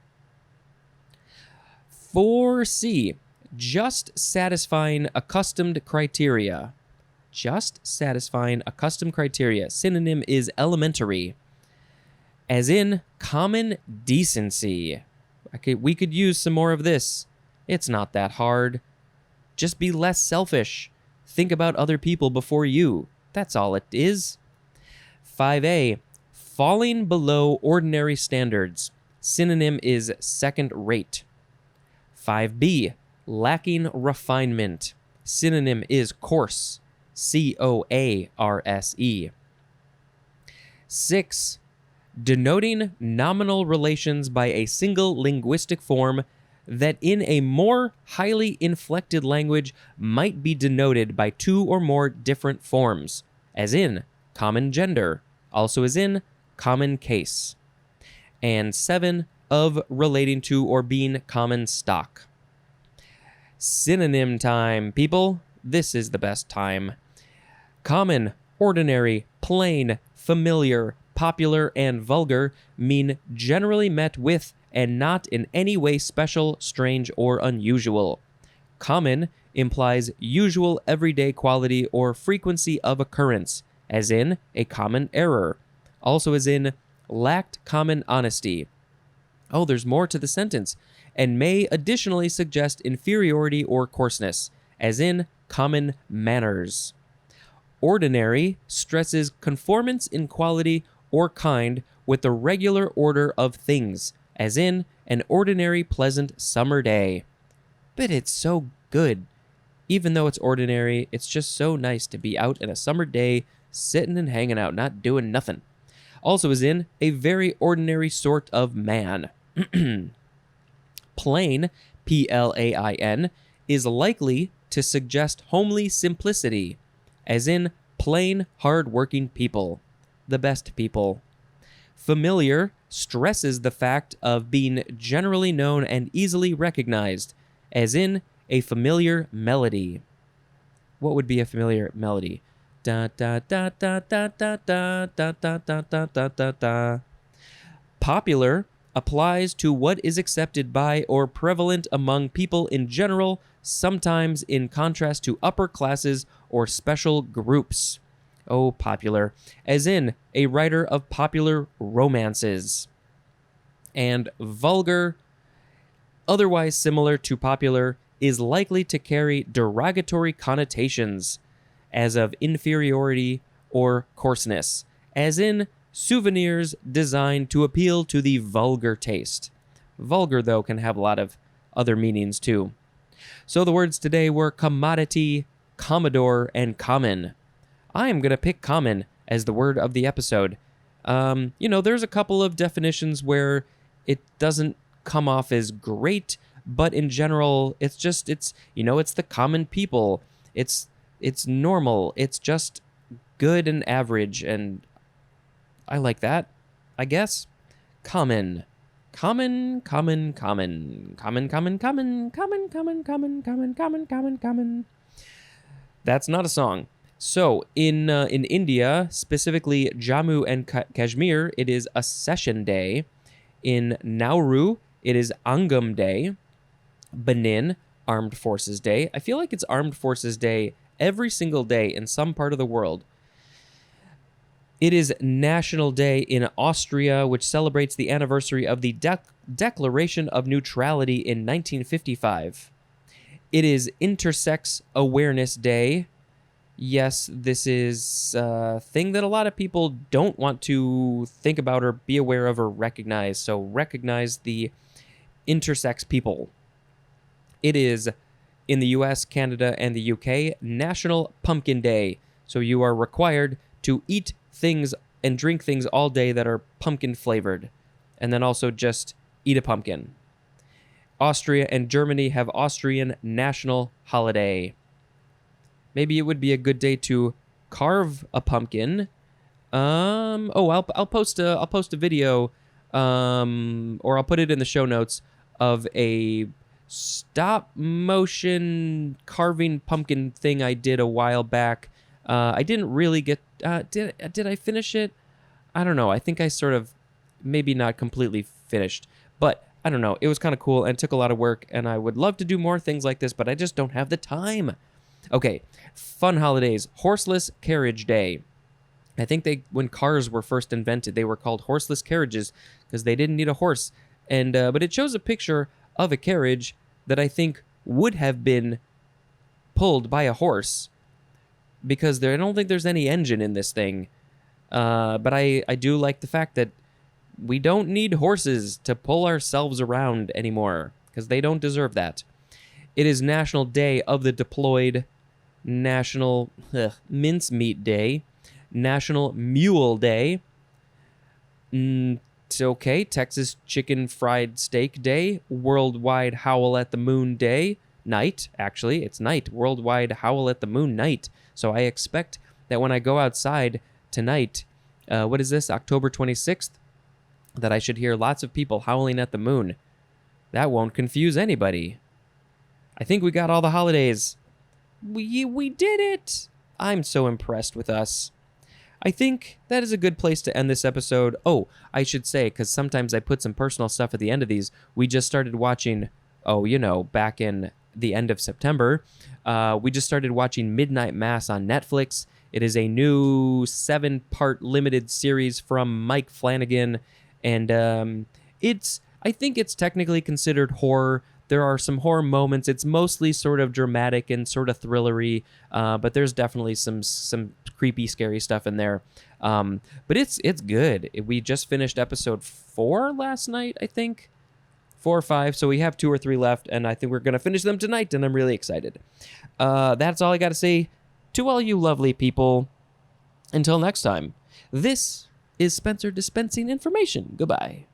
4C, just satisfying accustomed criteria. Just satisfying accustomed criteria. Synonym is elementary, as in common decency. Okay, we could use some more of this. It's not that hard. Just be less selfish. Think about other people before you. That's all it is. 5A, falling below ordinary standards. Synonym is second rate. 5B, lacking refinement. Synonym is coarse. C-O-A-R-S-E. 6, denoting nominal relations by a single linguistic form that in a more highly inflected language might be denoted by two or more different forms, as in common gender, also as in common case. And 7, of relating to or being common stock. Synonym time, people. This is the best time. Common, ordinary, plain, familiar, popular, and vulgar mean generally met with and not in any way special, strange, or unusual. Common implies usual everyday quality or frequency of occurrence, as in a common error, also as in lacked common honesty. Oh, there's more to the sentence, and may additionally suggest inferiority or coarseness, as in common manners. Ordinary stresses conformance in quality or kind with the regular order of things, as in an ordinary pleasant summer day. But it's so good. Even though it's ordinary, it's just so nice to be out in a summer day, sitting and hanging out, not doing nothing. Also as in a very ordinary sort of man. Plain, Plain, is likely to suggest homely simplicity, as in plain, hard-working people, the best people. Familiar stresses the fact of being generally known and easily recognized, as in a familiar melody. What would be a familiar melody? Da da da da da da da da da da da da da da. Popular applies to what is accepted by or prevalent among people in general, sometimes in contrast to upper classes or special groups. Oh, popular, as in a writer of popular romances. And vulgar, otherwise similar to popular, is likely to carry derogatory connotations, as of inferiority or coarseness, as in souvenirs designed to appeal to the vulgar taste. Vulgar, though, can have a lot of other meanings, too. So the words today were commodity, commodore, and common. I am going to pick common as the word of the episode. There's a couple of definitions where it doesn't come off as great, but in general, it's the common people. It's normal. It's just good and average, and I like that, I guess. Common. Common, common, common. Common, common, common. Common, common, common, common, common, common, common. That's not a song. So, in India, specifically Jammu and Kashmir, it is a session day. In Nauru, it is Angam Day. Benin, Armed Forces Day. I feel like it's Armed Forces Day every single day in some part of the world. It is National Day in Austria, which celebrates the anniversary of the Declaration of Neutrality in 1955. It is Intersex Awareness Day. Yes, this is a thing that a lot of people don't want to think about or be aware of or recognize. So recognize the intersex people. It is, in the US, Canada, and the UK, National Pumpkin Day. So you are required to eat things and drink things all day that are pumpkin flavored. And then also just eat a pumpkin. Austria and Germany have Austrian National Holiday. Maybe it would be a good day to carve a pumpkin. I'll post a video, or I'll put it in the show notes of a stop motion carving pumpkin thing I did a while back. I didn't really get. Did I finish it? I don't know. I think I sort of maybe not completely finished, but I don't know. It was kind of cool and took a lot of work, and I would love to do more things like this, but I just don't have the time. Okay, fun holidays. Horseless Carriage Day. I think when cars were first invented, they were called horseless carriages because they didn't need a horse. And but it shows a picture of a carriage that I think would have been pulled by a horse because I don't think there's any engine in this thing. But I do like the fact that we don't need horses to pull ourselves around anymore because they don't deserve that. It is National Day of the Deployed, National Mincemeat Day, National Mule Day. It's okay. Texas Chicken Fried Steak Day, Worldwide Howl at the Moon Day, night. Actually, it's night. Worldwide Howl at the Moon night. So I expect that when I go outside tonight, what is this? October 26th, that I should hear lots of people howling at the moon. That won't confuse anybody. I think we got all the holidays. We did it. I'm so impressed with us. I think that is a good place to end this episode. Oh, I should say, because sometimes I put some personal stuff at the end of these. We just started watching, back in the end of September, we just started watching Midnight Mass on Netflix. It is a new 7-part limited series from Mike Flanagan, and I think it's technically considered horror. There are some horror moments. It's mostly sort of dramatic and sort of thrillery, but there's definitely some creepy, scary stuff in there. But it's good. We just finished episode 4 last night, I think. 4 or 5, so we have 2 or 3 left, and I think we're going to finish them tonight, and I'm really excited. That's all I got to say to all you lovely people. Until next time, this is Spencer dispensing information. Goodbye.